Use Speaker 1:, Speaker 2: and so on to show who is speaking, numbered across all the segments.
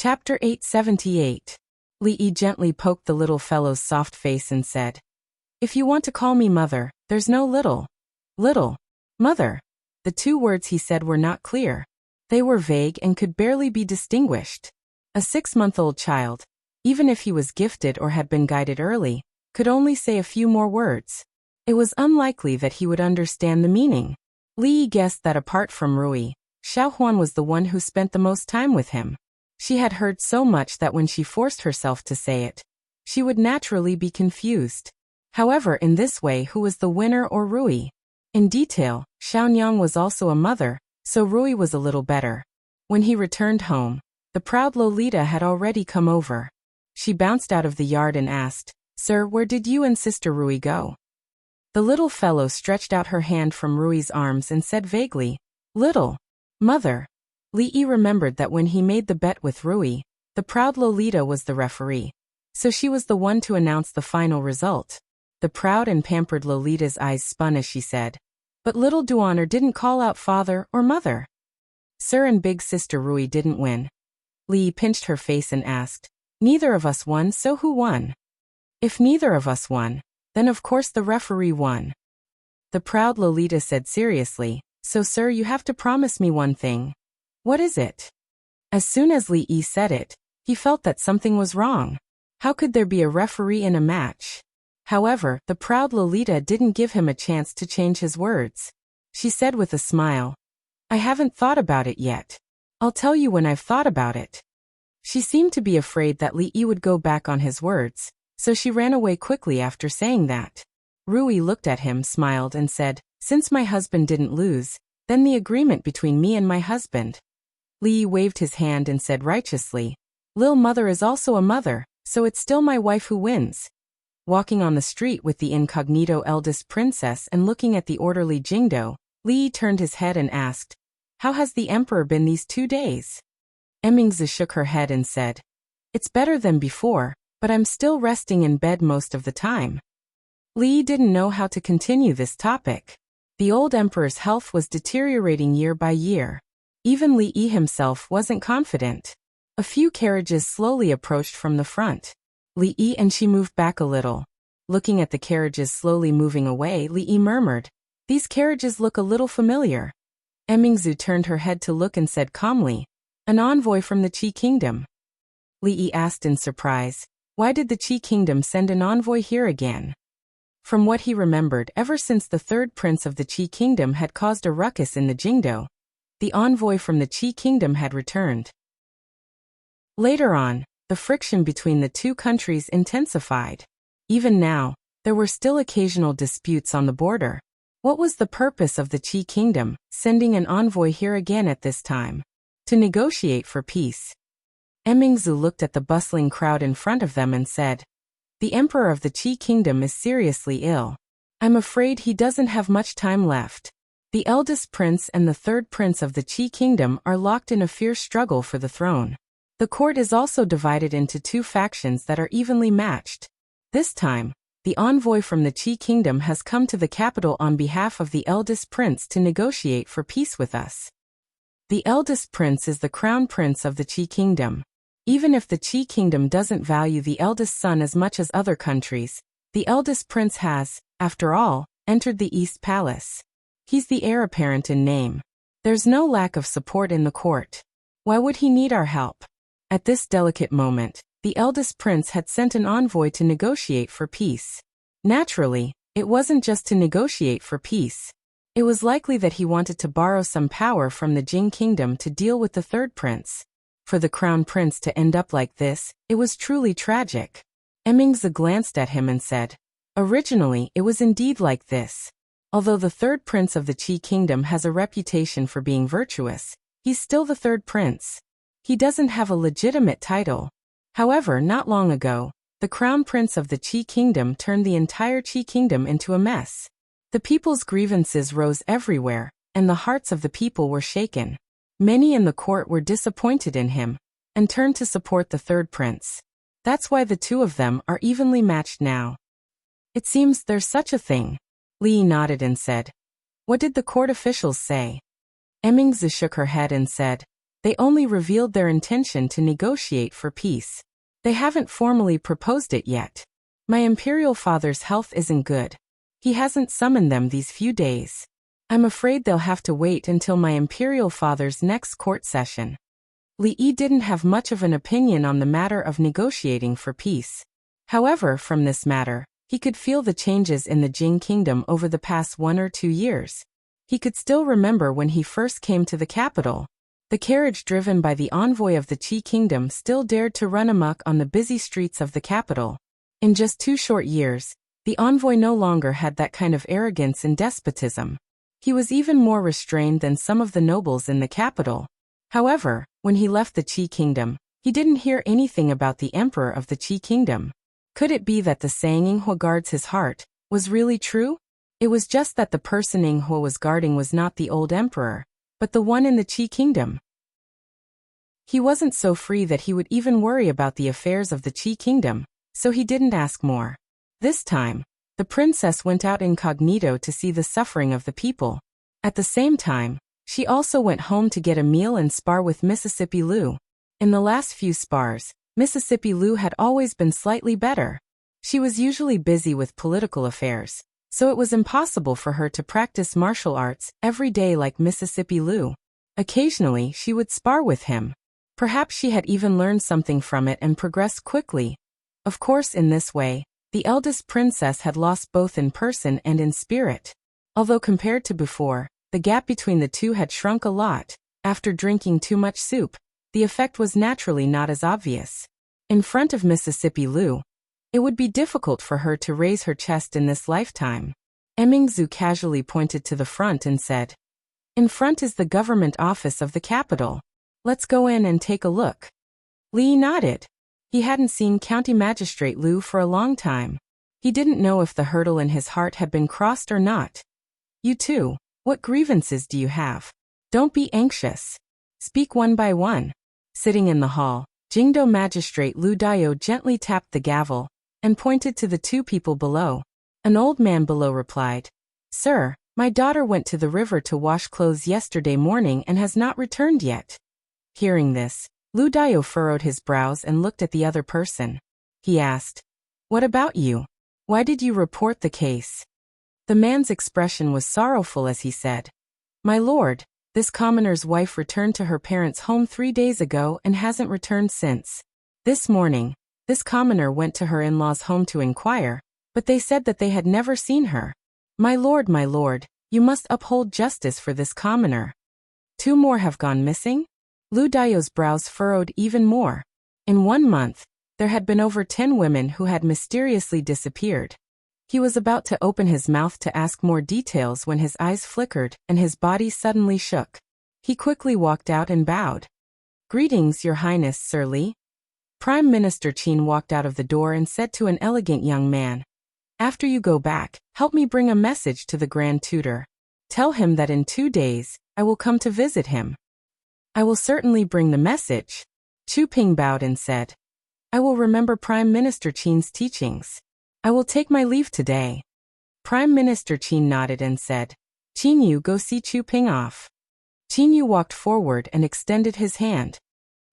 Speaker 1: Chapter 878. Li gently poked the little fellow's soft face and said, "If you want to call me mother, there's no little. Little. Mother." The two words he said were not clear. They were vague and could barely be distinguished. A 6-month-old child, even if he was gifted or had been guided early, could only say a few more words. It was unlikely that he would understand the meaning. Li guessed that apart from Rui, Xiaohuan was the one who spent the most time with him. She had heard so much that when she forced herself to say it, she would naturally be confused. However, in this way, who was the winner or Rui? In detail, Xiaonyang was also a mother, so Rui was a little better. When he returned home, the proud Lolita had already come over. She bounced out of the yard and asked, "Sir, where did you and Sister Rui go?" The little fellow stretched out her hand from Rui's arms and said vaguely, "Little. Mother." Li remembered that when he made the bet with Rui, the proud Lolita was the referee, so she was the one to announce the final result. The proud and pampered Lolita's eyes spun as she said, "But little Duaner didn't call out father or mother." "Sir and big sister Rui didn't win." Li pinched her face and asked, "Neither of us won, so who won?" "If neither of us won, then of course the referee won." The proud Lolita said seriously, "So sir, you have to promise me one thing." "What is it?" As soon as Li said it, he felt that something was wrong. How could there be a referee in a match? However, the proud Lolita didn't give him a chance to change his words. She said with a smile, "I haven't thought about it yet. I'll tell you when I've thought about it." She seemed to be afraid that Li would go back on his words, so she ran away quickly after saying that. Rui looked at him, smiled, and said, "Since my husband didn't lose, then the agreement between me and my husband." Li waved his hand and said righteously, "Lil mother is also a mother, so it's still my wife who wins." Walking on the street with the incognito eldest princess and looking at the orderly Jingdo, Li turned his head and asked, "How has the emperor been these 2 days?" Emingzi shook her head and said, "It's better than before, but I'm still resting in bed most of the time." Li didn't know how to continue this topic. The old emperor's health was deteriorating year by year. Even Li himself wasn't confident. A few carriages slowly approached from the front. Li and she moved back a little. Looking at the carriages slowly moving away, Li murmured, "These carriages look a little familiar." Emingzu turned her head to look and said calmly, "An envoy from the Qi kingdom." Li asked in surprise, "Why did the Qi kingdom send an envoy here again?" From what he remembered, ever since the third prince of the Qi kingdom had caused a ruckus in the Jingdo, the envoy from the Qi kingdom had returned. Later on, the friction between the two countries intensified. Even now, there were still occasional disputes on the border. What was the purpose of the Qi kingdom sending an envoy here again at this time? To negotiate for peace. Emingzu looked at the bustling crowd in front of them and said, "The emperor of the Qi kingdom is seriously ill. I'm afraid he doesn't have much time left. The eldest prince and the third prince of the Qi kingdom are locked in a fierce struggle for the throne. The court is also divided into 2 factions that are evenly matched. This time, the envoy from the Qi kingdom has come to the capital on behalf of the eldest prince to negotiate for peace with us. The eldest prince is the crown prince of the Qi kingdom. Even if the Qi kingdom doesn't value the eldest son as much as other countries, the eldest prince has, after all, entered the East Palace. He's the heir apparent in name. There's no lack of support in the court. Why would he need our help?" At this delicate moment, the eldest prince had sent an envoy to negotiate for peace. Naturally, it wasn't just to negotiate for peace. It was likely that he wanted to borrow some power from the Jing kingdom to deal with the third prince. For the crown prince to end up like this, it was truly tragic. Emingzi glanced at him and said, "Originally, it was indeed like this. Although the third prince of the Qi kingdom has a reputation for being virtuous, he's still the third prince. He doesn't have a legitimate title. However, not long ago, the crown prince of the Qi kingdom turned the entire Qi kingdom into a mess. The people's grievances rose everywhere, and the hearts of the people were shaken. Many in the court were disappointed in him, and turned to support the third prince. That's why the 2 of them are evenly matched now." "It seems there's such a thing." Li nodded and said, "What did the court officials say?" Emingzi shook her head and said, They only revealed their intention to negotiate for peace. They haven't formally proposed it yet. My imperial father's health isn't good. He hasn't summoned them these few days. I'm afraid they'll have to wait until my imperial father's next court session. Li Yi didn't have much of an opinion on the matter of negotiating for peace. However, from this matter, he could feel the changes in the Jing kingdom over the past 1 or 2 years. He could still remember when he first came to the capital. The carriage driven by the envoy of the Qi kingdom still dared to run amok on the busy streets of the capital. In just 2 short years, the envoy no longer had that kind of arrogance and despotism. He was even more restrained than some of the nobles in the capital. However, when he left the Qi kingdom, he didn't hear anything about the emperor of the Qi kingdom. Could it be that the saying "Ing Hua guards his heart" was really true? It was just that the person Ing Hua was guarding was not the old emperor, but the one in the Qi kingdom. He wasn't so free that he would even worry about the affairs of the Qi kingdom, so he didn't ask more. This time, the princess went out incognito to see the suffering of the people. At the same time, she also went home to get a meal and spar with Mississippi Liu. In the last few spars, Mississippi Liu had always been slightly better. She was usually busy with political affairs, so it was impossible for her to practice martial arts every day like Mississippi Liu. Occasionally, she would spar with him. Perhaps she had even learned something from it and progressed quickly. Of course, in this way, the eldest princess had lost both in person and in spirit. Although compared to before, the gap between the two had shrunk a lot. After drinking too much soup, the effect was naturally not as obvious. In front of Mississippi Liu, it would be difficult for her to raise her chest in this lifetime. Emingzu casually pointed to the front and said, "In front is the government office of the capital. Let's go in and take a look." Li nodded. He hadn't seen County Magistrate Liu for a long time. He didn't know if the hurdle in his heart had been crossed or not. "You too, what grievances do you have? Don't be anxious. Speak one by one." Sitting in the hall, Jingdo Magistrate Lu Daio gently tapped the gavel and pointed to the 2 people below. An old man below replied, "Sir, my daughter went to the river to wash clothes yesterday morning and has not returned yet." Hearing this, Lu Daio furrowed his brows and looked at the other person. He asked, "What about you? Why did you report the case?" The man's expression was sorrowful as he said, "My lord, this commoner's wife returned to her parents' home 3 days ago and hasn't returned since. This morning, this commoner went to her in-laws' home to inquire, but they said that they had never seen her. My lord, you must uphold justice for this commoner. 2 more have gone missing?" Lu Daio's brows furrowed even more. In 1 month, there had been over 10 women who had mysteriously disappeared. He was about to open his mouth to ask more details when his eyes flickered and his body suddenly shook. He quickly walked out and bowed. "Greetings, Your Highness, Sir Li." Prime Minister Qin walked out of the door and said to an elegant young man, "After you go back, help me bring a message to the Grand Tutor. Tell him that in 2 days, I will come to visit him." "I will certainly bring the message." Chu Ping bowed and said, "I will remember Prime Minister Qin's teachings. I will take my leave today." Prime Minister Qin nodded and said, "Qin Yu, go see Chu Ping off." Qin Yu walked forward and extended his hand.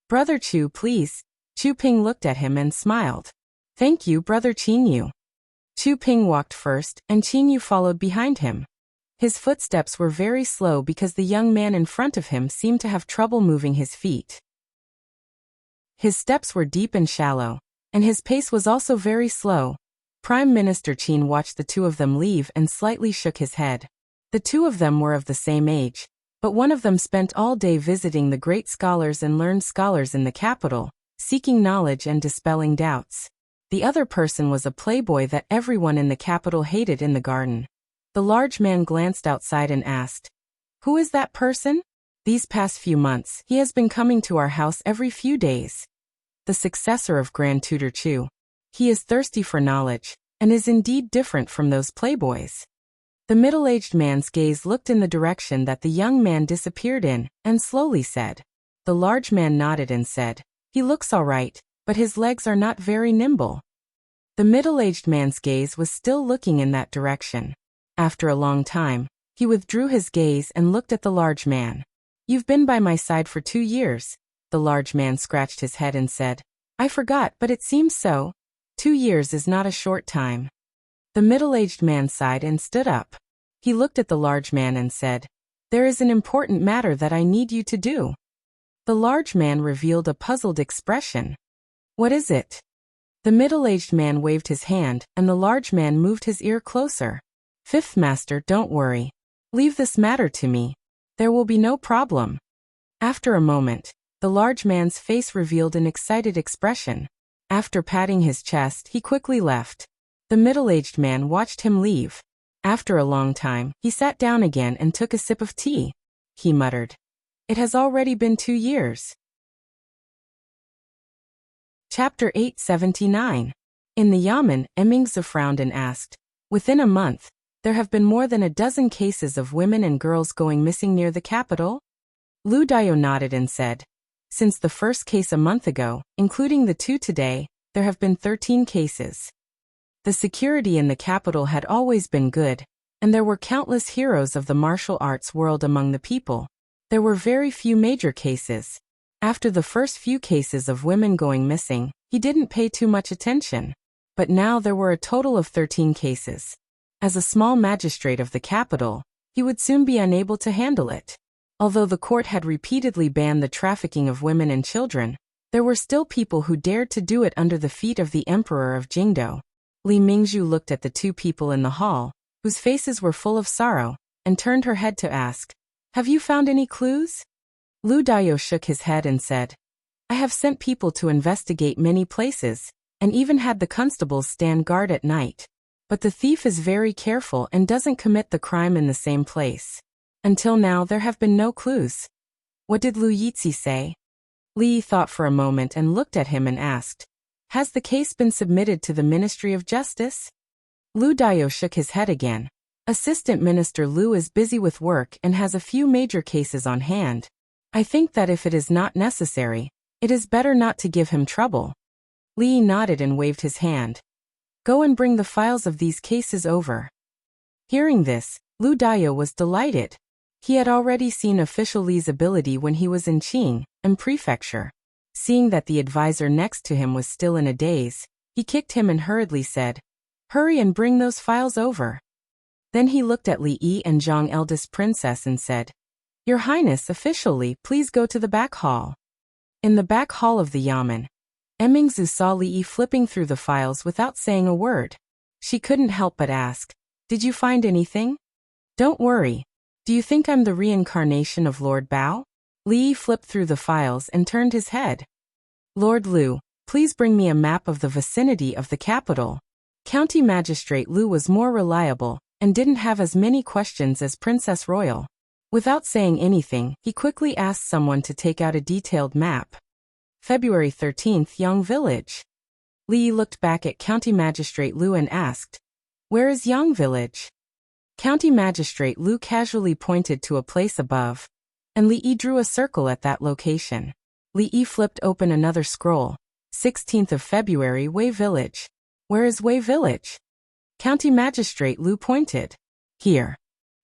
Speaker 1: "Brother Chu, please." Chu Ping looked at him and smiled. "Thank you, Brother Qin Yu." Chu Ping walked first and Qin Yu followed behind him. His footsteps were very slow because the young man in front of him seemed to have trouble moving his feet. His steps were deep and shallow, and his pace was also very slow. Prime Minister Qin watched the 2 of them leave and slightly shook his head. The 2 of them were of the same age, but one of them spent all day visiting the great scholars and learned scholars in the capital, seeking knowledge and dispelling doubts. The other person was a playboy that everyone in the capital hated in the garden. The large man glanced outside and asked, "Who is that person?" "These past few months, he has been coming to our house every few days. The successor of Grand Tutor Chu. He is thirsty for knowledge, and is indeed different from those playboys." The middle-aged man's gaze looked in the direction that the young man disappeared in, and slowly said. The large man nodded and said, "He looks all right, but his legs are not very nimble." The middle-aged man's gaze was still looking in that direction. After a long time, he withdrew his gaze and looked at the large man. You've been by my side for 2 years. The large man scratched his head and said, I forgot, but it seems so. 2 years is not a short time. The middle-aged man sighed and stood up. He looked at the large man and said, There is an important matter that I need you to do. The large man revealed a puzzled expression. What is it? The middle-aged man waved his hand, and the large man moved his ear closer. Fifth master, don't worry. Leave this matter to me. There will be no problem. After a moment, the large man's face revealed an excited expression. After patting his chest, he quickly left. The middle-aged man watched him leave. After a long time, he sat down again and took a sip of tea. He muttered, It has already been 2 years. Chapter 879. In the Yamen, Emingzi frowned and asked, Within a month, there have been more than a dozen cases of women and girls going missing near the capital? Lu Dao nodded and said, Since the first case a month ago, including the 2 today, there have been 13 cases. The security in the capital had always been good, and there were countless heroes of the martial arts world among the people. There were very few major cases. After the first few cases of women going missing, he didn't pay too much attention. But now there were a total of 13 cases. As a small magistrate of the capital, he would soon be unable to handle it. Although the court had repeatedly banned the trafficking of women and children, there were still people who dared to do it under the feet of the emperor of Jingdo. Li Mingzhu looked at the 2 people in the hall, whose faces were full of sorrow, and turned her head to ask, Have you found any clues? Lu Dao shook his head and said, I have sent people to investigate many places, and even had the constables stand guard at night. But the thief is very careful and doesn't commit the crime in the same place. Until now there have been no clues. What did Lu Yizhi say? Li thought for a moment and looked at him and asked, Has the case been submitted to the Ministry of Justice? Lu Dao shook his head again. Assistant Minister Lu is busy with work and has a few major cases on hand. I think that if it is not necessary, it is better not to give him trouble. Li nodded and waved his hand. Go and bring the files of these cases over. Hearing this, Lu Dao was delighted. He had already seen official Li's ability when he was in Qing and Prefecture. Seeing that the advisor next to him was still in a daze, he kicked him and hurriedly said, Hurry and bring those files over. Then he looked at Li Yi and Zhang, eldest princess, and said, Your Highness, officially, please go to the back hall. In the back hall of the Yamen, Emingzi saw Li Yi flipping through the files without saying a word. She couldn't help but ask, Did you find anything? Don't worry. Do you think I'm the reincarnation of Lord Bao? Li Yi flipped through the files and turned his head. Lord Lu, please bring me a map of the vicinity of the capital. County Magistrate Lu was more reliable and didn't have as many questions as Princess Royal. Without saying anything, he quickly asked someone to take out a detailed map. February 13th, Yang Village. Li looked back at County Magistrate Lu and asked, Where is Yang Village? County Magistrate Lu casually pointed to a place above, and Li Yi drew a circle at that location. Li Yi flipped open another scroll. 16th of February, Wei Village. Where is Wei Village? County Magistrate Lu pointed. Here.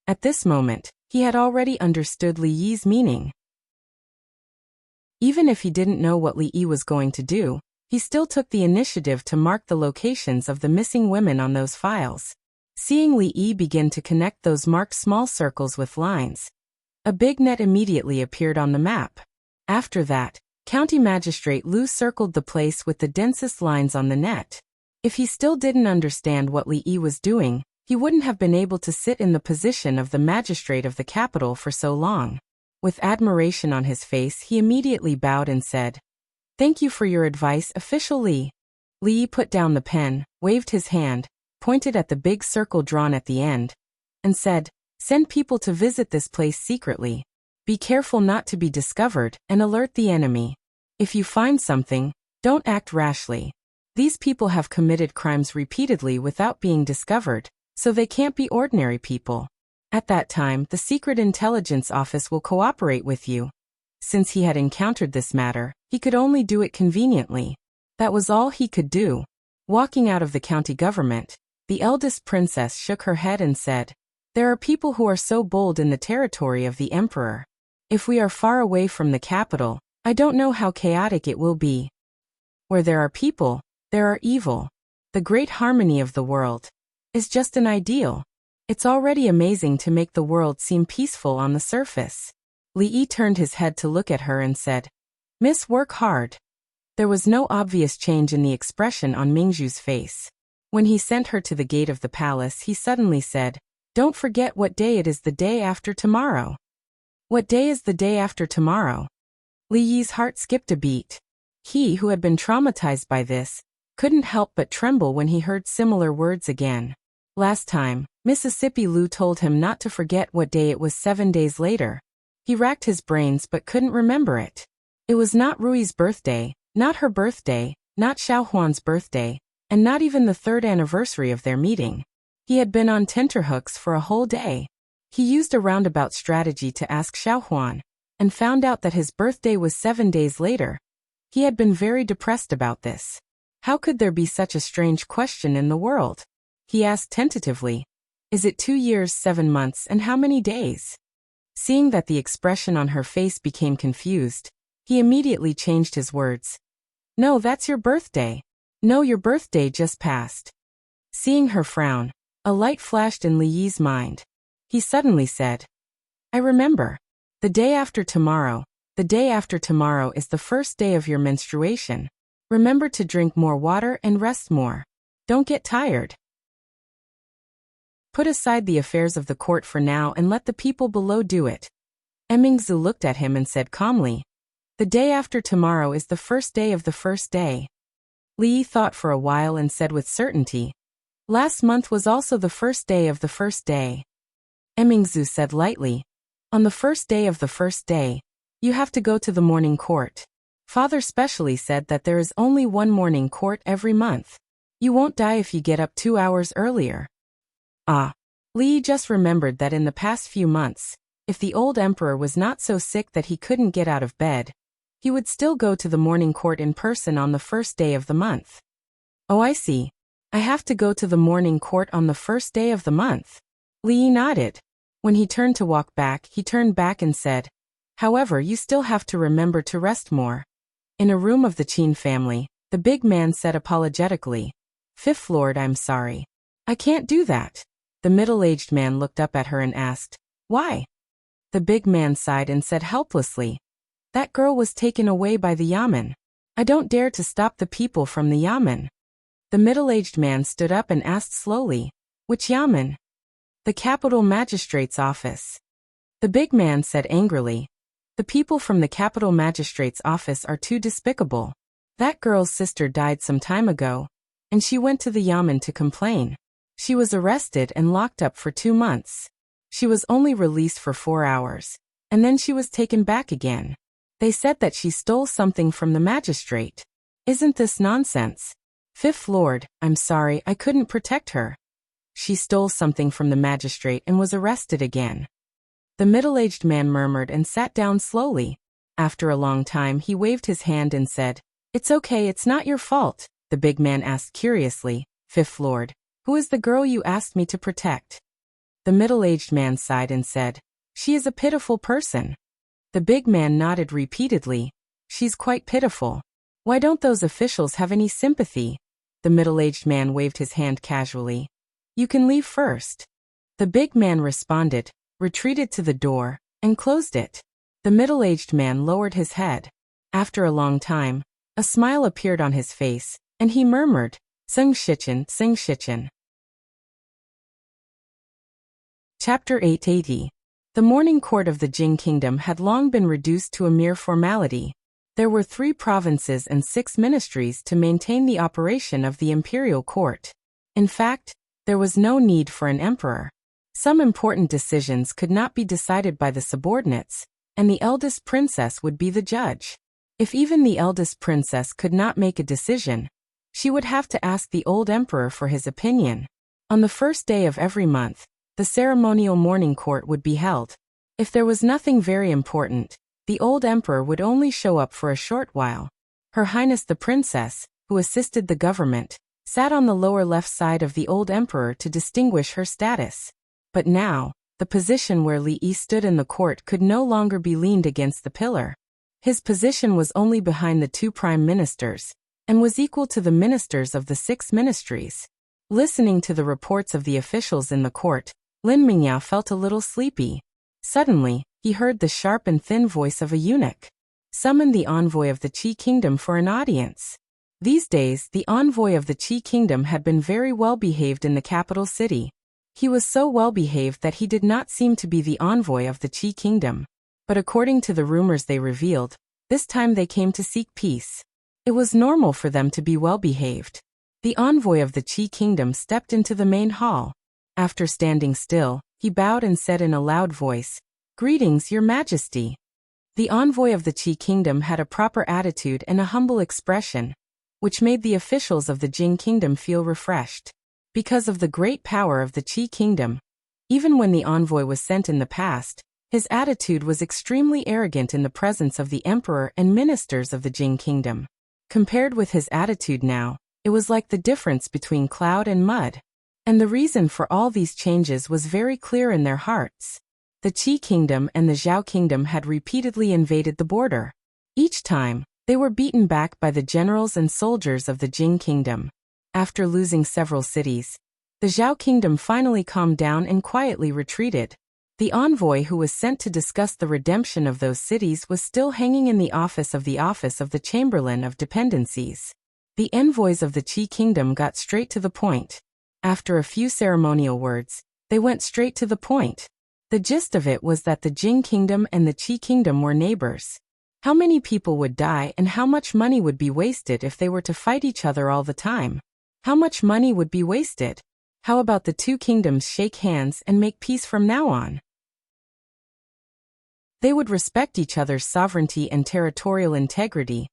Speaker 1: At this moment, he had already understood Li Yi's meaning. Even if he didn't know what Li Yi was going to do, he still took the initiative to mark the locations of the missing women on those files. Seeing Li Yi begin to connect those marked small circles with lines, a big net immediately appeared on the map. After that, County Magistrate Lu circled the place with the densest lines on the net. If he still didn't understand what Li Yi was doing, he wouldn't have been able to sit in the position of the magistrate of the capital for so long. With admiration on his face, he immediately bowed and said, Thank you for your advice, Official Li. Li Yi put down the pen, waved his hand, pointed at the big circle drawn at the end, and said, Send people to visit this place secretly. Be careful not to be discovered and alert the enemy. If you find something, don't act rashly. These people have committed crimes repeatedly without being discovered, so they can't be ordinary people. At that time, the Secret Intelligence Office will cooperate with you. Since he had encountered this matter, he could only do it conveniently. That was all he could do. Walking out of the county government, the eldest princess shook her head and said, There are people who are so bold in the territory of the emperor. If we are far away from the capital, I don't know how chaotic it will be. Where there are people, there are evil. The great harmony of the world is just an ideal. It's already amazing to make the world seem peaceful on the surface. Li Yi turned his head to look at her and said, Miss, work hard. There was no obvious change in the expression on Mingzhu's face. When he sent her to the gate of the palace, he suddenly said, Don't forget what day it is, the day after tomorrow. What day is the day after tomorrow? Li Yi's heart skipped a beat. He, who had been traumatized by this, couldn't help but tremble when he heard similar words again. Last time, Mississippi Lu told him not to forget what day it was 7 days later. He racked his brains but couldn't remember it. It was not Rui's birthday, not her birthday, not Xiaohuan's birthday, and not even the 3rd anniversary of their meeting. He had been on tenterhooks for a whole day. He used a roundabout strategy to ask Xiaohuan, and found out that his birthday was 7 days later. He had been very depressed about this. How could there be such a strange question in the world? He asked tentatively, Is it 2 years, 7 months, and how many days? Seeing that the expression on her face became confused, he immediately changed his words. No, that's your birthday. No, your birthday just passed. Seeing her frown, a light flashed in Li Yi's mind. He suddenly said, I remember. The day after tomorrow is the first day of your menstruation. Remember to drink more water and rest more. Don't get tired. Put aside the affairs of the court for now and let the people below do it. Emingzu looked at him and said calmly, The day after tomorrow is the first day of the first day. Li Yi thought for a while and said with certainty, Last month was also the first day of the first day. Emingzu said lightly, On the first day of the first day, you have to go to the morning court. Father specially said that there is only one morning court every month. You won't die if you get up 2 hours earlier. Ah. Li Yi just remembered that in the past few months, if the old emperor was not so sick that he couldn't get out of bed, he would still go to the morning court in person on the first day of the month. Oh, I see. I have to go to the morning court on the first day of the month. Li Yi nodded. When he turned to walk back, he turned back and said, However, you still have to remember to rest more. In a room of the Qin family, the big man said apologetically, Fifth Lord, I'm sorry. I can't do that. The middle-aged man looked up at her and asked, Why? The big man sighed and said helplessly, That girl was taken away by the yamen. I don't dare to stop the people from the yamen. The middle-aged man stood up and asked slowly, Which yamen? The capital magistrate's office. The big man said angrily, The people from the capital magistrate's office are too despicable. That girl's sister died some time ago, and she went to the yamen to complain. She was arrested and locked up for 2 months. She was only released for 4 hours, and then she was taken back again. They said that she stole something from the magistrate. Isn't this nonsense? Fifth Lord, I'm sorry, I couldn't protect her. She stole something from the magistrate and was arrested again. The middle-aged man murmured and sat down slowly. After a long time he waved his hand and said, It's okay, it's not your fault. The big man asked curiously, Fifth Lord, who is the girl you asked me to protect? The middle-aged man sighed and said, She is a pitiful person. The big man nodded repeatedly. She's quite pitiful. Why don't those officials have any sympathy? The middle-aged man waved his hand casually. You can leave first. The big man responded, retreated to the door, and closed it. The middle-aged man lowered his head. After a long time, a smile appeared on his face, and he murmured, Sing Shichen, Sing Shichen. Chapter 880. The morning court of the Jing kingdom had long been reduced to a mere formality. There were 3 provinces and 6 ministries to maintain the operation of the imperial court. In fact, there was no need for an emperor. Some important decisions could not be decided by the subordinates, and the eldest princess would be the judge. If even the eldest princess could not make a decision, she would have to ask the old emperor for his opinion. On the first day of every month, the ceremonial morning court would be held. If there was nothing very important, the old emperor would only show up for a short while. Her Highness the Princess, who assisted the government, sat on the lower left side of the old emperor to distinguish her status. But now, The position where Li Yi stood in the court could no longer be leaned against the pillar. His position was only behind the two prime ministers, and was equal to the ministers of the 6 ministries. Listening to the reports of the officials in the court, Lin Mingyao felt a little sleepy. Suddenly, he heard the sharp and thin voice of a eunuch. Summon the envoy of the Qi kingdom for an audience. These days, the envoy of the Qi kingdom had been very well behaved in the capital city. He was so well behaved that he did not seem to be the envoy of the Qi kingdom. But according to the rumors they revealed, this time they came to seek peace. It was normal for them to be well behaved. The envoy of the Qi kingdom stepped into the main hall. After standing still, he bowed and said in a loud voice, "Greetings, Your Majesty." The envoy of the Qi kingdom had a proper attitude and a humble expression, which made the officials of the Jing kingdom feel refreshed. Because of the great power of the Qi kingdom, even when the envoy was sent in the past, his attitude was extremely arrogant in the presence of the emperor and ministers of the Jing kingdom. Compared with his attitude now, it was like the difference between cloud and mud. And the reason for all these changes was very clear in their hearts. The Qi kingdom and the Zhao kingdom had repeatedly invaded the border. Each time, they were beaten back by the generals and soldiers of the Jing kingdom. After losing several cities, the Zhao kingdom finally calmed down and quietly retreated. The envoy who was sent to discuss the redemption of those cities was still hanging in the office of the Chamberlain of Dependencies. The envoys of the Qi kingdom got straight to the point. After a few ceremonial words, they went straight to the point. The gist of it was that the Jing kingdom and the Qi kingdom were neighbors. How many people would die and how much money would be wasted if they were to fight each other all the time? How much money would be wasted? How about the two kingdoms shake hands and make peace from now on? They would respect each other's sovereignty and territorial integrity,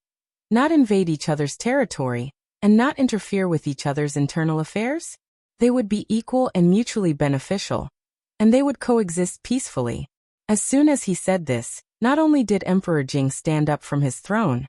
Speaker 1: not invade each other's territory, and not interfere with each other's internal affairs? They would be equal and mutually beneficial, and they would coexist peacefully. As soon as he said this, not only did Emperor Jing stand up from his throne,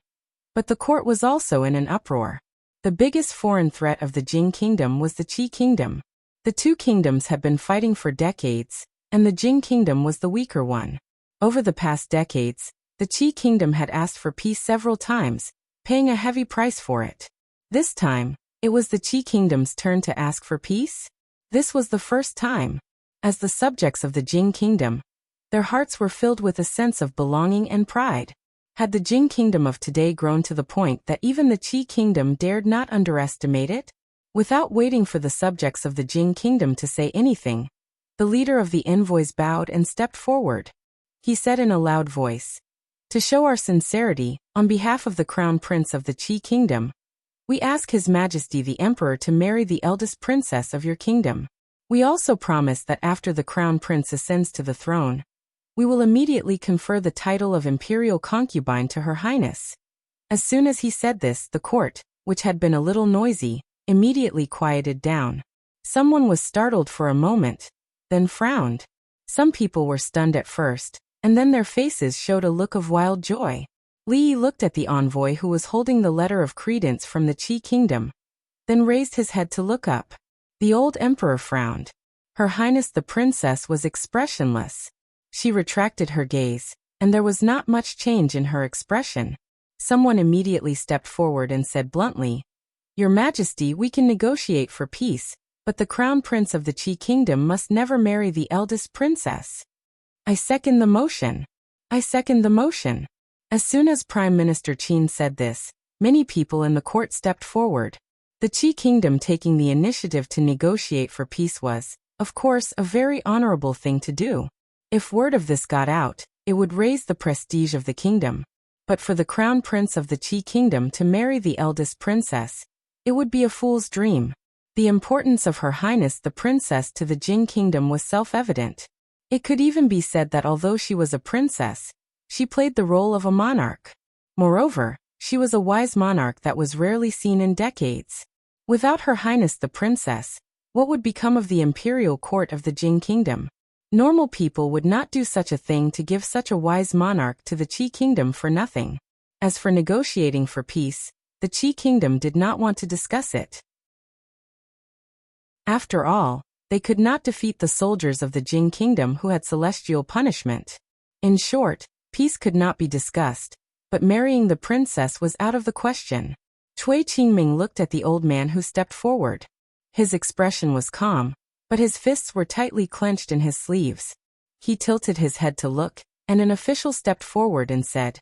Speaker 1: but the court was also in an uproar. The biggest foreign threat of the Jing kingdom was the Qi kingdom. The two kingdoms had been fighting for decades, and the Jing kingdom was the weaker one. Over the past decades, the Qi kingdom had asked for peace several times, paying a heavy price for it. This time, it was the Qi kingdom's turn to ask for peace. This was the first time. As the subjects of the Jing kingdom, their hearts were filled with a sense of belonging and pride. Had the Jing kingdom of today grown to the point that even the Qi kingdom dared not underestimate it? Without waiting for the subjects of the Jing kingdom to say anything, the leader of the envoys bowed and stepped forward. He said in a loud voice, "To show our sincerity, on behalf of the crown prince of the Qi kingdom, we ask His Majesty the Emperor to marry the eldest princess of your kingdom. We also promise that after the crown prince ascends to the throne, we will immediately confer the title of imperial concubine to Her Highness." As soon as he said this, the court, which had been a little noisy, immediately quieted down. Someone was startled for a moment, then frowned. Some people were stunned at first, and then their faces showed a look of wild joy. Li Yi looked at the envoy who was holding the letter of credence from the Qi kingdom, then raised his head to look up. The old emperor frowned. Her Highness the princess was expressionless. She retracted her gaze, and there was not much change in her expression. Someone immediately stepped forward and said bluntly, "Your Majesty, we can negotiate for peace, but the crown prince of the Qi kingdom must never marry the eldest princess." "I second the motion. I second the motion." As soon as Prime Minister Qin said this, many people in the court stepped forward. The Qi kingdom taking the initiative to negotiate for peace was, of course, a very honorable thing to do. If word of this got out, it would raise the prestige of the kingdom. But for the crown prince of the Qi kingdom to marry the eldest princess, it would be a fool's dream. The importance of Her Highness the princess to the Jing kingdom was self-evident. It could even be said that although she was a princess, she played the role of a monarch. Moreover, she was a wise monarch that was rarely seen in decades. Without Her Highness the princess, what would become of the imperial court of the Jing kingdom? Normal people would not do such a thing to give such a wise monarch to the Qi kingdom for nothing. As for negotiating for peace, the Qi kingdom did not want to discuss it. After all, They could not defeat the soldiers of the Jing kingdom who had celestial punishment. In short, peace could not be discussed, but marrying the princess was out of the question. Cui Qingming looked at the old man who stepped forward. His expression was calm, but his fists were tightly clenched in his sleeves. He tilted his head to look, and an official stepped forward and said,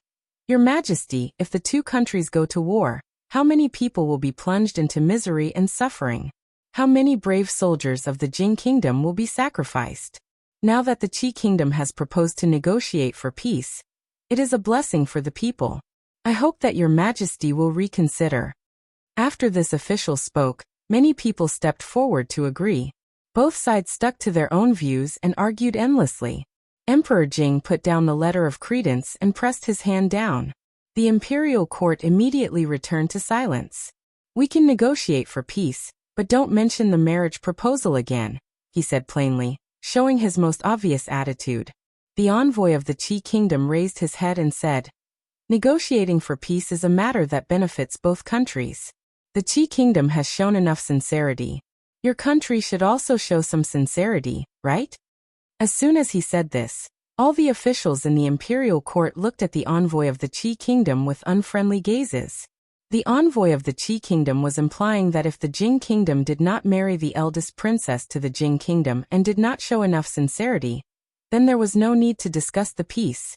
Speaker 1: "Your Majesty, if the two countries go to war, how many people will be plunged into misery and suffering? How many brave soldiers of the Jing kingdom will be sacrificed? Now that the Qi kingdom has proposed to negotiate for peace, it is a blessing for the people. I hope that your Majesty will reconsider." After this official spoke, many people stepped forward to agree. Both sides stuck to their own views and argued endlessly. Emperor Jing put down the letter of credence and pressed his hand down. The imperial court immediately returned to silence. "We can negotiate for peace, but don't mention the marriage proposal again," he said plainly, showing his most obvious attitude. The envoy of the Qi kingdom raised his head and said, "Negotiating for peace is a matter that benefits both countries. The Qi kingdom has shown enough sincerity. Your country should also show some sincerity, right?" As soon as he said this, all the officials in the imperial court looked at the envoy of the Qi kingdom with unfriendly gazes. The envoy of the Qi kingdom was implying that if the Jing kingdom did not marry the eldest princess to the Jing kingdom and did not show enough sincerity, then there was no need to discuss the peace.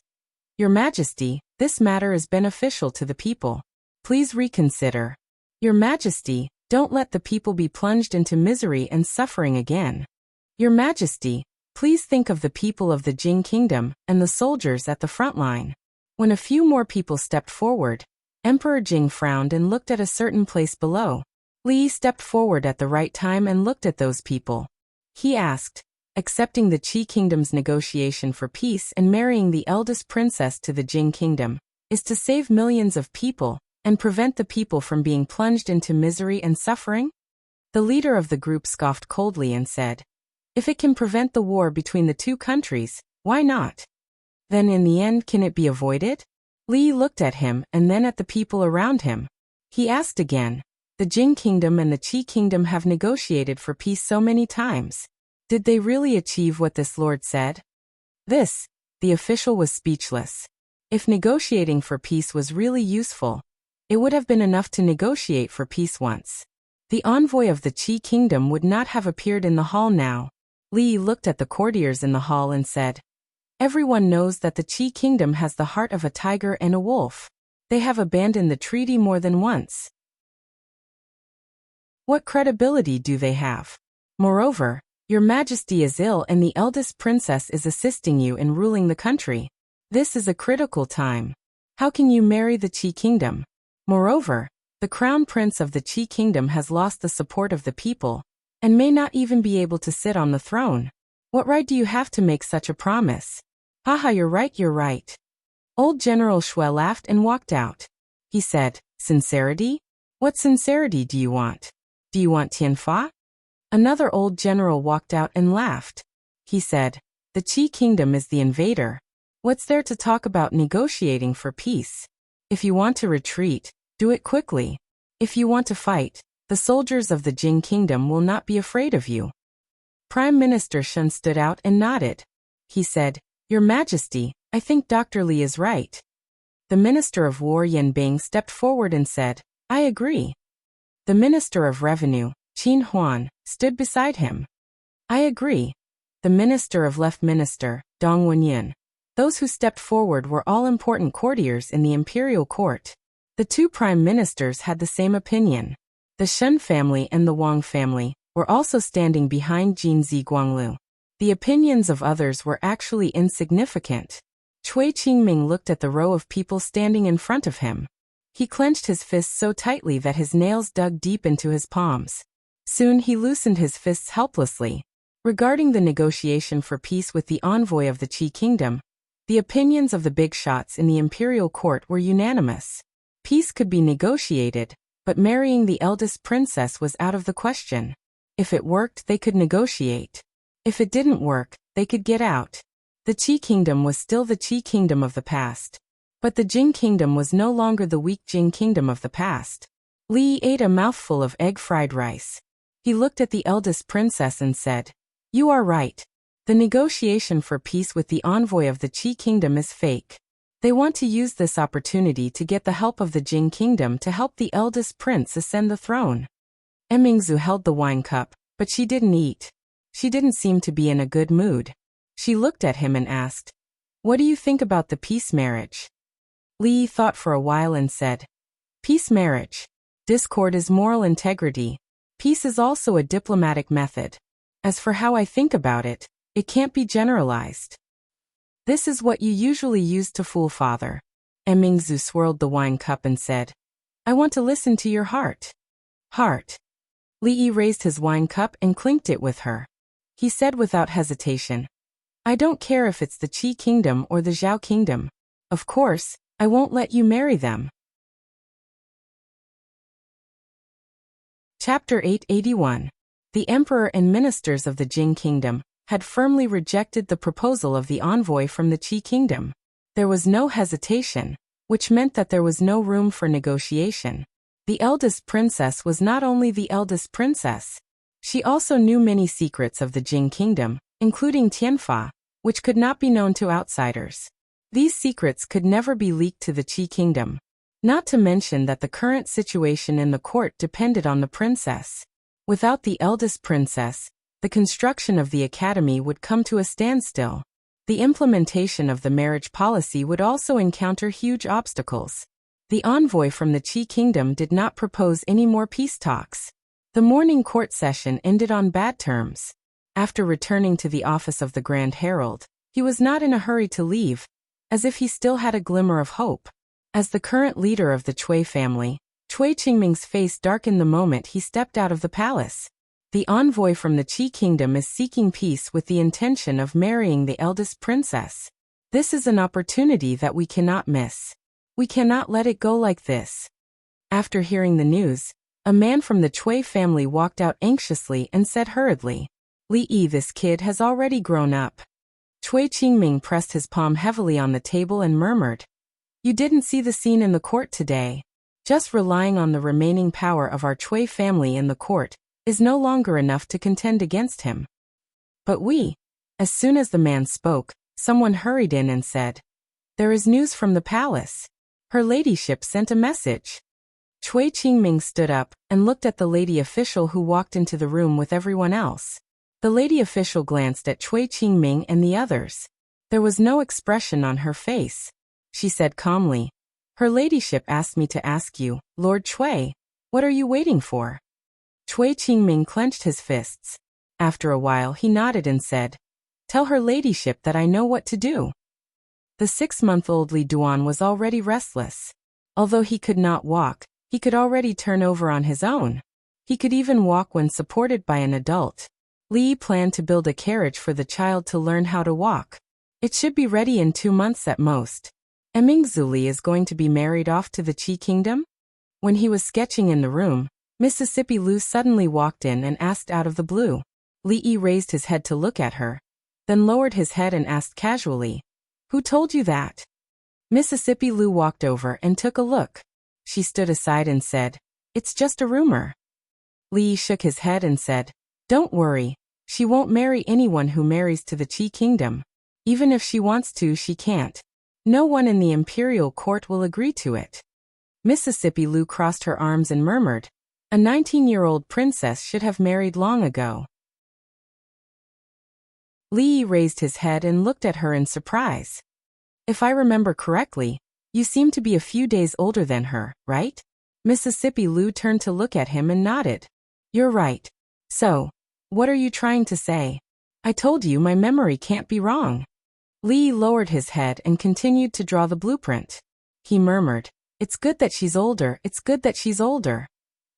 Speaker 1: "Your Majesty, this matter is beneficial to the people. Please reconsider. Your Majesty, don't let the people be plunged into misery and suffering again. Your Majesty, please think of the people of the Jing kingdom and the soldiers at the front line." When a few more people stepped forward, Emperor Jing frowned and looked at a certain place below. Li stepped forward at the right time and looked at those people. He asked, "Accepting the Qi kingdom's negotiation for peace and marrying the eldest princess to the Jing kingdom is to save millions of people and prevent the people from being plunged into misery and suffering?" The leader of the group scoffed coldly and said, "If it can prevent the war between the two countries, why not? Then in the end, can it be avoided?" Li looked at him and then at the people around him. He asked again, "The Jing kingdom and the Qi kingdom have negotiated for peace so many times. Did they really achieve what this lord said?" The official was speechless. If negotiating for peace was really useful, it would have been enough to negotiate for peace once. The envoy of the Qi kingdom would not have appeared in the hall now. Li looked at the courtiers in the hall and said, "Everyone knows that the Qi kingdom has the heart of a tiger and a wolf. They have abandoned the treaty more than once. What credibility do they have? Moreover, your Majesty is ill and the eldest princess is assisting you in ruling the country. This is a critical time. How can you marry the Qi kingdom? Moreover, the crown prince of the Qi kingdom has lost the support of the people and may not even be able to sit on the throne. What right do you have to make such a promise?" "Haha, you're right. Old General Shui laughed and walked out. He said, "Sincerity? What sincerity do you want? Do you want Tianfa?" Another old general walked out and laughed. He said, "The Qi kingdom is the invader. What's there to talk about negotiating for peace? If you want to retreat, do it quickly. If you want to fight, the soldiers of the Jing kingdom will not be afraid of you." Prime Minister Shun stood out and nodded. He said, "Your Majesty, I think Dr. Li is right." The Minister of War Yanbing stepped forward and said, "I agree." The Minister of Revenue, Qin Huan, stood beside him. "I agree." The Minister of Left Minister, Dong Wenyin. Those who stepped forward were all important courtiers in the imperial court. The two prime ministers had the same opinion. The Shen family and the Wang family were also standing behind Jin Ziguanglu. The opinions of others were actually insignificant. Cui Qingming looked at the row of people standing in front of him. He clenched his fists so tightly that his nails dug deep into his palms. Soon he loosened his fists helplessly. Regarding the negotiation for peace with the envoy of the Qi kingdom, the opinions of the big shots in the imperial court were unanimous. Peace could be negotiated, but marrying the eldest princess was out of the question. If it worked, they could negotiate. If it didn't work, they could get out. The Qi kingdom was still the Qi kingdom of the past. But the Jing kingdom was no longer the weak Jing kingdom of the past. Li ate a mouthful of egg fried rice. He looked at the eldest princess and said, You are right. The negotiation for peace with the envoy of the Qi kingdom is fake. They want to use this opportunity to get the help of the Jing kingdom to help the eldest prince ascend the throne. Emingzu held the wine cup, but she didn't eat. She didn't seem to be in a good mood. She looked at him and asked, "What do you think about the peace marriage?" Li Yi thought for a while and said, "Peace marriage. Discord is moral integrity. Peace is also a diplomatic method. As for how I think about it, it can't be generalized. This is what you usually use to fool father." Emingzu swirled the wine cup and said, "I want to listen to your heart." Heart. Li Yi raised his wine cup and clinked it with her. He said without hesitation, "I don't care if it's the Qi kingdom or the Zhao kingdom. Of course, I won't let you marry them." Chapter 881. The emperor and ministers of the Jing kingdom had firmly rejected the proposal of the envoy from the Qi kingdom. There was no hesitation, which meant that there was no room for negotiation. The eldest princess was not only the eldest princess. She also knew many secrets of the Jing kingdom, including Tianfa, which could not be known to outsiders. These secrets could never be leaked to the Qi kingdom. Not to mention that the current situation in the court depended on the princess. Without the eldest princess, the construction of the academy would come to a standstill. The implementation of the marriage policy would also encounter huge obstacles. The envoy from the Qi kingdom did not propose any more peace talks. The morning court session ended on bad terms. After returning to the office of the Grand Herald, he was not in a hurry to leave, as if he still had a glimmer of hope. As the current leader of the Cui family, Cui Qingming's face darkened the moment he stepped out of the palace. The envoy from the Qi kingdom is seeking peace with the intention of marrying the eldest princess. This is an opportunity that we cannot miss. We cannot let it go like this. After hearing the news, a man from the Cui family walked out anxiously and said hurriedly, "Li Yi, this kid has already grown up." Cui Qingming pressed his palm heavily on the table and murmured, "You didn't see the scene in the court today. Just relying on the remaining power of our Cui family in the court is no longer enough to contend against him." But as soon as the man spoke, someone hurried in and said, "There is news from the palace. Her ladyship sent a message." Cui Qingming stood up and looked at the lady official who walked into the room with everyone else. The lady official glanced at Cui Qingming and the others. There was no expression on her face. She said calmly, "Her ladyship asked me to ask you, Lord Cui, what are you waiting for?" Cui Qingming clenched his fists. After a while he nodded and said, "Tell her ladyship that I know what to do." The 6-month-old Li Duan was already restless. Although he could not walk, he could already turn over on his own. He could even walk when supported by an adult. Li planned to build a carriage for the child to learn how to walk. It should be ready in 2 months at most. Emingzu Li is going to be married off to the Qi kingdom? When he was sketching in the room, Mississippi Lu suddenly walked in and asked out of the blue. Li Yi raised his head to look at her, then lowered his head and asked casually, "Who told you that?" Mississippi Lu walked over and took a look. She stood aside and said, "It's just a rumor." Li Yi shook his head and said, "Don't worry, she won't marry anyone who marries to the Qi kingdom. Even if she wants to, she can't. No one in the imperial court will agree to it." Mississippi Lu crossed her arms and murmured, "A 19-year-old princess should have married long ago." Li Yi raised his head and looked at her in surprise. "If I remember correctly, you seem to be a few days older than her, right?" Mississippi Lu turned to look at him and nodded. "You're right. So, what are you trying to say? I told you my memory can't be wrong." Li Yi lowered his head and continued to draw the blueprint. He murmured, "It's good that she's older, it's good that she's older."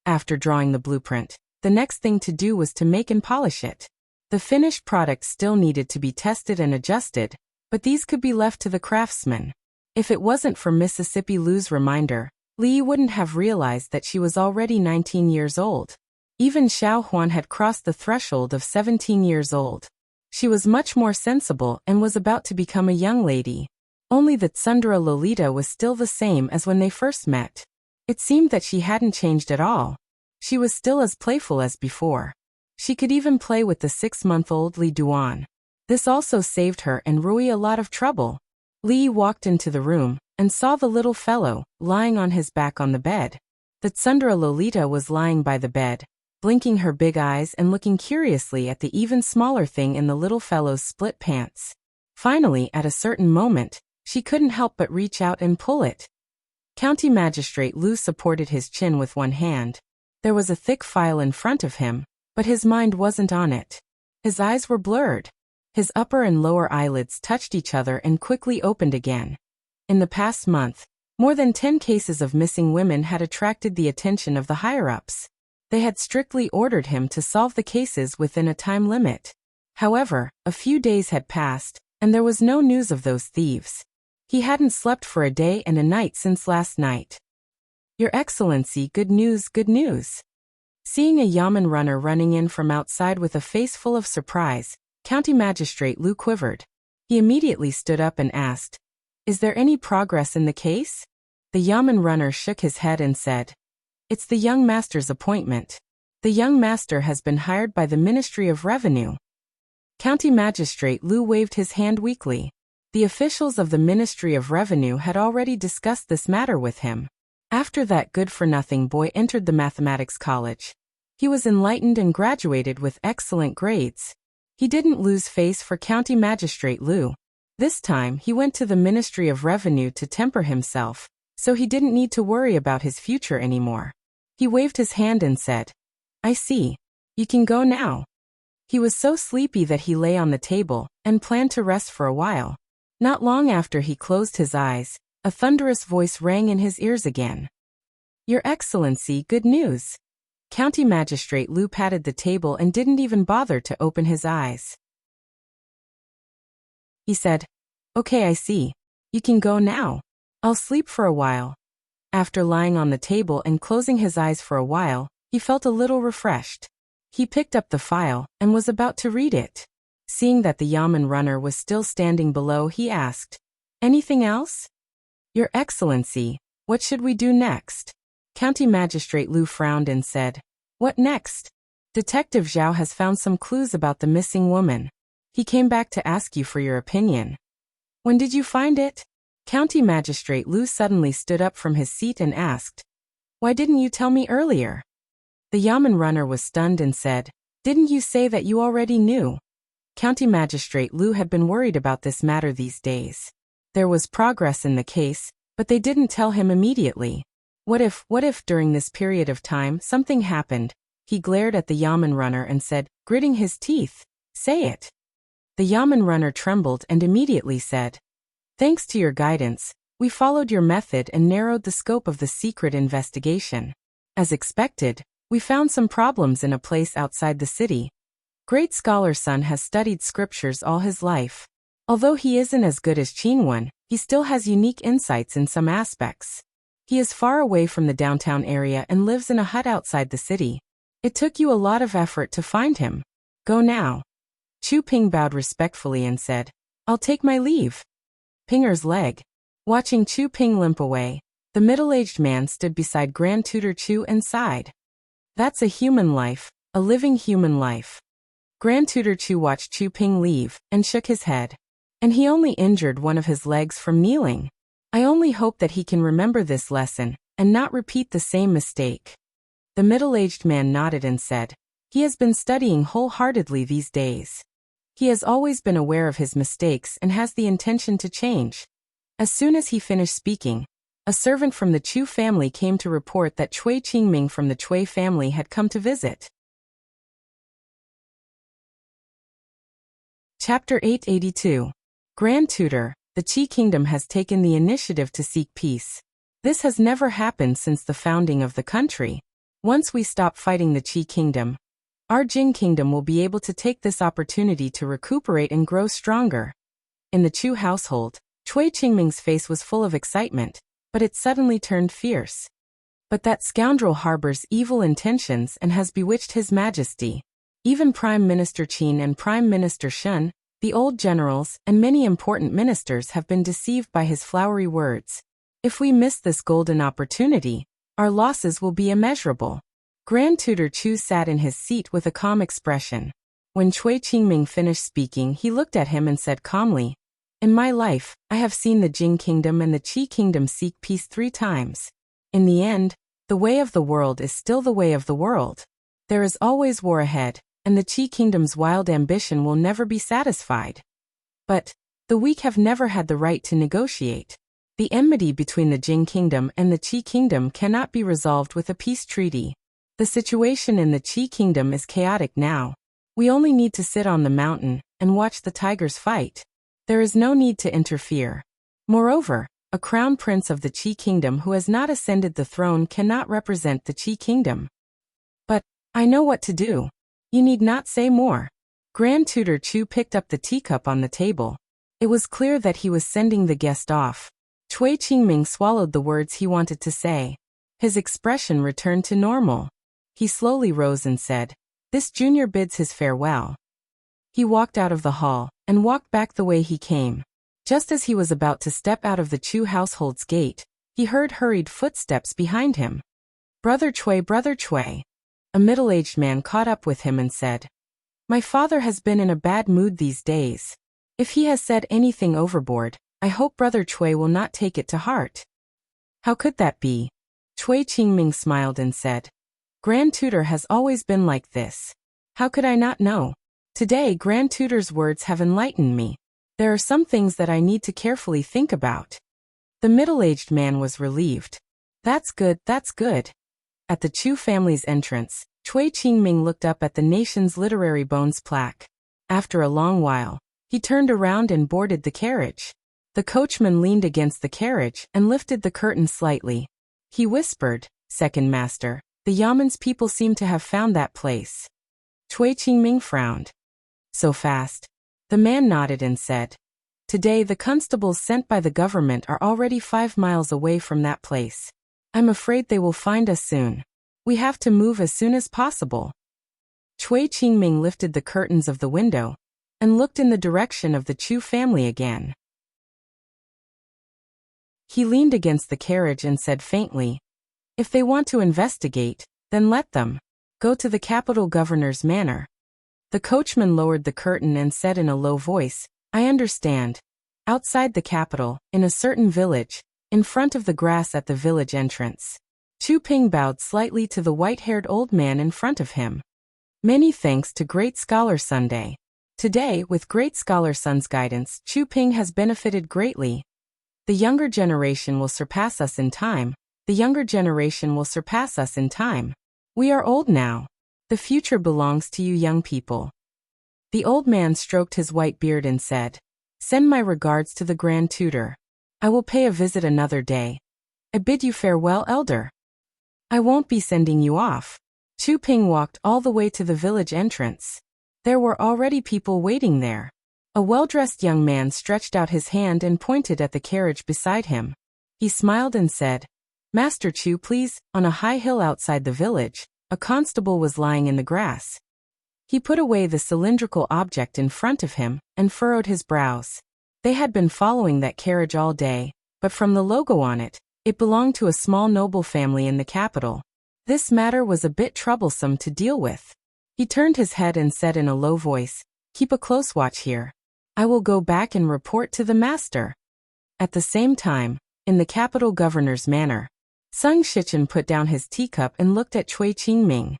Speaker 1: After drawing the blueprint, the next thing to do was to make and polish it. The finished product still needed to be tested and adjusted, but these could be left to the craftsman. If it wasn't for Mississippi Lu's reminder, Li Yi wouldn't have realized that she was already 19 years old. Even Xiao Huan had crossed the threshold of 17 years old. She was much more sensible and was about to become a young lady. Only that Tsundere Lolita was still the same as when they first met. It seemed that she hadn't changed at all. She was still as playful as before. She could even play with the 6-month-old Li Duan. This also saved her and Rui a lot of trouble. Li walked into the room and saw the little fellow lying on his back on the bed. The Tsundere Lolita was lying by the bed, blinking her big eyes and looking curiously at the even smaller thing in the little fellow's split pants. Finally, at a certain moment, she couldn't help but reach out and pull it. County Magistrate Lu supported his chin with one hand. There was a thick file in front of him, but his mind wasn't on it. His eyes were blurred. His upper and lower eyelids touched each other and quickly opened again. In the past month, more than 10 cases of missing women had attracted the attention of the higher-ups. They had strictly ordered him to solve the cases within a time limit. However, a few days had passed, and there was no news of those thieves. He hadn't slept for a day and a night since last night. Your Excellency, good news, good news. Seeing a Yamen runner running in from outside with a face full of surprise, County Magistrate Lu quivered. He immediately stood up and asked, "Is there any progress in the case?" The Yamen runner shook his head and said, "It's the young master's appointment. The young master has been hired by the Ministry of Revenue." County Magistrate Lu waved his hand weakly. The officials of the Ministry of Revenue had already discussed this matter with him. After that good-for-nothing boy entered the mathematics college, he was enlightened and graduated with excellent grades. He didn't lose face for County Magistrate Lu. This time he went to the Ministry of Revenue to temper himself, so he didn't need to worry about his future anymore. He waved his hand and said, "I see. You can go now." He was so sleepy that he lay on the table and planned to rest for a while. Not long after he closed his eyes, a thunderous voice rang in his ears again. "Your Excellency, good news." County Magistrate Lu patted the table and didn't even bother to open his eyes. He said, "Okay, I see. You can go now. I'll sleep for a while." After lying on the table and closing his eyes for a while, he felt a little refreshed. He picked up the file and was about to read it. Seeing that the Yamen runner was still standing below, he asked, "Anything else?" "Your Excellency, what should we do next?" County Magistrate Lu frowned and said, "What next? Detective Zhao has found some clues about the missing woman. He came back to ask you for your opinion." "When did you find it?" County Magistrate Lu suddenly stood up from his seat and asked, "Why didn't you tell me earlier?" The Yamen runner was stunned and said, "Didn't you say that you already knew?" County Magistrate Lu had been worried about this matter these days. There was progress in the case, but they didn't tell him immediately. What if during this period of time something happened? He glared at the Yamen runner and said, gritting his teeth, "Say it." The Yamen runner trembled and immediately said, "Thanks to your guidance, we followed your method and narrowed the scope of the secret investigation. As expected, we found some problems in a place outside the city. Great Scholar Sun has studied scriptures all his life. Although he isn't as good as Qingwen, he still has unique insights in some aspects. He is far away from the downtown area and lives in a hut outside the city. It took you a lot of effort to find him. Go now." Chu Ping bowed respectfully and said, "I'll take my leave." Pinger's leg. Watching Chu Ping limp away, the middle-aged man stood beside Grand Tutor Chu and sighed. "That's a human life, a living human life." Grand Tutor Chu watched Chu Ping leave and shook his head. "And he only injured one of his legs from kneeling. I only hope that he can remember this lesson and not repeat the same mistake." The middle-aged man nodded and said, "He has been studying wholeheartedly these days. He has always been aware of his mistakes and has the intention to change." As soon as he finished speaking, a servant from the Chu family came to report that Cui Qingming from the Cui family had come to visit. Chapter 882. Grand Tutor, the Qi Kingdom has taken the initiative to seek peace. This has never happened since the founding of the country. Once we stop fighting the Qi Kingdom, our Jing Kingdom will be able to take this opportunity to recuperate and grow stronger. In the Chu household, Cui Qingming's face was full of excitement, but it suddenly turned fierce. "But that scoundrel harbors evil intentions and has bewitched His Majesty. Even Prime Minister Qin and Prime Minister Shun, the old generals, and many important ministers have been deceived by his flowery words. If we miss this golden opportunity, our losses will be immeasurable." Grand Tutor Chu sat in his seat with a calm expression. When Cui Qingming finished speaking, he looked at him and said calmly, "In my life, I have seen the Jing Kingdom and the Qi Kingdom seek peace 3 times. In the end, the way of the world is still the way of the world. There is always war ahead, and the Qi Kingdom's wild ambition will never be satisfied. But the weak have never had the right to negotiate. The enmity between the Jing Kingdom and the Qi Kingdom cannot be resolved with a peace treaty. The situation in the Qi Kingdom is chaotic now. We only need to sit on the mountain and watch the tigers fight. There is no need to interfere. Moreover, a crown prince of the Qi Kingdom who has not ascended the throne cannot represent the Qi Kingdom. But I know what to do. You need not say more." Grand Tutor Chu picked up the teacup on the table. It was clear that he was sending the guest off. Cui Qingming swallowed the words he wanted to say. His expression returned to normal. He slowly rose and said, "This junior bids his farewell." He walked out of the hall and walked back the way he came. Just as he was about to step out of the Chu household's gate, he heard hurried footsteps behind him. "Brother Cui, Brother Cui." A middle-aged man caught up with him and said, "My father has been in a bad mood these days. If he has said anything overboard, I hope Brother Cui will not take it to heart." "How could that be?" Cui Qingming smiled and said, "Grand Tutor has always been like this. How could I not know? Today Grand Tutor's words have enlightened me. There are some things that I need to carefully think about." The middle-aged man was relieved. That's good, that's good." At the Chu family's entrance, Cui Qingming looked up at the nation's literary bones plaque. After a long while, he turned around and boarded the carriage. The coachman leaned against the carriage and lifted the curtain slightly. He whispered, "Second master, the Yaman's people seem to have found that place." Cui Qingming frowned. "So fast?" The man nodded and said, "Today the constables sent by the government are already 5 miles away from that place. I'm afraid they will find us soon. We have to move as soon as possible." Cui Qingming lifted the curtains of the window and looked in the direction of the Chu family again. He leaned against the carriage and said faintly, "If they want to investigate, then let them. Go to the capital governor's manor." The coachman lowered the curtain and said in a low voice, "I understand. Outside the capital, in a certain village, in front of the grass at the village entrance." Chu Ping bowed slightly to the white-haired old man in front of him. "Many thanks to Great Scholar Sunday. Today, with Great Scholar Sun's guidance, Chu Ping has benefited greatly. The younger generation will surpass us in time. The younger generation will surpass us in time. We are old now. The future belongs to you young people." The old man stroked his white beard and said, "Send my regards to the Grand Tutor. I will pay a visit another day. I bid you farewell, elder." "I won't be sending you off." Chu Ping walked all the way to the village entrance. There were already people waiting there. A well-dressed young man stretched out his hand and pointed at the carriage beside him. He smiled and said, "Master Chu, please." On a high hill outside the village, a constable was lying in the grass. He put away the cylindrical object in front of him and furrowed his brows. They had been following that carriage all day, but from the logo on it, it belonged to a small noble family in the capital. This matter was a bit troublesome to deal with. He turned his head and said in a low voice, "Keep a close watch here. I will go back and report to the master." At the same time, in the capital governor's manor, Sung Shichen put down his teacup and looked at Cui Qingming.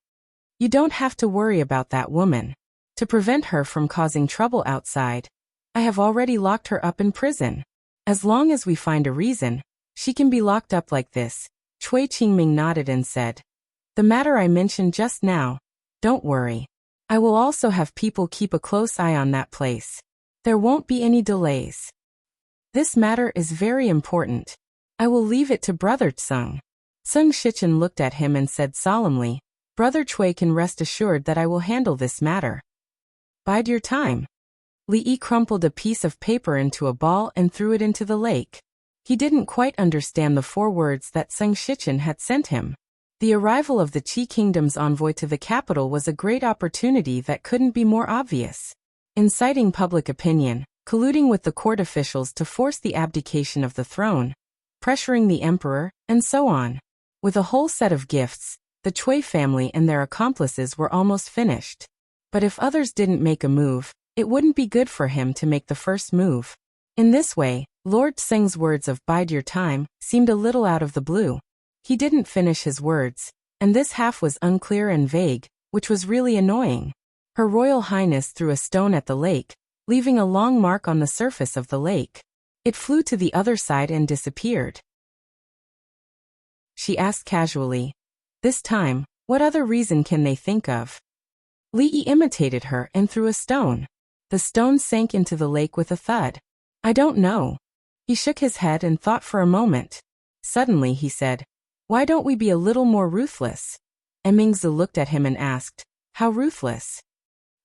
Speaker 1: "You don't have to worry about that woman. To prevent her from causing trouble outside, I have already locked her up in prison. As long as we find a reason, she can be locked up like this." Cui Qingming nodded and said, "The matter I mentioned just now, don't worry. I will also have people keep a close eye on that place. There won't be any delays. This matter is very important. I will leave it to Brother Tsung." Sung Shichen looked at him and said solemnly, "Brother Cui can rest assured that I will handle this matter. Bide your time." Li Yi crumpled a piece of paper into a ball and threw it into the lake. He didn't quite understand the 4 words that Sung Shichen had sent him. The arrival of the Qi Kingdom's envoy to the capital was a great opportunity that couldn't be more obvious. Inciting public opinion, colluding with the court officials to force the abdication of the throne, pressuring the emperor, and so on. With a whole set of gifts, The Chui family and their accomplices were almost finished. But if others didn't make a move, it wouldn't be good for him to make the first move. In this way, Lord Tseng's words of "bide your time" seemed a little out of the blue. He didn't finish his words, and this half was unclear and vague, which was really annoying. Her Royal Highness threw a stone at the lake, leaving a long mark on the surface of the lake. It flew to the other side and disappeared. She asked casually, "This time, what other reason can they think of?" Li Yi imitated her and threw a stone. The stone sank into the lake with a thud. "I don't know." He shook his head and thought for a moment. Suddenly he said, "Why don't we be a little more ruthless?" Emingzi looked at him and asked, "How ruthless?"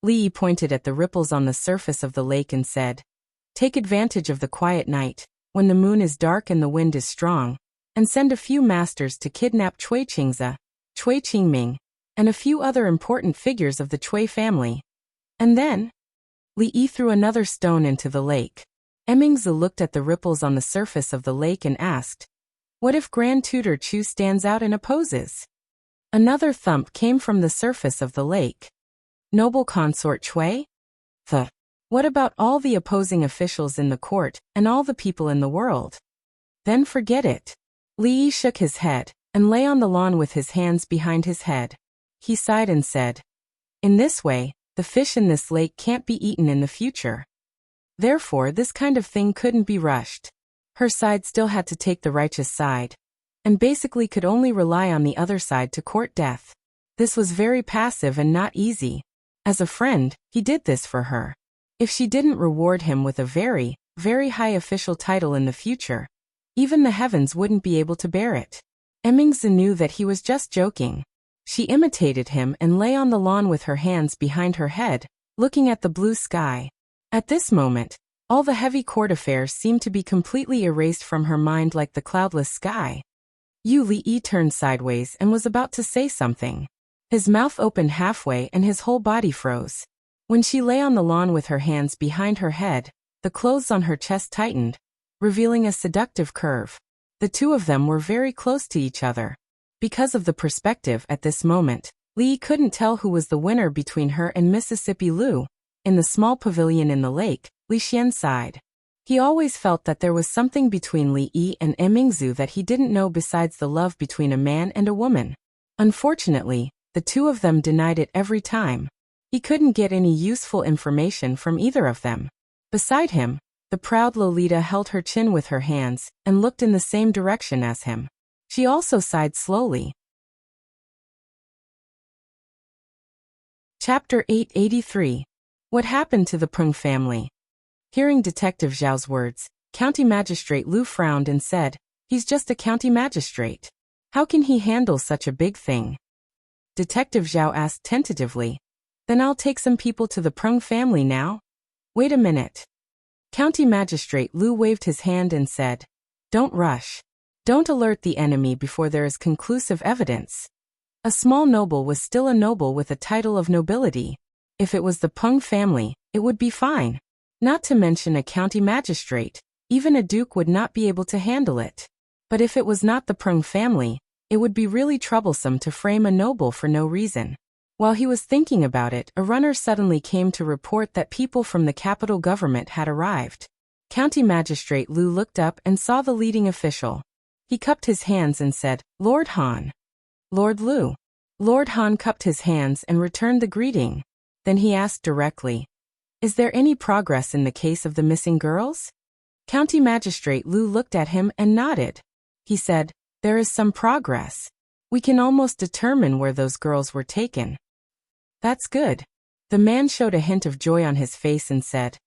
Speaker 1: Li Yi pointed at the ripples on the surface of the lake and said, "Take advantage of the quiet night, when the moon is dark and the wind is strong, and send a few masters to kidnap Cui Qingzi, Cui Qingming, and a few other important figures of the Cui family. And then?" Li Yi threw another stone into the lake. Emingzi looked at the ripples on the surface of the lake and asked, "What if Grand Tutor Chu stands out and opposes?" Another thump came from the surface of the lake. "Noble consort Cui? What about all the opposing officials in the court and all the people in the world?" "Then forget it." Li Yi shook his head and lay on the lawn with his hands behind his head. He sighed and said, "In this way, the fish in this lake can't be eaten in the future. Therefore, this kind of thing couldn't be rushed." Her side still had to take the righteous side, and basically could only rely on the other side to court death. This was very passive and not easy. As a friend, he did this for her. If she didn't reward him with a very, very high official title in the future, even the heavens wouldn't be able to bear it. Emingzi knew that he was just joking. She imitated him and lay on the lawn with her hands behind her head, looking at the blue sky. At this moment, all the heavy court affairs seemed to be completely erased from her mind like the cloudless sky. Li Yi turned sideways and was about to say something. His mouth opened halfway and his whole body froze. When she lay on the lawn with her hands behind her head, the clothes on her chest tightened, revealing a seductive curve. The two of them were very close to each other. Because of the perspective at this moment, Li Yi couldn't tell who was the winner between her and Mississippi Lu. In the small pavilion in the lake, Li Xian sighed. He always felt that there was something between Li Yi and Emingzi that he didn't know besides the love between a man and a woman. Unfortunately, the two of them denied it every time. He couldn't get any useful information from either of them. Beside him, the proud Lolita held her chin with her hands and looked in the same direction as him. She also sighed slowly. Chapter 883. What happened to the Peng family? Hearing Detective Zhao's words, County Magistrate Lu frowned and said, "He's just a county magistrate. How can he handle such a big thing?" Detective Zhao asked tentatively, "Then I'll take some people to the Peng family now?" "Wait a minute." County Magistrate Lu waved his hand and said, "Don't rush. Don't alert the enemy before there is conclusive evidence. A small noble was still a noble with a title of nobility. If it was the Peng family, it would be fine. Not to mention a county magistrate, even a duke would not be able to handle it. But if it was not the Peng family, it would be really troublesome to frame a noble for no reason." While he was thinking about it, a runner suddenly came to report that people from the capital government had arrived. County Magistrate Lu looked up and saw the leading official. He cupped his hands and said, "Lord Han." "Lord Lu." Lord Han cupped his hands and returned the greeting. Then he asked directly, "Is there any progress in the case of the missing girls?" County Magistrate Lu looked at him and nodded. He said, "There is some progress. We can almost determine where those girls were taken." "That's good." The man showed a hint of joy on his face and said,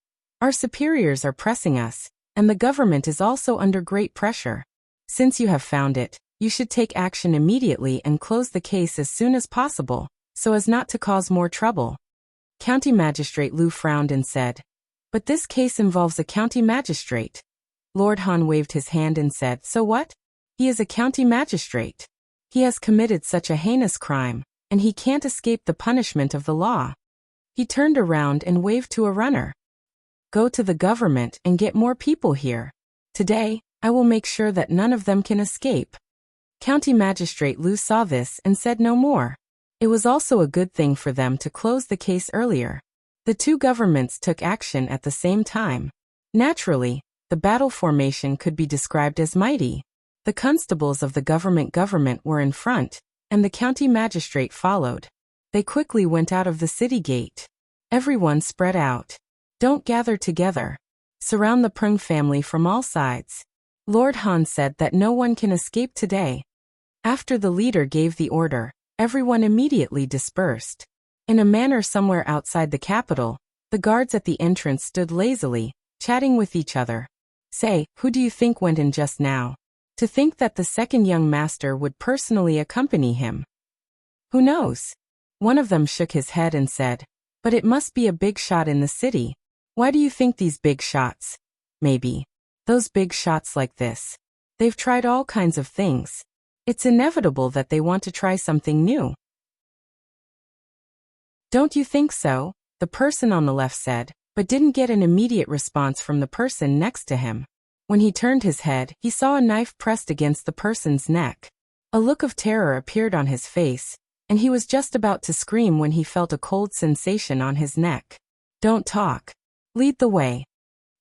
Speaker 1: "Our superiors are pressing us, and the government is also under great pressure. Since you have found it, you should take action immediately and close the case as soon as possible, so as not to cause more trouble." County Magistrate Lu frowned and said, "But this case involves a county magistrate." Lord Han waved his hand and said, "So what? He is a county magistrate. He has committed such a heinous crime, and he can't escape the punishment of the law." He turned around and waved to a runner. "Go to the government and get more people here. Today, I will make sure that none of them can escape." County Magistrate Liu saw this and said no more. It was also a good thing for them to close the case earlier. The two governments took action at the same time. Naturally, the battle formation could be described as mighty. The constables of the government were in front, and the county magistrate followed. They quickly went out of the city gate. Everyone spread out. Don't gather together. Surround the Prung family from all sides. Lord Han said that no one can escape today. After the leader gave the order, everyone immediately dispersed. In a manner somewhere outside the capital, the guards at the entrance stood lazily, chatting with each other. Say, who do you think went in just now? To think that the second young master would personally accompany him. Who knows? One of them shook his head and said, but it must be a big shot in the city. Why do you think these big shots? Maybe. Those big shots like this. They've tried all kinds of things. It's inevitable that they want to try something new. Don't you think so? The person on the left said, but didn't get an immediate response from the person next to him. When he turned his head, he saw a knife pressed against the person's neck. A look of terror appeared on his face, and he was just about to scream when he felt a cold sensation on his neck. Don't talk. Lead the way.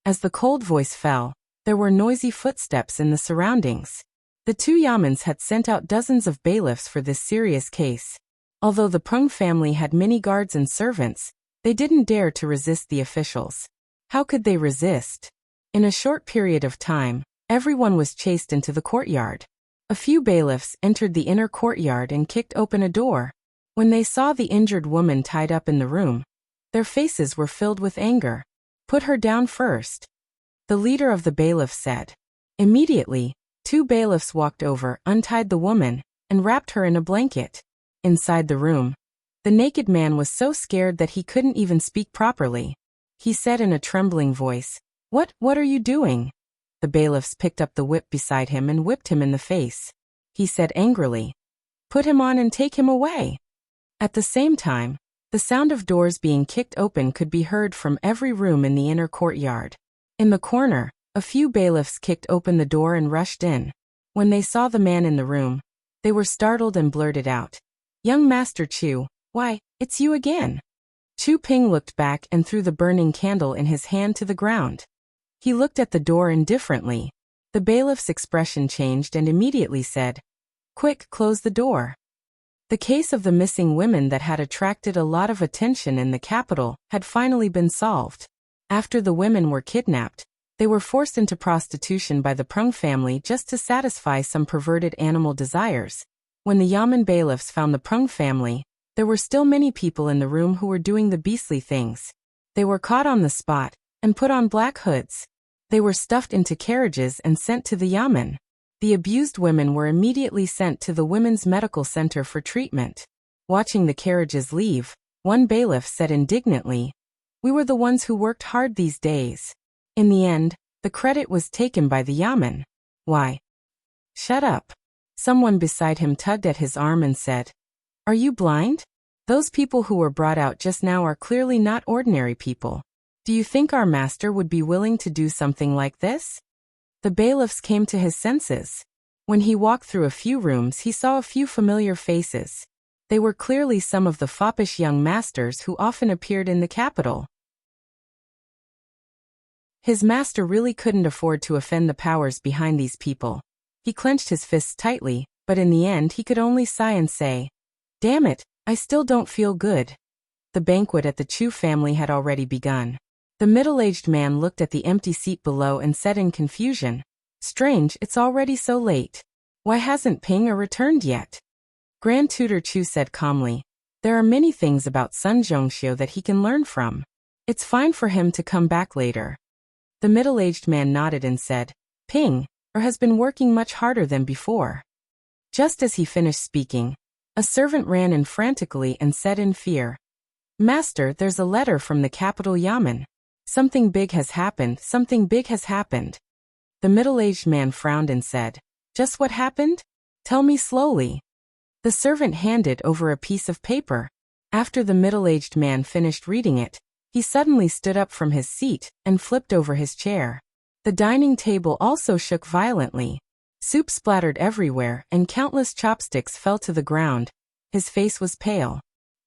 Speaker 1: As the cold voice fell, there were noisy footsteps in the surroundings. The two Yamans had sent out dozens of bailiffs for this serious case. Although the Prung family had many guards and servants, they didn't dare to resist the officials. How could they resist? In a short period of time, everyone was chased into the courtyard. A few bailiffs entered the inner courtyard and kicked open a door. When they saw the injured woman tied up in the room, their faces were filled with anger. Put her down first, the leader of the bailiffs said. Immediately, two bailiffs walked over, untied the woman, and wrapped her in a blanket. Inside the room, the naked man was so scared that he couldn't even speak properly. He said in a trembling voice, What are you doing? The bailiffs picked up the whip beside him and whipped him in the face. He said angrily, Put him on and take him away. At the same time, the sound of doors being kicked open could be heard from every room in the inner courtyard. In the corner, a few bailiffs kicked open the door and rushed in. When they saw the man in the room, they were startled and blurted out, Young Master Chu, why, it's you again. Chu Ping looked back and threw the burning candle in his hand to the ground. He looked at the door indifferently. The bailiff's expression changed and immediately said, Quick, close the door. The case of the missing women that had attracted a lot of attention in the capital had finally been solved. After the women were kidnapped, they were forced into prostitution by the Prung family just to satisfy some perverted animal desires. When the Yamen bailiffs found the Prung family, there were still many people in the room who were doing the beastly things. They were caught on the spot and put on black hoods. They were stuffed into carriages and sent to the Yamen. The abused women were immediately sent to the Women's Medical Center for treatment. Watching the carriages leave, one bailiff said indignantly, We were the ones who worked hard these days. In the end, the credit was taken by the Yamen. Why? Shut up. Someone beside him tugged at his arm and said, Are you blind? Those people who were brought out just now are clearly not ordinary people. Do you think our master would be willing to do something like this? The bailiffs came to his senses. When he walked through a few rooms, he saw a few familiar faces. They were clearly some of the foppish young masters who often appeared in the capital. His master really couldn't afford to offend the powers behind these people. He clenched his fists tightly, but in the end he could only sigh and say, Damn it, I still don't feel good. The banquet at the Chu family had already begun. The middle-aged man looked at the empty seat below and said in confusion, Strange, it's already so late. Why hasn't Ping returned yet? Grand Tutor Chu said calmly, There are many things about Sun Zhongxiu that he can learn from. It's fine for him to come back later. The middle-aged man nodded and said, Ping has been working much harder than before. Just as he finished speaking, a servant ran in frantically and said in fear, Master, there's a letter from the capital Yamen. Something big has happened, something big has happened. The middle-aged man frowned and said, Just what happened? Tell me slowly. The servant handed over a piece of paper. After the middle-aged man finished reading it, he suddenly stood up from his seat and flipped over his chair. The dining table also shook violently. Soup splattered everywhere, and countless chopsticks fell to the ground. His face was pale.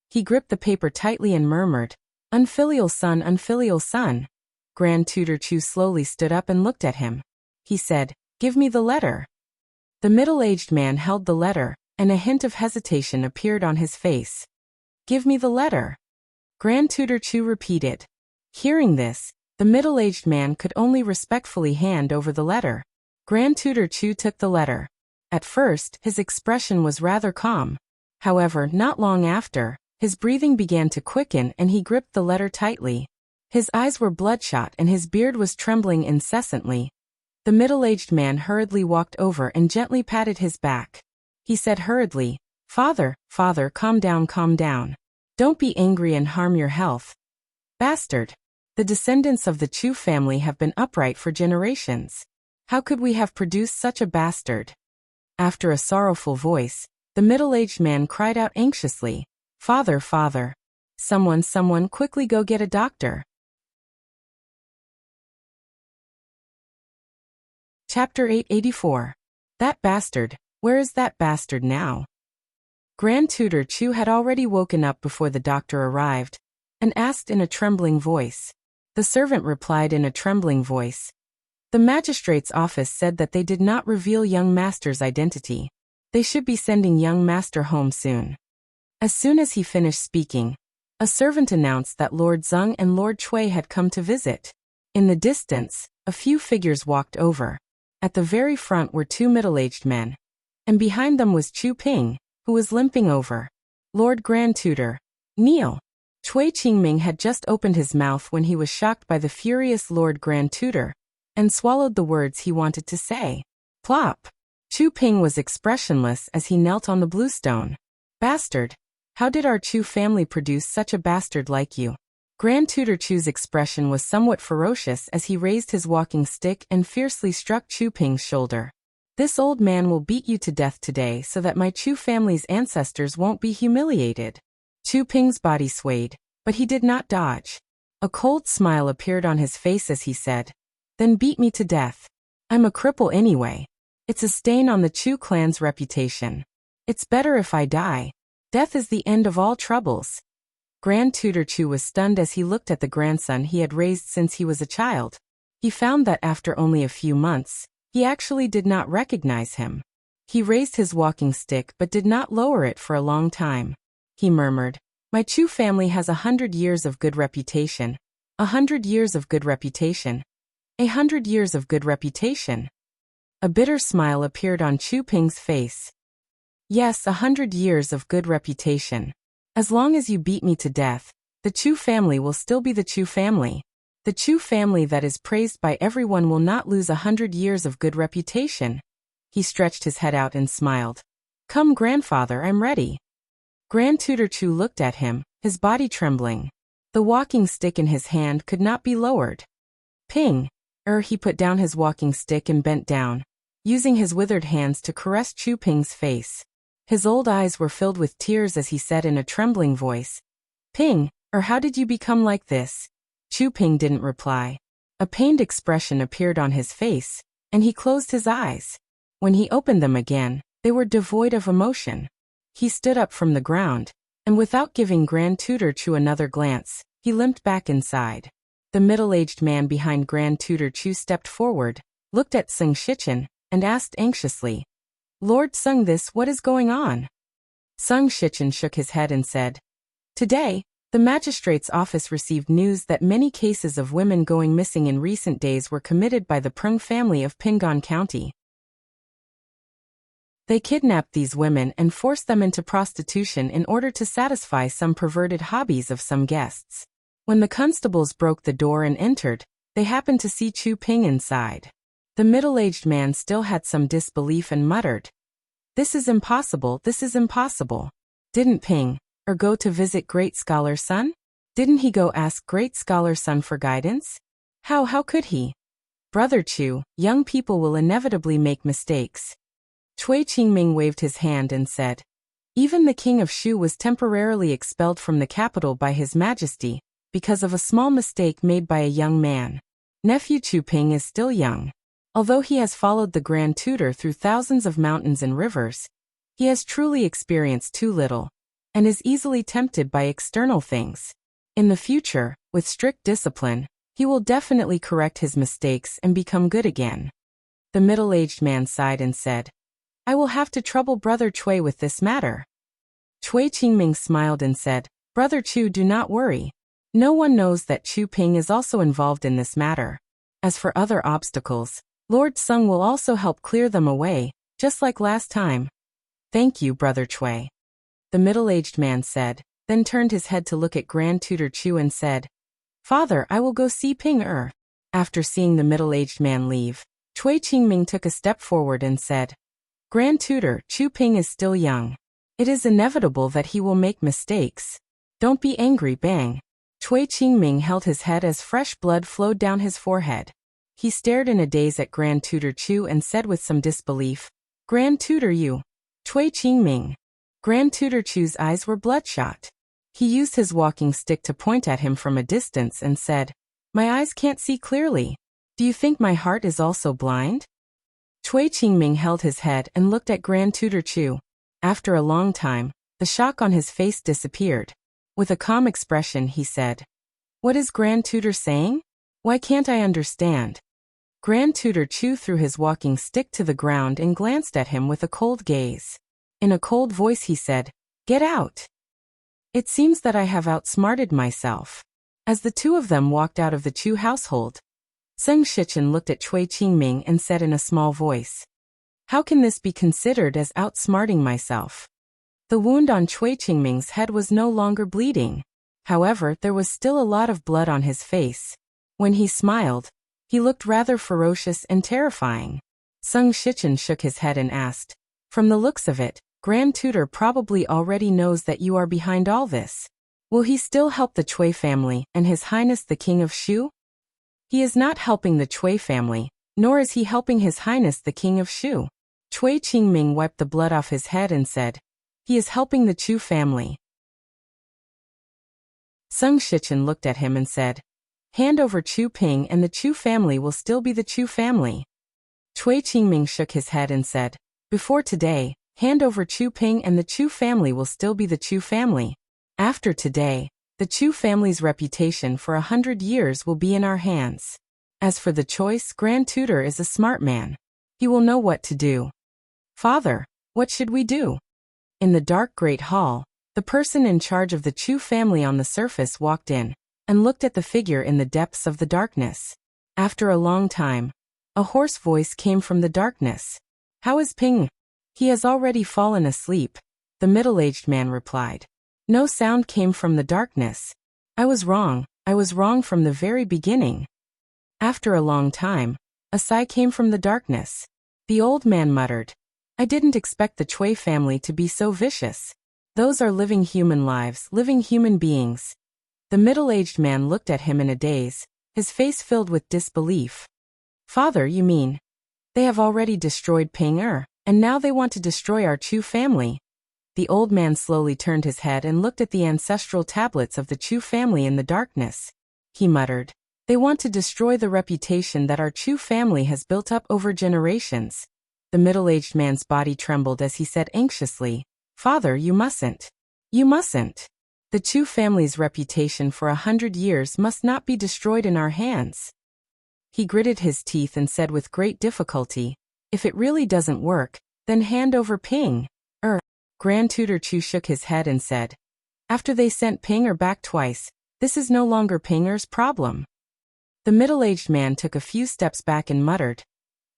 Speaker 1: He gripped the paper tightly and murmured, "Unfilial son, unfilial son." Grand Tutor Chu slowly stood up and looked at him. He said, "Give me the letter." The middle-aged man held the letter, and a hint of hesitation appeared on his face. "Give me the letter," Grand Tutor Chu repeated. Hearing this, the middle-aged man could only respectfully hand over the letter. Grand Tutor Chu took the letter. At first, his expression was rather calm. However, not long after, his breathing began to quicken and he gripped the letter tightly. His eyes were bloodshot and his beard was trembling incessantly. The middle-aged man hurriedly walked over and gently patted his back. He said hurriedly, "Father, father, calm down, calm down. Don't be angry and harm your health. Bastard. The descendants of the Chu family have been upright for generations. How could we have produced such a bastard?" After a sorrowful voice, the middle-aged man cried out anxiously, "Father, father. Someone quickly go get a doctor." Chapter 884. That bastard. Where is that bastard now? Grand Tutor Chu had already woken up before the doctor arrived, and asked in a trembling voice. The servant replied in a trembling voice. The magistrate's office said that they did not reveal young master's identity. They should be sending young master home soon. As soon as he finished speaking, a servant announced that Lord Zeng and Lord Chui had come to visit. In the distance, a few figures walked over. At the very front were two middle-aged men, and behind them was Chu Ping, who was limping over. "Lord Grand Tutor, kneel." Chui Qingming had just opened his mouth when he was shocked by the furious Lord Grand Tutor, and swallowed the words he wanted to say. Plop! Chu Ping was expressionless as he knelt on the bluestone. "Bastard! How did our Chu family produce such a bastard like you?" Grand Tutor Chu's expression was somewhat ferocious as he raised his walking stick and fiercely struck Chu Ping's shoulder. "This old man will beat you to death today so that my Chu family's ancestors won't be humiliated." Chu Ping's body swayed, but he did not dodge. A cold smile appeared on his face as he said, "Then beat me to death. I'm a cripple anyway. It's a stain on the Chu clan's reputation. It's better if I die. Death is the end of all troubles." Grand Tutor Chu was stunned as he looked at the grandson he had raised since he was a child. He found that after only a few months, he actually did not recognize him. He raised his walking stick but did not lower it for a long time. He murmured, "My Chu family has 100 years of good reputation. 100 years of good reputation. 100 years of good reputation." A bitter smile appeared on Chu Ping's face. "Yes, 100 years of good reputation. As long as you beat me to death, the Chu family will still be the Chu family. The Chu family that is praised by everyone will not lose 100 years of good reputation." He stretched his head out and smiled. "Come, grandfather, I'm ready." Grand Tutor Chu looked at him, his body trembling. The walking stick in his hand could not be lowered. Ping! He put down his walking stick and bent down, using his withered hands to caress Chu Ping's face. His old eyes were filled with tears as he said in a trembling voice, "Ping, how did you become like this?" Chu Ping didn't reply. A pained expression appeared on his face, and he closed his eyes. When he opened them again, they were devoid of emotion. He stood up from the ground, and without giving Grand Tutor Chu another glance, he limped back inside. The middle-aged man behind Grand Tutor Chu stepped forward, looked at Seng Shichen, and asked anxiously, "Lord Seng, what is going on?" Seng Shichen shook his head and said, "Today, the magistrate's office received news that many cases of women going missing in recent days were committed by the Prung family of Pingan County. They kidnapped these women and forced them into prostitution in order to satisfy some perverted hobbies of some guests. When the constables broke the door and entered, they happened to see Chu Ping inside. The middle-aged man still had some disbelief and muttered, this is impossible. Didn't Ping, go to visit Great Scholar Sun? Didn't he go ask Great Scholar Sun for guidance? How could he? Brother Chu, young people will inevitably make mistakes." Chui Qingming waved his hand and said, "Even the king of Shu was temporarily expelled from the capital by His Majesty, because of a small mistake made by a young man. Nephew Chu Ping is still young. Although he has followed the Grand Tutor through thousands of mountains and rivers, he has truly experienced too little, and is easily tempted by external things. In the future, with strict discipline, he will definitely correct his mistakes and become good again. The middle-aged man sighed and said, I will have to trouble Brother Cui with this matter. Cui Qingming smiled and said, Brother Chu, do not worry. No one knows that Chu Ping is also involved in this matter. As for other obstacles, Lord Sung will also help clear them away, just like last time. Thank you, Brother Cui. The middle-aged man said, then turned his head to look at Grand Tutor Chu and said, Father, I will go see Ping Er. After seeing the middle-aged man leave, Cui Qingming took a step forward and said, Grand Tutor, Chu Ping is still young. It is inevitable that he will make mistakes. Don't be angry, bang. Cui Qingming held his head as fresh blood flowed down his forehead. He stared in a daze at Grand Tutor Chu and said with some disbelief, Grand Tutor you. Cui Qingming. Grand Tutor Chu's eyes were bloodshot. He used his walking stick to point at him from a distance and said, My eyes can't see clearly. Do you think my heart is also blind? Cui Qingming held his head and looked at Grand Tutor Chu. After a long time, the shock on his face disappeared. With a calm expression he said, What is Grand Tutor saying? Why can't I understand? Grand Tutor Chu threw his walking stick to the ground and glanced at him with a cold gaze. In a cold voice he said, Get out! It seems that I have outsmarted myself. As the two of them walked out of the Chu household, Seng Shichen looked at Cui Qingming and said in a small voice, How can this be considered as outsmarting myself? The wound on Cui Qingming's head was no longer bleeding. However, there was still a lot of blood on his face. When he smiled, he looked rather ferocious and terrifying. Seng Shichen shook his head and asked, From the looks of it, Grand Tutor probably already knows that you are behind all this. Will he still help the Cui family and His Highness the King of Shu? He is not helping the Cui family, nor is he helping His Highness the King of Shu. Cui Qingming wiped the blood off his head and said, He is helping the Chu family. Seng Shichen looked at him and said, Hand over Chu Ping and the Chu family will still be the Chu family. Cui Qingming shook his head and said, Before today, hand over Chu Ping and the Chu family will still be the Chu family. After today, the Chu family's reputation for 100 years will be in our hands. As for the choice, Grand Tutor is a smart man. He will know what to do. Father, what should we do? In the dark great hall, the person in charge of the Chu family on the surface walked in and looked at the figure in the depths of the darkness. After a long time, a hoarse voice came from the darkness. How is Ping? He has already fallen asleep, the middle-aged man replied. No sound came from the darkness. I was wrong from the very beginning. After a long time, a sigh came from the darkness. The old man muttered, I didn't expect the Cui family to be so vicious. Those are living human lives, living human beings. The middle-aged man looked at him in a daze, his face filled with disbelief. Father, you mean? They have already destroyed Ping Er, and now they want to destroy our Chu family. The old man slowly turned his head and looked at the ancestral tablets of the Chu family in the darkness. He muttered, They want to destroy the reputation that our Chu family has built up over generations. The middle-aged man's body trembled as he said anxiously, Father, you mustn't. You mustn't. The Chu family's reputation for 100 years must not be destroyed in our hands. He gritted his teeth and said with great difficulty, If it really doesn't work, then hand over Ping Er. Grand Tutor Chu shook his head and said, After they sent Ping Er back twice, this is no longer Ping Er's problem. The middle-aged man took a few steps back and muttered,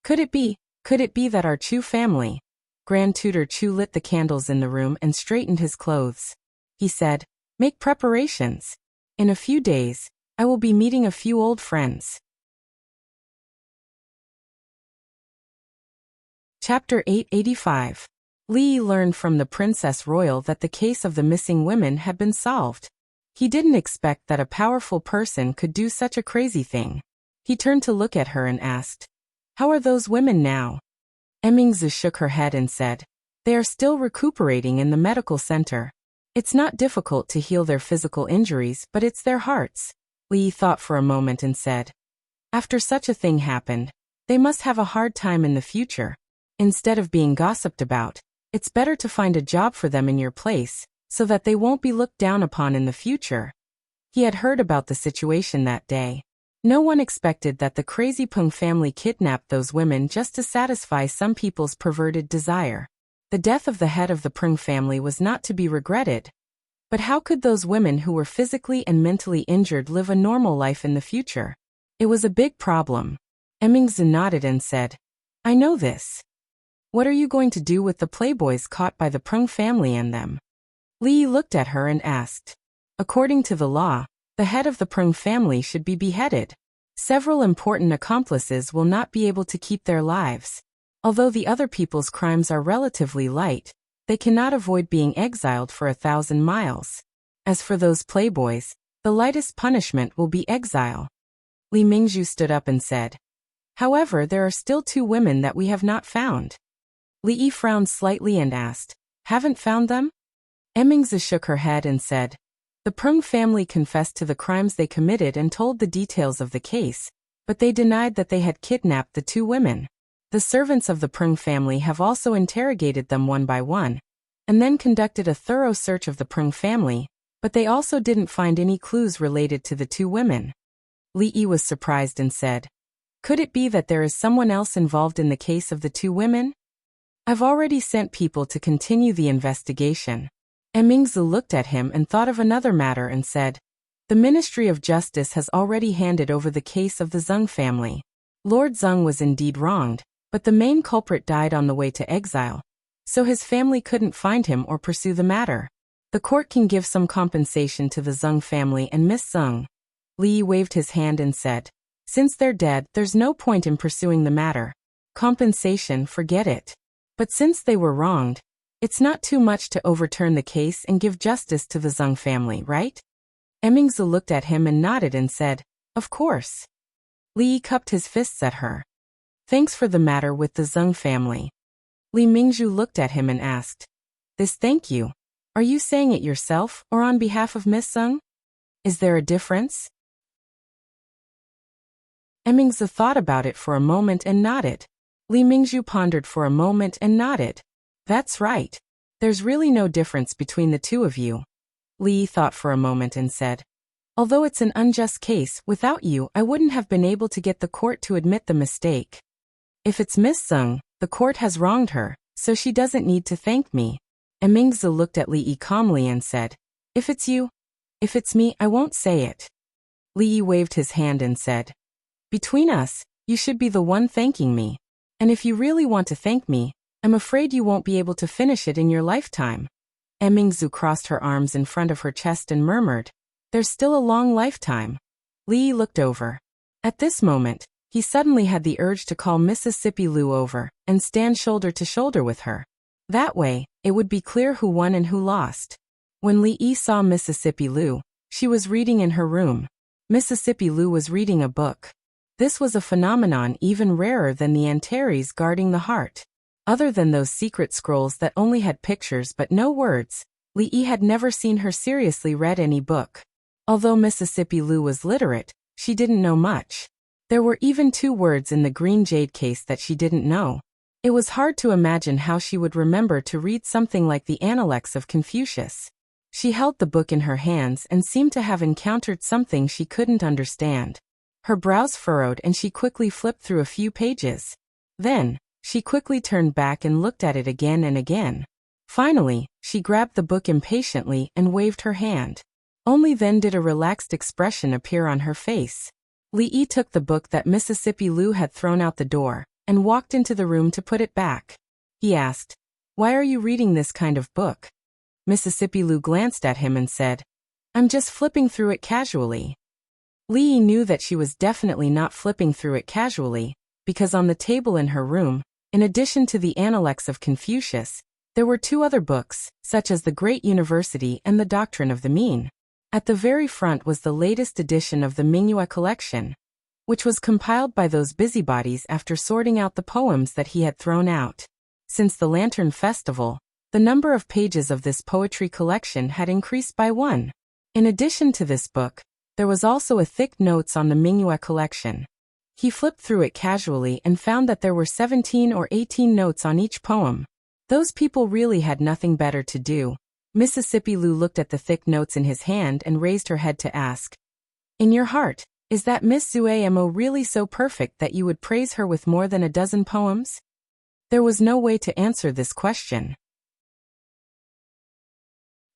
Speaker 1: Could it be that our Chu family? Grand Tutor Chu lit the candles in the room and straightened his clothes. He said, Make preparations. In a few days, I will be meeting a few old friends. Chapter 885. Li learned from the Princess Royal that the case of the missing women had been solved. He didn't expect that a powerful person could do such a crazy thing. He turned to look at her and asked, How are those women now? Emingzu shook her head and said, They are still recuperating in the medical center. It's not difficult to heal their physical injuries, but it's their hearts. Li thought for a moment and said, After such a thing happened, They must have a hard time in the future. Instead of being gossiped about, it's better to find a job for them in your place, so that they won't be looked down upon in the future. He had heard about the situation that day. No one expected that the crazy Peng family kidnapped those women just to satisfy some people's perverted desire. The death of the head of the Peng family was not to be regretted. But how could those women who were physically and mentally injured live a normal life in the future? It was a big problem. Emingzu nodded and said, I know this. What are you going to do with the playboys caught by the Peng family and them? Li looked at her and asked. According to the law, the head of the Peng family should be beheaded. Several important accomplices will not be able to keep their lives. Although the other people's crimes are relatively light, they cannot avoid being exiled for 1,000 miles. As for those playboys, the lightest punishment will be exile. Li Mingzhu stood up and said. However, there are still 2 women that we have not found. Li Yi frowned slightly and asked, Haven't found them? Emingzi shook her head and said, The Peng family confessed to the crimes they committed and told the details of the case, but they denied that they had kidnapped the 2 women. The servants of the Peng family have also interrogated them one by one, and then conducted a thorough search of the Peng family, but they also didn't find any clues related to the 2 women. Li Yi was surprised and said, Could it be that there is someone else involved in the case of the 2 women? I've already sent people to continue the investigation. Emingzi looked at him and thought of another matter and said, The Ministry of Justice has already handed over the case of the Zeng family. Lord Zeng was indeed wronged, but the main culprit died on the way to exile, so his family couldn't find him or pursue the matter. The court can give some compensation to the Zeng family and Miss Zeng. Li waved his hand and said, Since they're dead, there's no point in pursuing the matter. Compensation, forget it. But since they were wronged, it's not too much to overturn the case and give justice to the Zeng family, right? Emingzi looked at him and nodded and said, Of course. Li cupped his fists at her. Thanks for the matter with the Zeng family. Li Mingzhu looked at him and asked, This thank you, are you saying it yourself or on behalf of Miss Zeng? Is there a difference? Emingzi thought about it for a moment and nodded. Li Mingzhu pondered for a moment and nodded. That's right. There's really no difference between the 2 of you. Li thought for a moment and said, Although it's an unjust case, without you I wouldn't have been able to get the court to admit the mistake. If it's Miss Zeng, the court has wronged her, so she doesn't need to thank me. Emingzi looked at Li Yi calmly and said, If it's you, if it's me, I won't say it. Li Yi waved his hand and said, Between us, you should be the one thanking me. And if you really want to thank me, I'm afraid you won't be able to finish it in your lifetime. Emingzi crossed her arms in front of her chest and murmured, There's still a long lifetime. Li looked over. At this moment, he suddenly had the urge to call Mississippi Lu over and stand shoulder to shoulder with her. That way, it would be clear who won and who lost. When Li Yi saw Mississippi Lu, she was reading in her room. Mississippi Lu was reading a book. This was a phenomenon even rarer than the Antares guarding the heart. Other than those secret scrolls that only had pictures but no words, Li Yi had never seen her seriously read any book. Although Mississippi Lu was literate, she didn't know much. There were even 2 words in the green jade case that she didn't know. It was hard to imagine how she would remember to read something like the Analects of Confucius. She held the book in her hands and seemed to have encountered something she couldn't understand. Her brows furrowed and she quickly flipped through a few pages. Then, she quickly turned back and looked at it again and again. Finally, she grabbed the book impatiently and waved her hand. Only then did a relaxed expression appear on her face. Li Yi took the book that Mississippi Lu had thrown out the door and walked into the room to put it back. He asked, Why are you reading this kind of book? Mississippi Lu glanced at him and said, I'm just flipping through it casually. Li Yi knew that she was definitely not flipping through it casually, because on the table in her room, in addition to the Analects of Confucius, there were 2 other books, such as The Great University and The Doctrine of the Mean. At the very front was the latest edition of the Mingyue collection, which was compiled by those busybodies after sorting out the poems that he had thrown out. Since the Lantern Festival, the number of pages of this poetry collection had increased by 1. In addition to this book, there was also a thick notes on the Mingyue collection. He flipped through it casually and found that there were 17 or 18 notes on each poem. Those people really had nothing better to do. Mississippi Lou looked at the thick notes in his hand and raised her head to ask, "In your heart, is that Miss Zuamo really so perfect that you would praise her with more than a dozen poems?" There was no way to answer this question.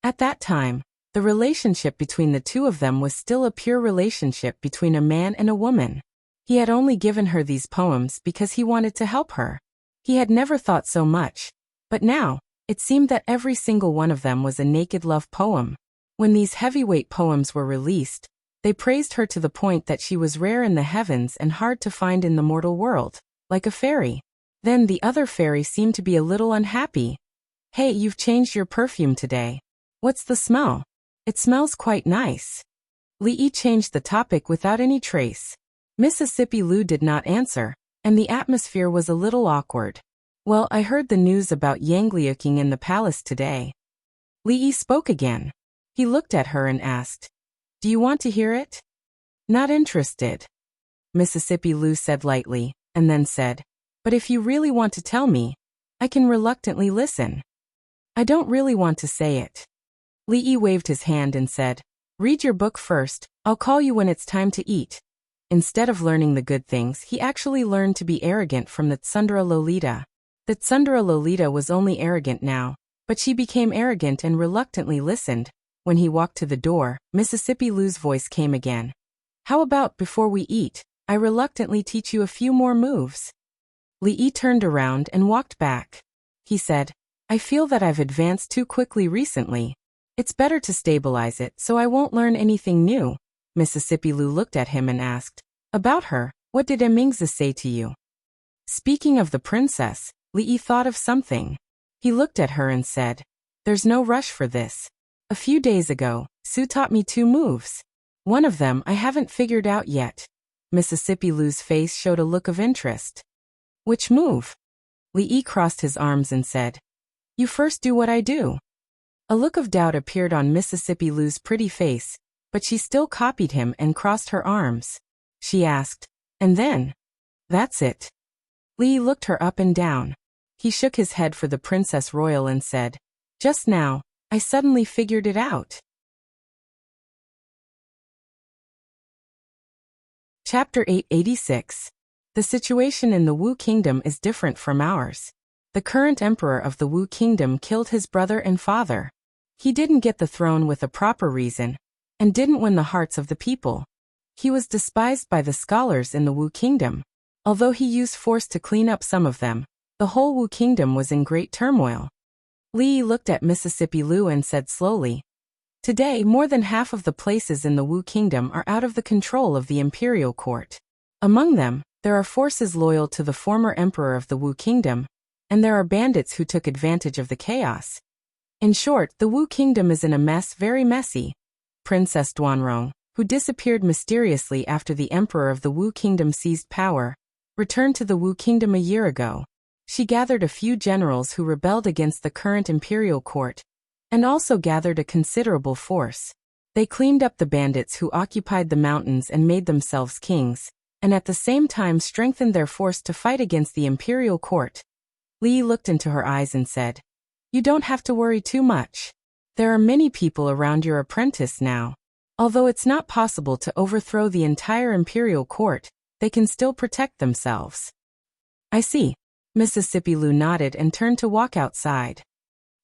Speaker 1: At that time, the relationship between the two of them was still a pure relationship between a man and a woman. He had only given her these poems because he wanted to help her. He had never thought so much. But now, it seemed that every single one of them was a naked love poem. When these heavyweight poems were released, they praised her to the point that she was rare in the heavens and hard to find in the mortal world, like a fairy. Then the other fairy seemed to be a little unhappy. "Hey, you've changed your perfume today. What's the smell? It smells quite nice." Lee changed the topic without any trace. Mississippi Lou did not answer, and the atmosphere was a little awkward. "Well, I heard the news about Yangliuking in the palace today." Lee spoke again. He looked at her and asked, "Do you want to hear it?" "Not interested," Mississippi Lou said lightly, and then said, "But if you really want to tell me, I can reluctantly listen." "I don't really want to say it." Lee waved his hand and said, "Read your book first, I'll call you when it's time to eat." Instead of learning the good things, he actually learned to be arrogant from the Tsundere Lolita. The Tsundere Lolita was only arrogant now, but she became arrogant and reluctantly listened. When he walked to the door, Mississippi Lou's voice came again. "How about before we eat, I reluctantly teach you a few more moves?" Lee turned around and walked back. He said, "I feel that I've advanced too quickly recently. It's better to stabilize it so I won't learn anything new." Mississippi Lou looked at him and asked, "About her, what did Emingza say to you?" Speaking of the princess, Lee thought of something. He looked at her and said, "There's no rush for this. A few days ago, Sue taught me 2 moves. One of them I haven't figured out yet." Mississippi Lou's face showed a look of interest. "Which move?" Lee crossed his arms and said, "You first do what I do." A look of doubt appeared on Mississippi Lou's pretty face, but she still copied him and crossed her arms. She asked, "And then?" "That's it." Lee looked her up and down. He shook his head for the Princess Royal and said, "Just now, I suddenly figured it out." Chapter 886. The situation in the Wu Kingdom is different from ours. The current emperor of the Wu Kingdom killed his brother and father. He didn't get the throne with a proper reason, and didn't win the hearts of the people. He was despised by the scholars in the Wu Kingdom. Although he used force to clean up some of them, the whole Wu Kingdom was in great turmoil. Lee looked at Mississippi Lou and said slowly, "Today, more than half of the places in the Wu Kingdom are out of the control of the imperial court. Among them, there are forces loyal to the former emperor of the Wu Kingdom, and there are bandits who took advantage of the chaos. In short, the Wu Kingdom is in a mess, very messy." Princess Duanrong, who disappeared mysteriously after the emperor of the Wu Kingdom seized power, returned to the Wu Kingdom a year ago. She gathered a few generals who rebelled against the current imperial court, and also gathered a considerable force. They cleaned up the bandits who occupied the mountains and made themselves kings, and at the same time strengthened their force to fight against the imperial court. Lee looked into her eyes and said, "You don't have to worry too much. There are many people around your apprentice now. Although it's not possible to overthrow the entire imperial court, they can still protect themselves." "I see." Mississippi Lou nodded and turned to walk outside.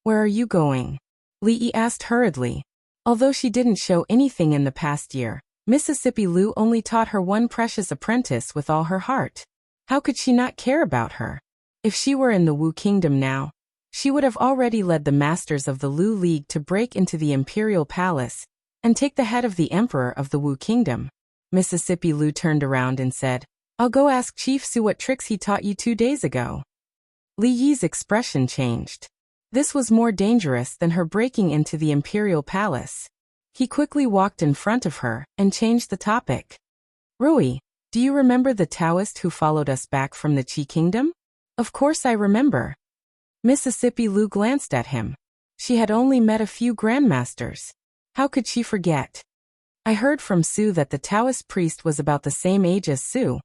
Speaker 1: "Where are you going?" Lee asked hurriedly. Although she didn't show anything in the past year, Mississippi Lou only taught her one precious apprentice with all her heart. How could she not care about her? If she were in the Wu Kingdom now, she would have already led the masters of the Lu League to break into the imperial palace and take the head of the emperor of the Wu Kingdom. Mississippi Lou turned around and said, "I'll go ask Chief Su what tricks he taught you 2 days ago." Li Yi's expression changed. This was more dangerous than her breaking into the imperial palace. He quickly walked in front of her and changed the topic. "Rui, do you remember the Taoist who followed us back from the Qi Kingdom?" "Of course I remember." Mississippi Lou glanced at him. She had only met a few grandmasters. How could she forget? "I heard from Su that the Taoist priest was about the same age as Su.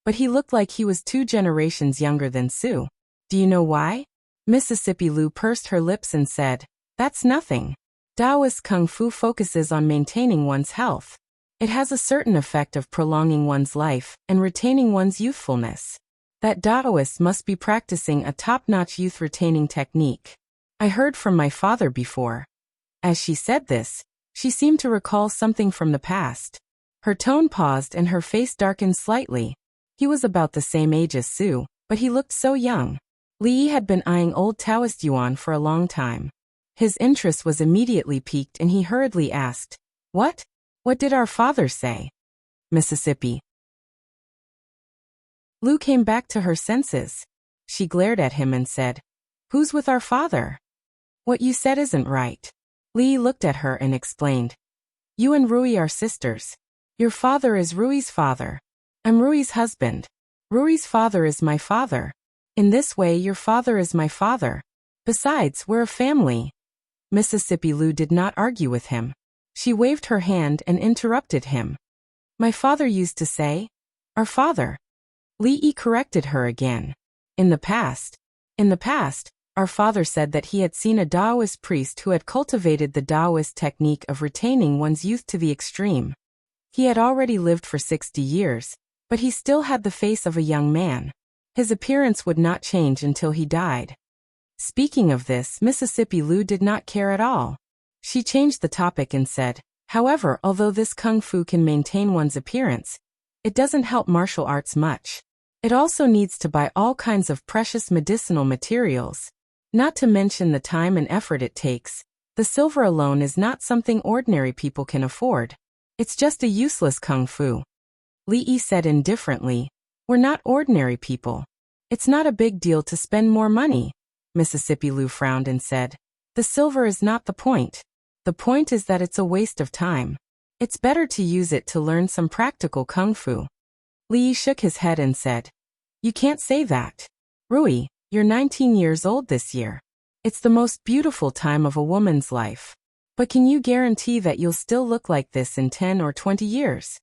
Speaker 1: but he looked like he was 2 generations younger than Sue. Do you know why? Mississippi Lou pursed her lips and said, "That's nothing. Taoist Kung Fu focuses on maintaining one's health. It has a certain effect of prolonging one's life and retaining one's youthfulness. That Taoist must be practicing a top-notch youth-retaining technique. I heard from my father before." As she said this, she seemed to recall something from the past. Her tone paused and her face darkened slightly. He was about the same age as Sue, but he looked so young. Li Yi had been eyeing old Taoist Yuan for a long time. His interest was immediately piqued and he hurriedly asked, "What? What did our father say?" Mississippi. Lu came back to her senses. She glared at him and said, "Who's with our father? What you said isn't right." Li looked at her and explained, "You and Rui are sisters. Your father is Rui's father. I'm Rui's husband. Rui's father is my father. In this way your father is my father. Besides, we're a family." Mississippi Lu did not argue with him. She waved her hand and interrupted him. "My father used to say, our father." Li Yi corrected her again. In the past, our father said that he had seen a Taoist priest who had cultivated the Taoist technique of retaining one's youth to the extreme. He had already lived for 60 years, but he still had the face of a young man. His appearance would not change until he died. Speaking of this, Mississippi Lu did not care at all. She changed the topic and said, "However, although this kung fu can maintain one's appearance, it doesn't help martial arts much. It also needs to buy all kinds of precious medicinal materials. Not to mention the time and effort it takes. The silver alone is not something ordinary people can afford. It's just a useless kung fu." Li Yi said indifferently, "We're not ordinary people. It's not a big deal to spend more money." Mississippi Lu frowned and said, "The silver is not the point. The point is that it's a waste of time. It's better to use it to learn some practical kung fu." Li Yi shook his head and said, "You can't say that. Rui, you're 19 years old this year. It's the most beautiful time of a woman's life. But can you guarantee that you'll still look like this in 10 or 20 years?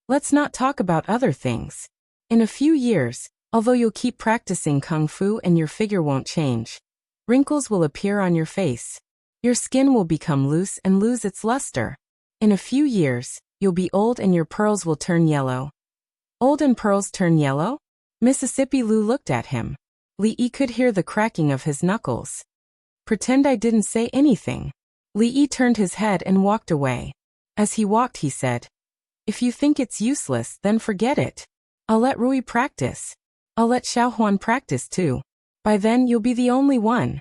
Speaker 1: Let's not talk about other things. In a few years, although you'll keep practicing kung fu and your figure won't change, wrinkles will appear on your face. Your skin will become loose and lose its luster. In a few years, you'll be old and your pearls will turn yellow." "Old and pearls turn yellow?" Mississippi Lu looked at him. Li Yi could hear the cracking of his knuckles. "Pretend I didn't say anything." Li Yi turned his head and walked away. As he walked he said, "If you think it's useless, then forget it. I'll let Rui practice. I'll let Xiaohuan practice too. By then you'll be the only one."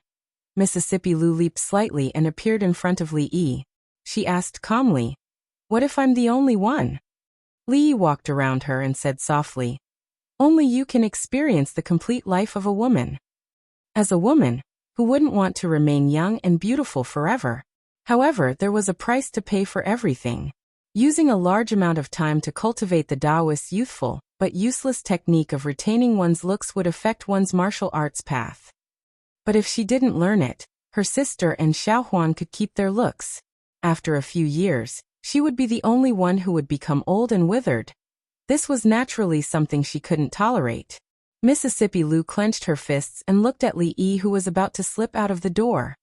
Speaker 1: Mississippi Lu leaped slightly and appeared in front of Li Yi. She asked calmly, "What if I'm the only one?" Li Yi walked around her and said softly, "Only you can experience the complete life of a woman. As a woman, who wouldn't want to remain young and beautiful forever? However, there was a price to pay for everything. Using a large amount of time to cultivate the Taoist youthful, but useless technique of retaining one's looks would affect one's martial arts path. But if she didn't learn it, her sister and Xiaohuan could keep their looks. After a few years, she would be the only one who would become old and withered. This was naturally something she couldn't tolerate." Mississippi Lu clenched her fists and looked at Li Yi, who was about to slip out of the door.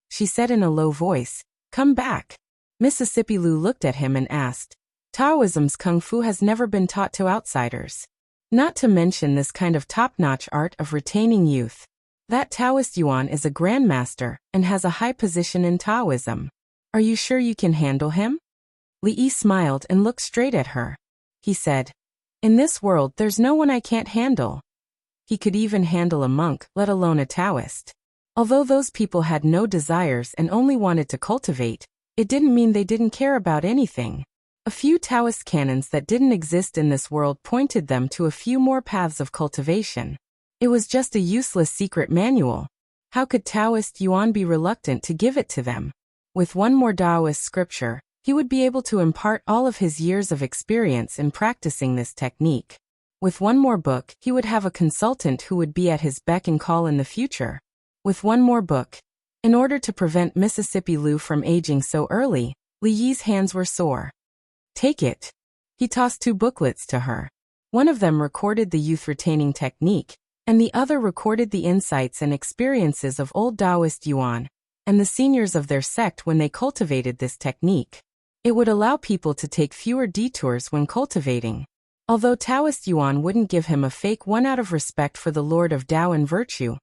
Speaker 1: She said in a low voice, "Come back." Mississippi Lu looked at him and asked, "Taoism's kung fu has never been taught to outsiders. Not to mention this kind of top-notch art of retaining youth. That Taoist Yuan is a grandmaster and has a high position in Taoism. Are you sure you can handle him?" Li Yi smiled and looked straight at her. He said, "In this world there's no one I can't handle." He could even handle a monk, let alone a Taoist. Although those people had no desires and only wanted to cultivate, it didn't mean they didn't care about anything. A few Taoist canons that didn't exist in this world pointed them to a few more paths of cultivation. It was just a useless secret manual. How could Taoist Yuan be reluctant to give it to them? With one more Taoist scripture, he would be able to impart all of his years of experience in practicing this technique. With one more book, he would have a consultant who would be at his beck and call in the future. With one more book. In order to prevent Mississippi Lu from aging so early, Li Yi's hands were sore. "Take it." He tossed 2 booklets to her. One of them recorded the youth-retaining technique, and the other recorded the insights and experiences of old Taoist Yuan and the seniors of their sect when they cultivated this technique. It would allow people to take fewer detours when cultivating. Although Taoist Yuan wouldn't give him a fake one out of respect for the Lord of Tao and virtue,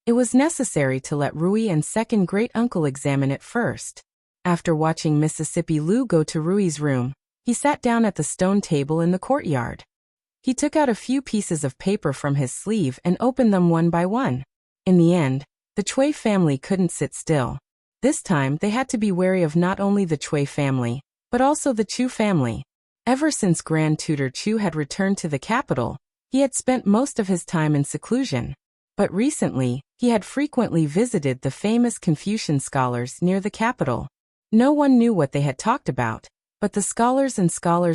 Speaker 1: it was necessary to let Rui and second great-uncle examine it first. After watching Mississippi Lu go to Rui's room, he sat down at the stone table in the courtyard. He took out a few pieces of paper from his sleeve and opened them one by one. In the end, the Chui family couldn't sit still. This time they had to be wary of not only the Chui family, but also the Chu family. Ever since Grand Tutor Chu had returned to the capital, he had spent most of his time in seclusion. But recently, he had frequently visited the famous Confucian scholars near the capital. No one knew what they had talked about, but the scholars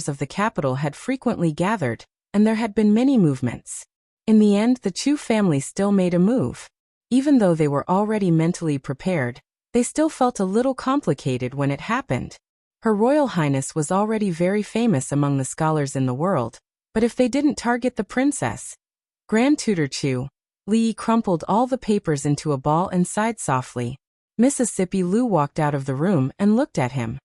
Speaker 1: of the capital had frequently gathered, and there had been many movements. In the end, the Chu family still made a move. Even though they were already mentally prepared, they still felt a little complicated when it happened. Her Royal Highness was already very famous among the scholars in the world, but if they didn't target the princess? Grand Tutor Chu, Li crumpled all the papers into a ball and sighed softly. Mississippi Lu walked out of the room and looked at him.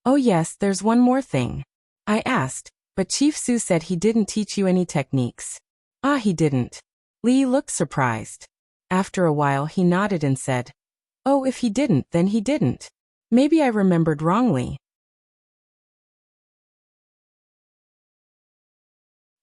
Speaker 1: "Oh yes, there's one more thing. I asked, but Chief Su said he didn't teach you any techniques." "Ah, he didn't." Li looked surprised. After a while he nodded and said, "Oh, if he didn't, then he didn't. Maybe I remembered wrongly."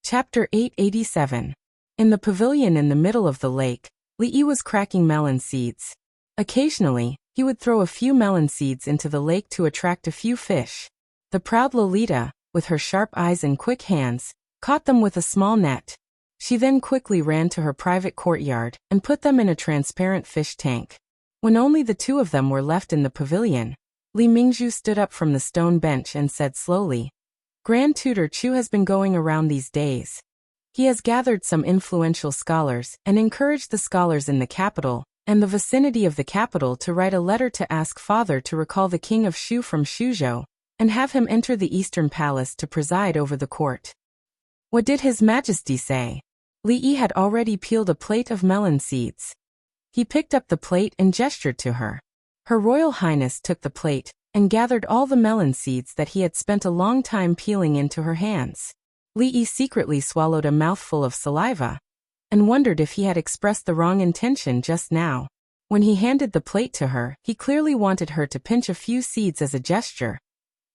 Speaker 1: Chapter 887. In the pavilion in the middle of the lake, Li was cracking melon seeds. Occasionally, he would throw a few melon seeds into the lake to attract a few fish. The proud Lolita, with her sharp eyes and quick hands, caught them with a small net. She then quickly ran to her private courtyard and put them in a transparent fish tank. When only the 2 of them were left in the pavilion, Li Mingzhu stood up from the stone bench and said slowly, "Grand Tutor Chu has been going around these days. He has gathered some influential scholars and encouraged the scholars in the capital and the vicinity of the capital to write a letter to ask Father to recall the King of Shu from Shuzhou and have him enter the Eastern Palace to preside over the court." "What did His Majesty say?" Li Yi had already peeled a plate of melon seeds. He picked up the plate and gestured to her. Her Royal Highness took the plate and gathered all the melon seeds that he had spent a long time peeling into her hands. Li Yi secretly swallowed a mouthful of saliva and wondered if he had expressed the wrong intention just now. When he handed the plate to her, he clearly wanted her to pinch a few seeds as a gesture.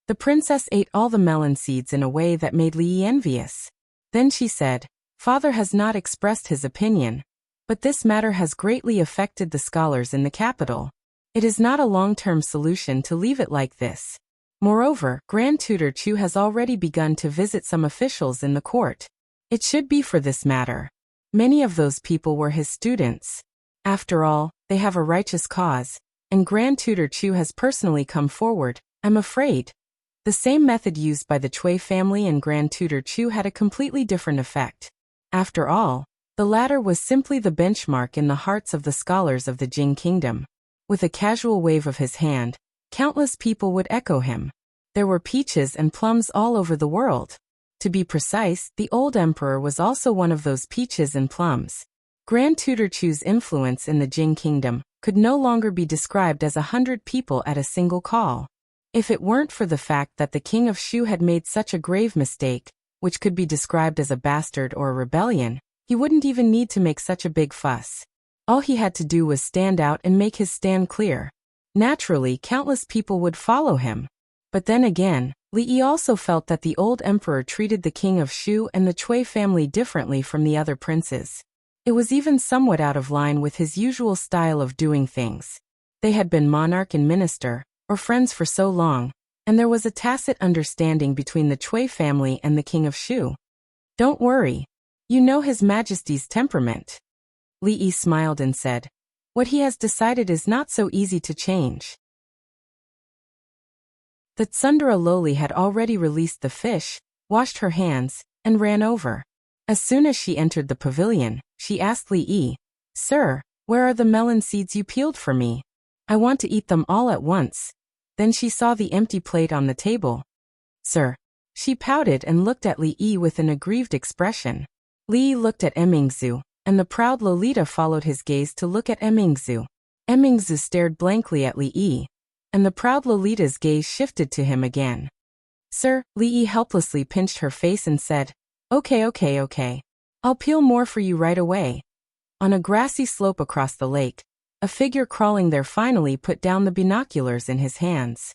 Speaker 1: The princess ate all the melon seeds in a way that made Li Yi envious. Then she said, "Father has not expressed his opinion, but this matter has greatly affected the scholars in the capital. It is not a long-term solution to leave it like this. Moreover, Grand Tutor Chu has already begun to visit some officials in the court. It should be for this matter. Many of those people were his students. After all, they have a righteous cause, and Grand Tutor Chu has personally come forward, I'm afraid." The same method used by the Chui family and Grand Tutor Chu had a completely different effect. After all, the latter was simply the benchmark in the hearts of the scholars of the Jing Kingdom. With a casual wave of his hand, countless people would echo him. There were peaches and plums all over the world. To be precise, the old emperor was also one of those peaches and plums. Grand Tutor Chu's influence in the Jing Kingdom could no longer be described as 100 people at a single call. If it weren't for the fact that the King of Shu had made such a grave mistake, which could be described as a bastard or a rebellion, he wouldn't even need to make such a big fuss. All he had to do was stand out and make his stand clear. Naturally, countless people would follow him. But then again, Li Yi also felt that the old emperor treated the King of Shu and the Chui family differently from the other princes. It was even somewhat out of line with his usual style of doing things. They had been monarch and minister, or friends for so long, and there was a tacit understanding between the Chui family and the King of Shu. "Don't worry. You know His Majesty's temperament." Li Yi smiled and said, "What he has decided is not so easy to change." The Tsundere Loli had already released the fish, washed her hands, and ran over. As soon as she entered the pavilion, she asked Li Yi, "Sir, where are the melon seeds you peeled for me? I want to eat them all at once." Then she saw the empty plate on the table. "Sir," She pouted and looked at Li Yi with an aggrieved expression. Li Yi looked at Emingzu, and the proud Lolita followed his gaze to look at Emingzu. Emingzu stared blankly at Li Yi, and the proud Lolita's gaze shifted to him again. Sir, Li Yi helplessly pinched her face and said, Okay. I'll peel more for you right away. On a grassy slope across the lake, a figure crawling there finally put down the binoculars in his hands.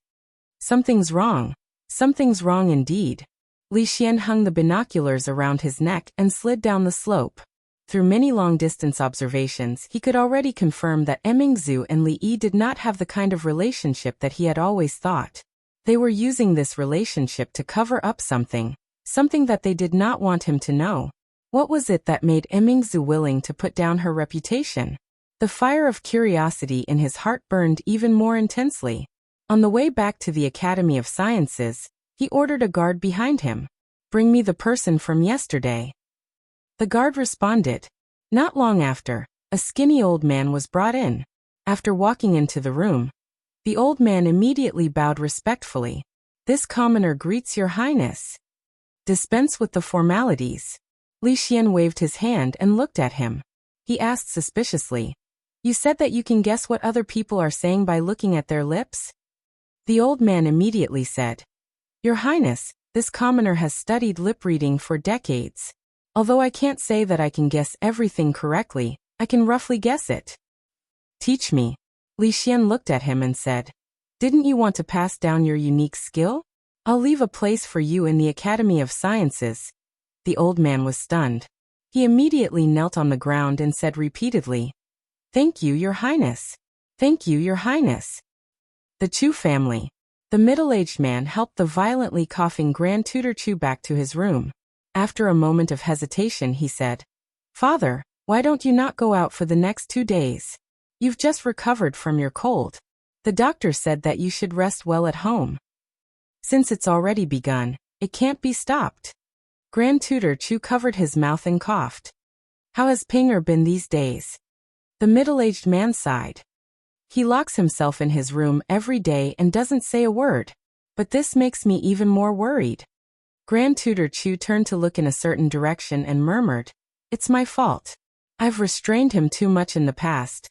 Speaker 1: Something's wrong. Something's wrong indeed. Li Xian hung the binoculars around his neck and slid down the slope. Through many long-distance observations, he could already confirm that Emingzu and Li Yi did not have the kind of relationship that he had always thought. They were using this relationship to cover up something that they did not want him to know. What was it that made Emingzu willing to put down her reputation? The fire of curiosity in his heart burned even more intensely. On the way back to the Academy of Sciences, he ordered a guard behind him. Bring me the person from yesterday. The guard responded. Not long after, a skinny old man was brought in. After walking into the room, the old man immediately bowed respectfully. This commoner greets your highness. Dispense with the formalities. Li Xian waved his hand and looked at him. He asked suspiciously, You said that you can guess what other people are saying by looking at their lips? The old man immediately said, Your Highness, this commoner has studied lip reading for decades. Although I can't say that I can guess everything correctly, I can roughly guess it. Teach me. Li Xian looked at him and said, Didn't you want to pass down your unique skill? I'll leave a place for you in the Academy of Sciences. The old man was stunned. He immediately knelt on the ground and said repeatedly, Thank you, Your Highness. Thank you, Your Highness. The Chu family. The middle-aged man helped the violently coughing Grand Tutor Chu back to his room. After a moment of hesitation, he said, Father, why don't you not go out for the next 2 days? You've just recovered from your cold. The doctor said that you should rest well at home. Since it's already begun, it can't be stopped. Grand Tutor Chu covered his mouth and coughed. How has Pinger been these days? The middle-aged man sighed. He locks himself in his room every day and doesn't say a word. But this makes me even more worried. Grand Tutor Chu turned to look in a certain direction and murmured, It's my fault. I've restrained him too much in the past.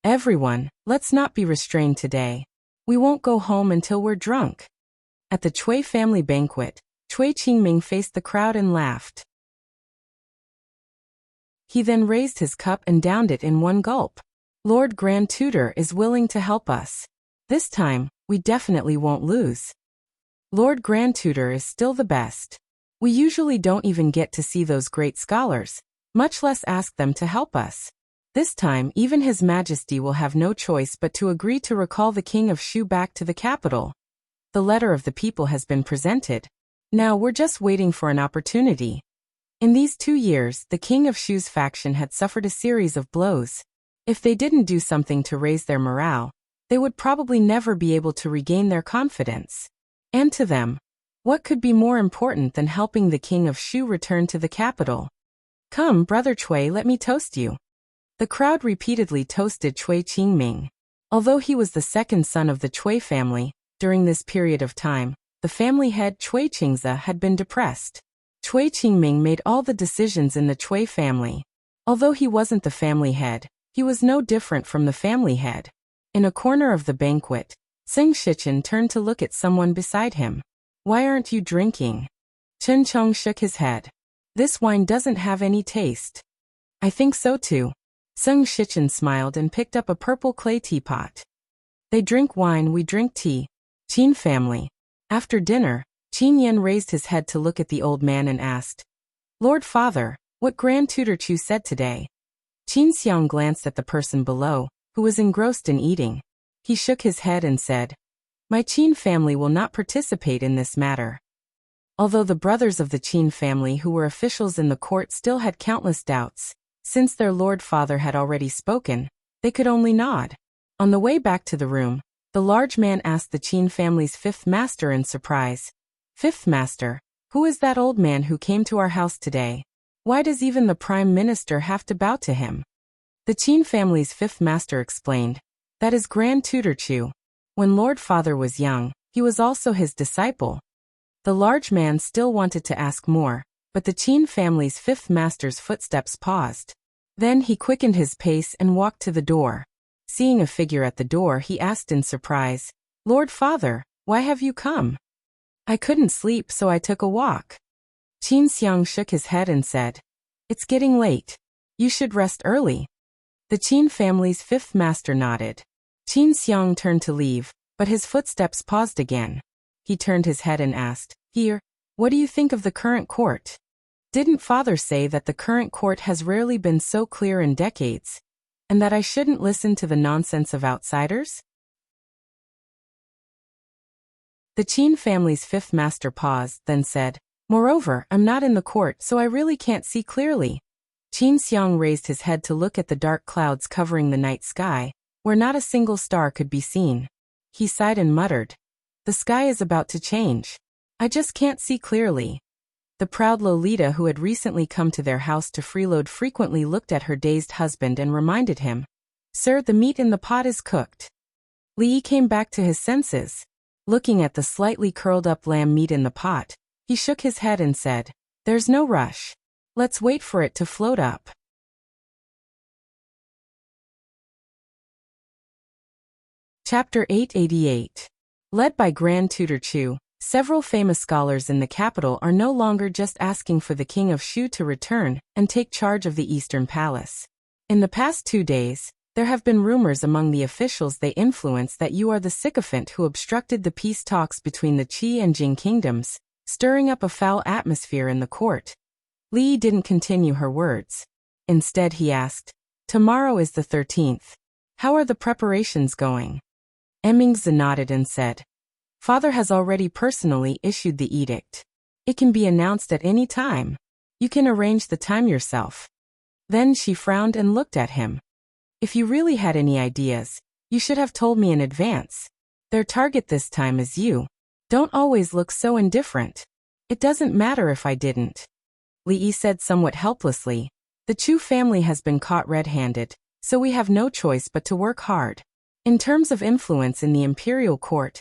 Speaker 1: Everyone, let's not be restrained today. We won't go home until we're drunk. At the Cui family banquet, Cui Qingming faced the crowd and laughed. He then raised his cup and downed it in one gulp. Lord Grand Tutor is willing to help us. This time, we definitely won't lose. Lord Grand Tutor is still the best. We usually don't even get to see those great scholars, much less ask them to help us. This time, even His Majesty will have no choice but to agree to recall the King of Shu back to the capital. The letter of the people has been presented. Now we're just waiting for an opportunity. In these 2 years, the King of Shu's faction had suffered a series of blows. If they didn't do something to raise their morale, they would probably never be able to regain their confidence. And to them, what could be more important than helping the King of Shu return to the capital? Come, Brother Cui, let me toast you. The crowd repeatedly toasted Cui Qingming. Although he was the second son of the Cui family, during this period of time, the family head Cui Qingze had been depressed. Cui Qingming made all the decisions in the Cui family. Although he wasn't the family head, he was no different from the family head. In a corner of the banquet, Seng Shichen turned to look at someone beside him. Why aren't you drinking? Chen Chong shook his head. This wine doesn't have any taste. I think so too. Seng Shichen smiled and picked up a purple clay teapot. They drink wine, we drink tea. Qin family. After dinner, Qin Yan raised his head to look at the old man and asked, Lord Father, what Grand Tutor Chu said today? Qin Xiang glanced at the person below, who was engrossed in eating. He shook his head and said, My Qin family will not participate in this matter. Although the brothers of the Qin family who were officials in the court still had countless doubts, since their Lord Father had already spoken, they could only nod. On the way back to the room, the large man asked the Qin family's fifth master in surprise, Fifth master, who is that old man who came to our house today? Why does even the Prime Minister have to bow to him? The Qin family's fifth master explained, That is Grand Tutor Chu. When Lord Father was young, he was also his disciple. The large man still wanted to ask more, but the Qin family's fifth master's footsteps paused. Then he quickened his pace and walked to the door. Seeing a figure at the door, he asked in surprise, "Lord Father, why have you come?" "I couldn't sleep, so I took a walk." Qin Xiang shook his head and said, "It's getting late. You should rest early." The Qin family's fifth master nodded. Qin Xiang turned to leave, but his footsteps paused again. He turned his head and asked, "Here, what do you think of the current court? Didn't Father say that the current court has rarely been so clear in decades, and that I shouldn't listen to the nonsense of outsiders?" The Qin family's fifth master paused, then said, "Moreover, I'm not in the court, so I really can't see clearly." Qin Xiang raised his head to look at the dark clouds covering the night sky, where not a single star could be seen. He sighed and muttered, "The sky is about to change. I just can't see clearly." The proud Lolita, who had recently come to their house to freeload, frequently looked at her dazed husband and reminded him, "Sir, the meat in the pot is cooked." Li Yi came back to his senses. Looking at the slightly curled up lamb meat in the pot, he shook his head and said, "There's no rush. Let's wait for it to float up." Chapter 888. Led by Grand Tutor Chu, several famous scholars in the capital are no longer just asking for the King of Shu to return and take charge of the Eastern Palace. In the past 2 days, there have been rumors among the officials they influence that you are the sycophant who obstructed the peace talks between the Qi and Jing kingdoms, stirring up a foul atmosphere in the court. Li Yi didn't continue her words. Instead he asked, "Tomorrow is the 13th. How are the preparations going?" Emingzi nodded and said, "Father has already personally issued the edict. It can be announced at any time. You can arrange the time yourself." Then she frowned and looked at him. "If you really had any ideas, you should have told me in advance. Their target this time is you. Don't always look so indifferent." "It doesn't matter if I didn't," Li Yi said somewhat helplessly. "The Chu family has been caught red-handed, so we have no choice but to work hard. In terms of influence in the imperial court,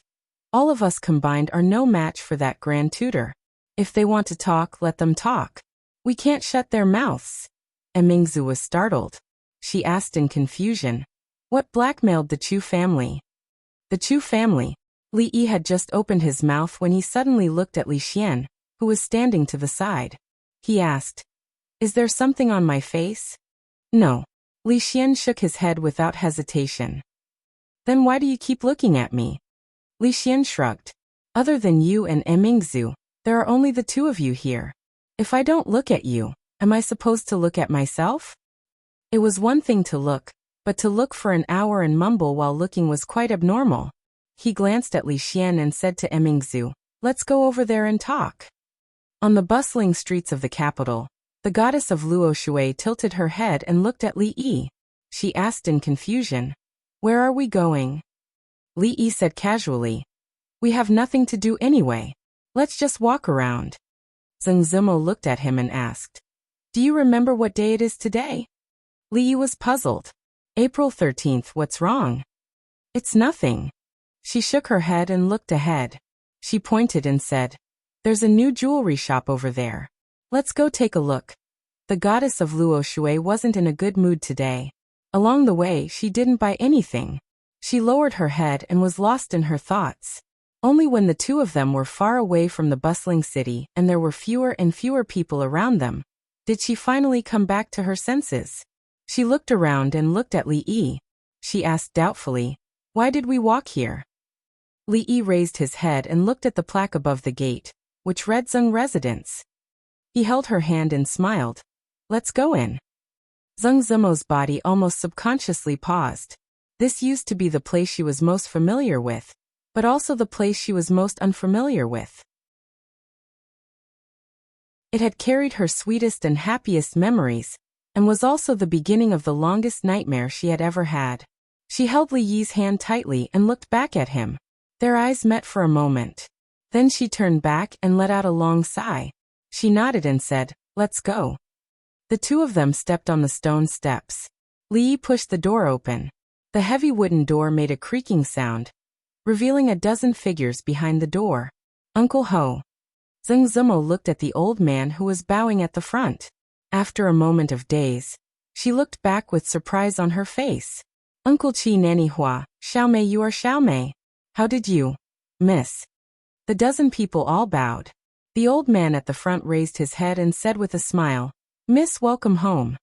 Speaker 1: all of us combined are no match for that Grand Tutor. If they want to talk, let them talk. We can't shut their mouths." Emingzi was startled. She asked in confusion, "What blackmailed the Chu family?" "The Chu family." Li Yi had just opened his mouth when he suddenly looked at Li Xian, who was standing to the side. He asked, "Is there something on my face?" "No." Li Xian shook his head without hesitation. "Then why do you keep looking at me?" Li Xian shrugged. "Other than you and Emingzi, there are only the two of you here. If I don't look at you, am I supposed to look at myself?" It was one thing to look, but to look for an hour and mumble while looking was quite abnormal. He glanced at Li Xian and said to Emingzi, "Let's go over there and talk." On the bustling streets of the capital, the goddess of Luo Shui tilted her head and looked at Li Yi. She asked in confusion, "Where are we going?" Li Yi said casually, "We have nothing to do anyway. Let's just walk around." Zheng Zimo looked at him and asked, "Do you remember what day it is today?" Li Yi was puzzled. "April 13th, what's wrong?" "It's nothing." She shook her head and looked ahead. She pointed and said, "There's a new jewelry shop over there. Let's go take a look." The goddess of Luo Shui wasn't in a good mood today. Along the way, she didn't buy anything. She lowered her head and was lost in her thoughts. Only when the two of them were far away from the bustling city and there were fewer and fewer people around them, did she finally come back to her senses. She looked around and looked at Li Yi. She asked doubtfully, "Why did we walk here?" Li Yi raised his head and looked at the plaque above the gate, which read Zeng Residence. He held her hand and smiled. "Let's go in." Zheng Zimo's body almost subconsciously paused. This used to be the place she was most familiar with, but also the place she was most unfamiliar with. It had carried her sweetest and happiest memories, and was also the beginning of the longest nightmare she had ever had. She held Li Yi's hand tightly and looked back at him. Their eyes met for a moment. Then she turned back and let out a long sigh. She nodded and said, "Let's go." The two of them stepped on the stone steps. Li Yi pushed the door open. The heavy wooden door made a creaking sound, revealing a dozen figures behind the door. "Uncle Ho." Zeng Zumo looked at the old man who was bowing at the front. After a moment of daze, she looked back with surprise on her face. Uncle Chi Nanny Hua, Xiaomei, you are Xiaomei. How did you, miss? The dozen people all bowed. The old man at the front raised his head and said with a smile, Miss, welcome home.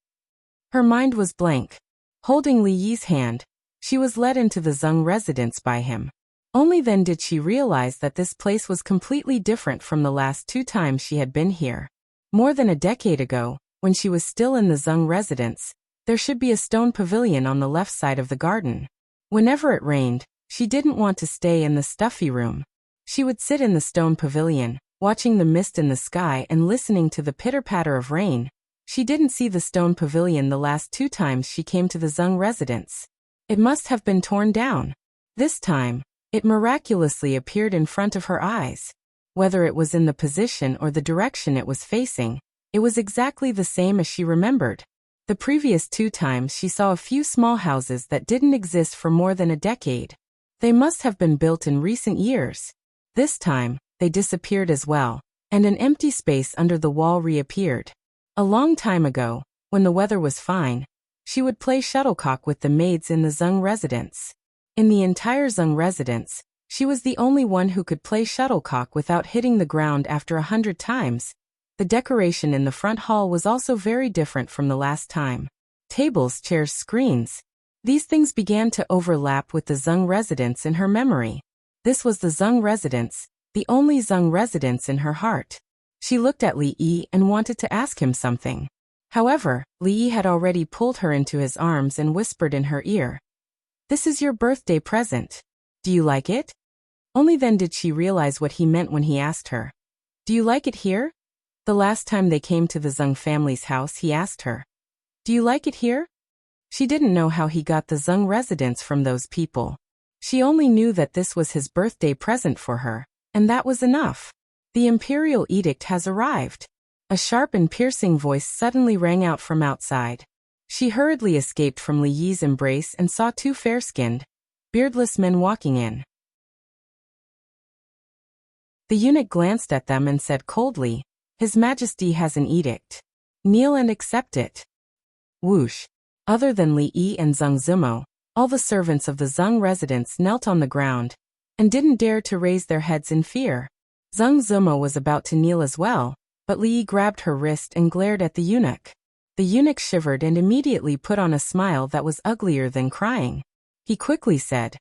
Speaker 1: Her mind was blank. Holding Li Yi's hand, she was led into the Zeng residence by him. Only then did she realize that this place was completely different from the last 2 times she had been here. More than a decade ago, when she was still in the Zeng residence, there should be a stone pavilion on the left side of the garden. Whenever it rained, she didn't want to stay in the stuffy room. She would sit in the stone pavilion, watching the mist in the sky and listening to the pitter-patter of rain. She didn't see the stone pavilion the last 2 times she came to the Zeng residence. It must have been torn down. This time, it miraculously appeared in front of her eyes. Whether it was in the position or the direction it was facing, it was exactly the same as she remembered. The previous 2 times she saw a few small houses that didn't exist for more than a decade. They must have been built in recent years. This time, they disappeared as well, and an empty space under the wall reappeared. A long time ago, when the weather was fine, she would play shuttlecock with the maids in the Zeng residence. In the entire Zeng residence, she was the only one who could play shuttlecock without hitting the ground after 100 times. The decoration in the front hall was also very different from the last time. Tables, chairs, screens. These things began to overlap with the Zeng residence in her memory. This was the Zeng residence, the only Zeng residence in her heart. She looked at Li Yi and wanted to ask him something. However, Li Yi had already pulled her into his arms and whispered in her ear, "This is your birthday present. Do you like it?" Only then did she realize what he meant when he asked her, "Do you like it here?" The last time they came to the Zeng family's house, he asked her, "Do you like it here?" She didn't know how he got the Zeng residence from those people. She only knew that this was his birthday present for her, and that was enough. The imperial edict has arrived. A sharp and piercing voice suddenly rang out from outside. She hurriedly escaped from Li Yi's embrace and saw 2 fair-skinned, beardless men walking in. The eunuch glanced at them and said coldly, "His Majesty has an edict. Kneel and accept it." Whoosh. Other than Li Yi and Zeng Zumo, all the servants of the Zeng residence knelt on the ground and didn't dare to raise their heads in fear. Zeng Zumo was about to kneel as well, but Li Yi grabbed her wrist and glared at the eunuch. The eunuch shivered and immediately put on a smile that was uglier than crying. He quickly said,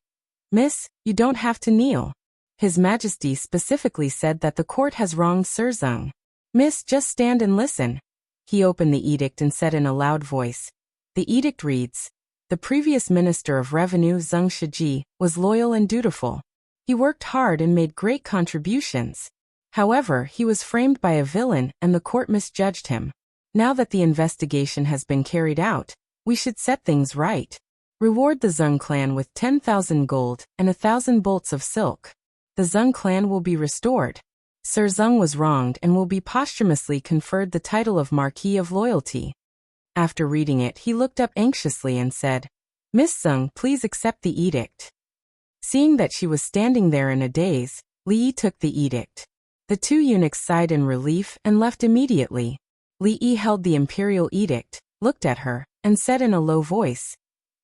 Speaker 1: "Miss, you don't have to kneel. His Majesty specifically said that the court has wronged Sir Zeng. Miss, just stand and listen." He opened the edict and said in a loud voice, "The edict reads, the previous Minister of Revenue Zeng Shiji was loyal and dutiful. He worked hard and made great contributions. However, he was framed by a villain and the court misjudged him. Now that the investigation has been carried out, we should set things right. Reward the Zeng clan with 10,000 gold and 1,000 bolts of silk. The Zeng clan will be restored. Sir Zeng was wronged and will be posthumously conferred the title of Marquis of Loyalty." After reading it, he looked up anxiously and said, "Miss Zeng, please accept the edict." Seeing that she was standing there in a daze, Li Yi took the edict. The 2 eunuchs sighed in relief and left immediately. Li Yi held the imperial edict, looked at her, and said in a low voice,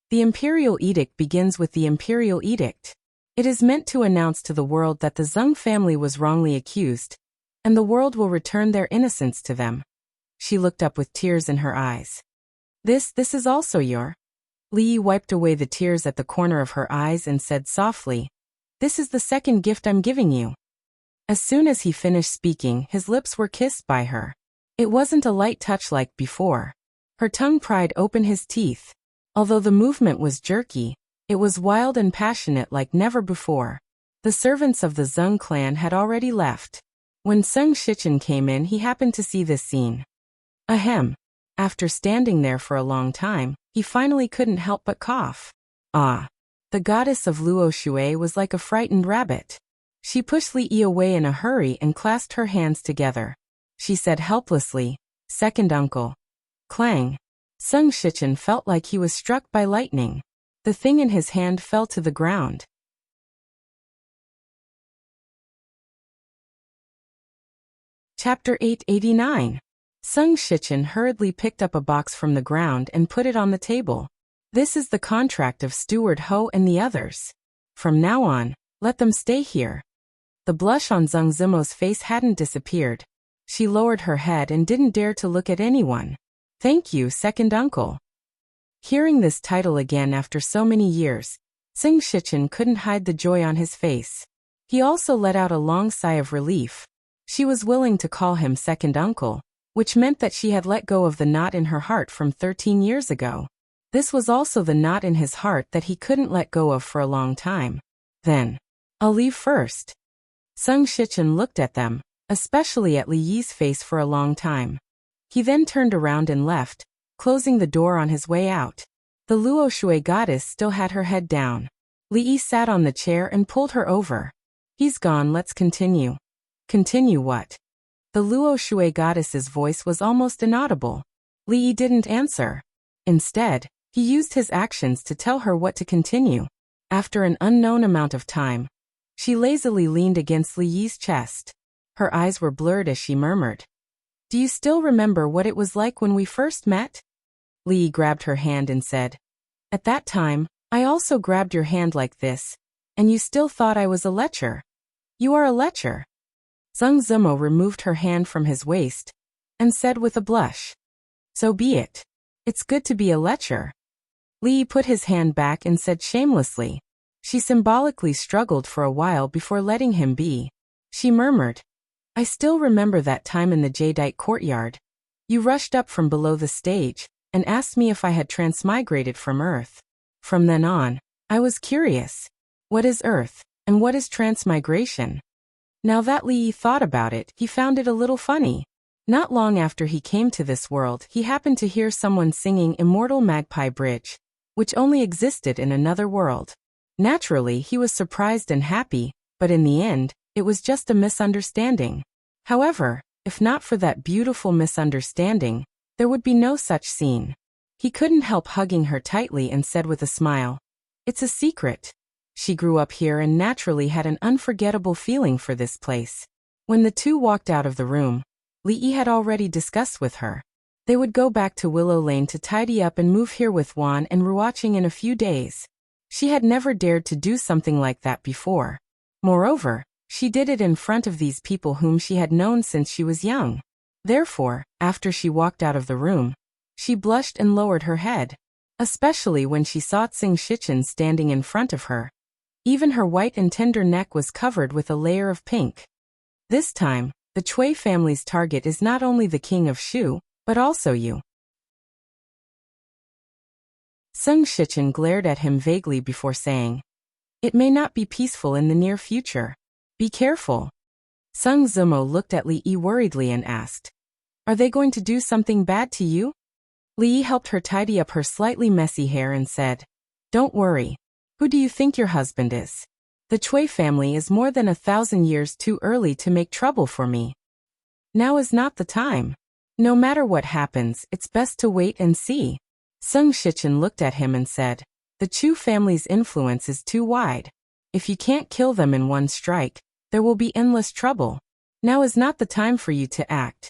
Speaker 1: "The imperial edict begins with the imperial edict. It is meant to announce to the world that the Zeng family was wrongly accused, and the world will return their innocence to them." She looked up with tears in her eyes. This is also your..." Li Yi wiped away the tears at the corner of her eyes and said softly, "This is the second gift I'm giving you." As soon as he finished speaking, his lips were kissed by her. It wasn't a light touch like before. Her tongue pried open his teeth. Although the movement was jerky, it was wild and passionate like never before. The servants of the Zeng clan had already left. When Zeng Shichen came in, he happened to see this scene. Ahem. After standing there for a long time, he finally couldn't help but cough. Ah. The goddess of Luo Shui was like a frightened rabbit. She pushed Li Yi away in a hurry and clasped her hands together. She said helplessly, "Second uncle." Clang. Zeng Shichen felt like he was struck by lightning. The thing in his hand fell to the ground. Chapter 889. Sung Shichen hurriedly picked up a box from the ground and put it on the table. This is the contract of Steward Ho and the others. From now on, let them stay here. The blush on Zhang Zimo's face hadn't disappeared. She lowered her head and didn't dare to look at anyone. Thank you, second uncle. Hearing this title again after so many years, Sung Shichen couldn't hide the joy on his face. He also let out a long sigh of relief. She was willing to call him second uncle, which meant that she had let go of the knot in her heart from 13 years ago. This was also the knot in his heart that he couldn't let go of for a long time. Then, I'll leave first. Sung Shichen looked at them, especially at Li Yi's face, for a long time. He then turned around and left, closing the door on his way out. The Luo Shui goddess still had her head down. Li Yi sat on the chair and pulled her over. He's gone, let's continue. Continue what? The Luo Shui goddess's voice was almost inaudible. Li Yi didn't answer. Instead, he used his actions to tell her what to continue. After an unknown amount of time, she lazily leaned against Li Yi's chest. Her eyes were blurred as she murmured, "Do you still remember what it was like when we first met?" Li Yi grabbed her hand and said, "At that time, I also grabbed your hand like this, and you still thought I was a lecher. You are a lecher." Zhang Zimo removed her hand from his waist and said with a blush, "So be it. It's good to be a lecher." Li Yi put his hand back and said shamelessly. She symbolically struggled for a while before letting him be. She murmured, "I still remember that time in the jadeite courtyard. You rushed up from below the stage and asked me if I had transmigrated from Earth. From then on, I was curious. What is Earth, and what is transmigration?" Now that Li Yi thought about it, he found it a little funny. Not long after he came to this world, he happened to hear someone singing Immortal Magpie Bridge, which only existed in another world. Naturally, he was surprised and happy, but in the end, it was just a misunderstanding. However, if not for that beautiful misunderstanding, there would be no such scene. He couldn't help hugging her tightly and said with a smile, "It's a secret." She grew up here and naturally had an unforgettable feeling for this place. When the two walked out of the room, Li Yi had already discussed with her. They would go back to Willow Lane to tidy up and move here with Wan and Ruoqing in a few days. She had never dared to do something like that before. Moreover, she did it in front of these people whom she had known since she was young. Therefore, after she walked out of the room, she blushed and lowered her head, especially when she saw Sung Shichen standing in front of her. Even her white and tender neck was covered with a layer of pink. This time, the Chui family's target is not only the king of Shu, but also you. Sung Shichen glared at him vaguely before saying, "It may not be peaceful in the near future. Be careful." Sung Zimo looked at Li Yi worriedly and asked, "Are they going to do something bad to you?" Li Yi helped her tidy up her slightly messy hair and said, "Don't worry. Who do you think your husband is? The Chui family is more than 1,000 years too early to make trouble for me. Now is not the time. No matter what happens, it's best to wait and see." Sung Shichen looked at him and said, "The Chu family's influence is too wide. If you can't kill them in one strike, there will be endless trouble. Now is not the time for you to act."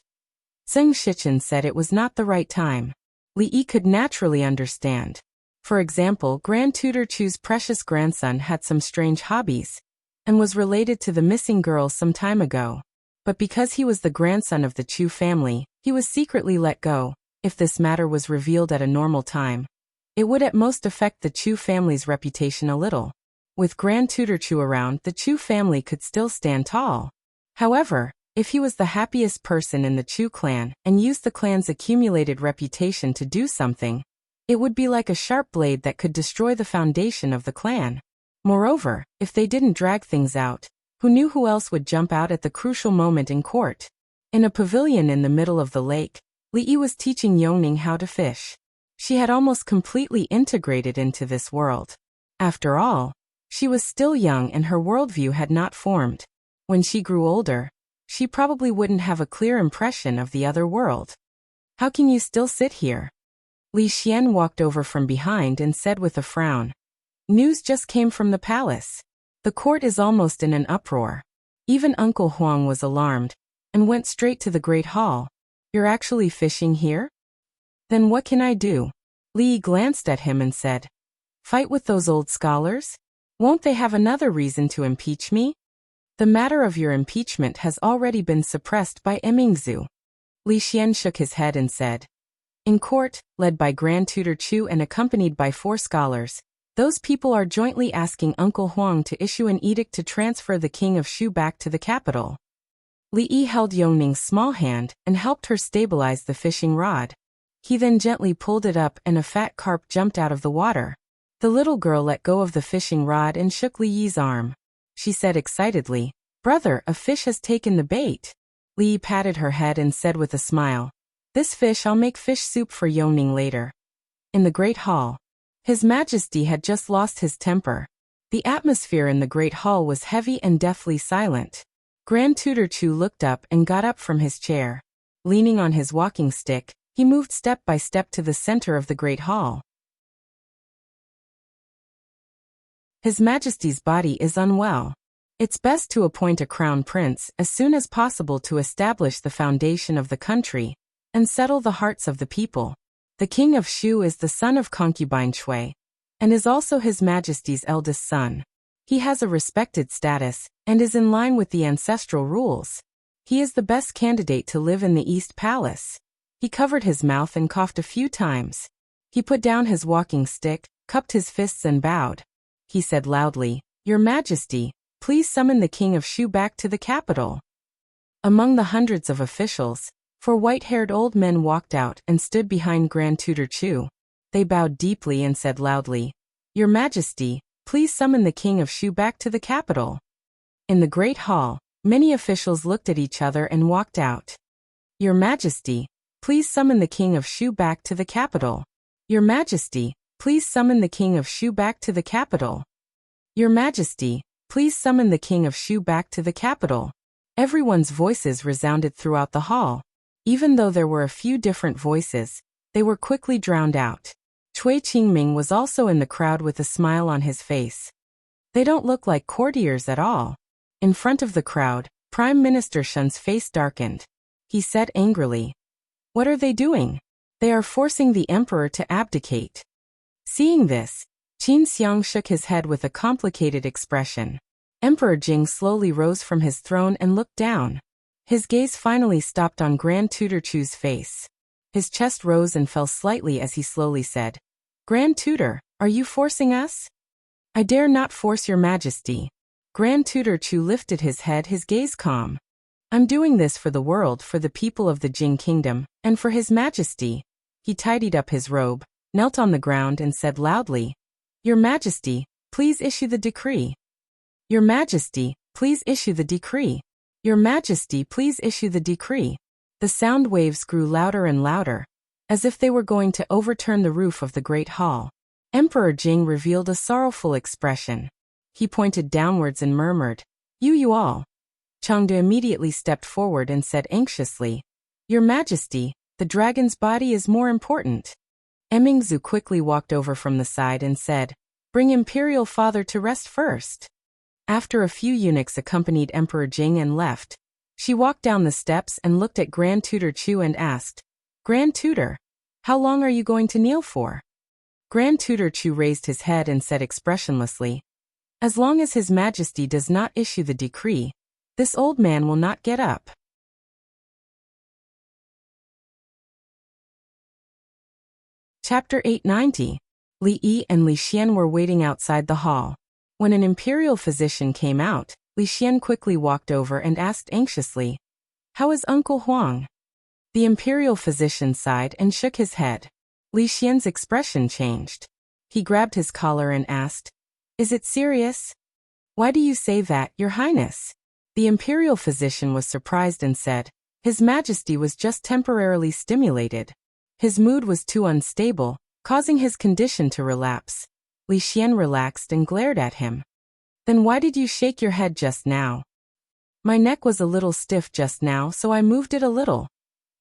Speaker 1: Sung Shichen said it was not the right time. Li Yi could naturally understand. For example, Grand Tutor Chu's precious grandson had some strange hobbies, and was related to the missing girl some time ago. But because he was the grandson of the Chu family, he was secretly let go. If this matter was revealed at a normal time, it would at most affect the Chu family's reputation a little. With Grand Tutor Chu around, the Chu family could still stand tall. However, if he was the happiest person in the Chu clan and used the clan's accumulated reputation to do something, it would be like a sharp blade that could destroy the foundation of the clan. Moreover, if they didn't drag things out, who knew who else would jump out at the crucial moment in court? In a pavilion in the middle of the lake, Li Yi was teaching Yongning how to fish. She had almost completely integrated into this world. After all, she was still young and her worldview had not formed. When she grew older, she probably wouldn't have a clear impression of the other world. "How can you still sit here?" Li Xian walked over from behind and said with a frown, "News just came from the palace. The court is almost in an uproar." Even Uncle Huang was alarmed. and went straight to the Great Hall. You're actually fishing here? Then what can I do? Li Yi glanced at him and said, fight with those old scholars? Won't they have another reason to impeach me? The matter of your impeachment has already been suppressed by Emingzu. Li Xian shook his head and said, in court, led by Grand Tutor Chu and accompanied by 4 scholars, those people are jointly asking Uncle Huang to issue an edict to transfer the king of Shu back to the capital. Li Yi held Yongning's small hand and helped her stabilize the fishing rod. He then gently pulled it up and a fat carp jumped out of the water. The little girl let go of the fishing rod and shook Li Yi's arm. She said excitedly, brother, a fish has taken the bait. Li Yi patted her head and said with a smile, this fish I'll make fish soup for Yongning later. In the Great Hall, His Majesty had just lost his temper. The atmosphere in the Great Hall was heavy and deathly silent. Grand Tutor Chu looked up and got up from his chair. Leaning on his walking stick, he moved step by step to the center of the Great Hall. His Majesty's body is unwell. It's best to appoint a crown prince as soon as possible to establish the foundation of the country and settle the hearts of the people. The king of Shu is the son of concubine Shui, and is also His Majesty's eldest son. He has a respected status, and is in line with the ancestral rules. He is the best candidate to live in the East Palace. He covered his mouth and coughed a few times. He put down his walking stick, cupped his fists and bowed. He said loudly, Your Majesty, please summon the king of Shu back to the capital. Among the hundreds of officials, 4 white-haired old men walked out and stood behind Grand Tutor Chu. They bowed deeply and said loudly, Your Majesty, please summon the king of Shu back to the capital. In the Great Hall, many officials looked at each other and walked out. Your Majesty, please summon the king of Shu back to the capital. Your Majesty, please summon the king of Shu back to the capital. Your Majesty, please summon the king of Shu back to the capital. Everyone's voices resounded throughout the hall. Even though there were a few different voices, they were quickly drowned out. Cui Qingming was also in the crowd with a smile on his face. They don't look like courtiers at all. In front of the crowd, Prime Minister Shun's face darkened. He said angrily, What are they doing? They are forcing the emperor to abdicate. Seeing this, Qin Xiang shook his head with a complicated expression. Emperor Jing slowly rose from his throne and looked down. His gaze finally stopped on Grand Tutor Chu's face. His chest rose and fell slightly as he slowly said, Grand Tutor, are you forcing us? I dare not force your Majesty. Grand Tutor Chu lifted his head, his gaze calm. I'm doing this for the world, for the people of the Jing Kingdom, and for His Majesty. He tidied up his robe, knelt on the ground and said loudly, Your Majesty, please issue the decree. Your Majesty, please issue the decree. Your Majesty, please issue the decree. The sound waves grew louder and louder, as if they were going to overturn the roof of the Great Hall. Emperor Jing revealed a sorrowful expression. He pointed downwards and murmured, You all. Chengde immediately stepped forward and said anxiously, Your Majesty, the dragon's body is more important. Emingzu quickly walked over from the side and said, Bring Imperial Father to rest first. After a few eunuchs accompanied Emperor Jing and left, she walked down the steps and looked at Grand Tutor Chu and asked, Grand Tutor, how long are you going to kneel for? Grand Tutor Chu raised his head and said expressionlessly, As long as His Majesty does not issue the decree, this old man will not get up. Chapter 890. Li Yi and Li Xian were waiting outside the hall. When an imperial physician came out, Li Xian quickly walked over and asked anxiously, How is Uncle Huang? The imperial physician sighed and shook his head. Li Xian's expression changed. He grabbed his collar and asked, Is it serious? Why do you say that, Your Highness? The imperial physician was surprised and said, His Majesty was just temporarily stimulated. His mood was too unstable, causing his condition to relapse. Li Xian relaxed and glared at him. Then why did you shake your head just now? My neck was a little stiff just now, so I moved it a little.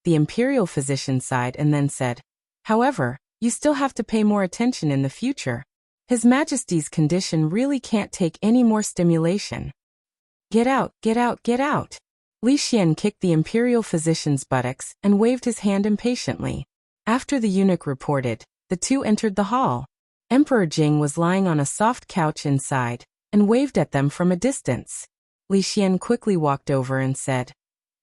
Speaker 1: The imperial physician sighed and then said, However, you still have to pay more attention in the future. His Majesty's condition really can't take any more stimulation. Get out, get out, get out. Li Xian kicked the imperial physician's buttocks and waved his hand impatiently. After the eunuch reported, the two entered the hall. Emperor Jing was lying on a soft couch inside and waved at them from a distance. Li Xian quickly walked over and said,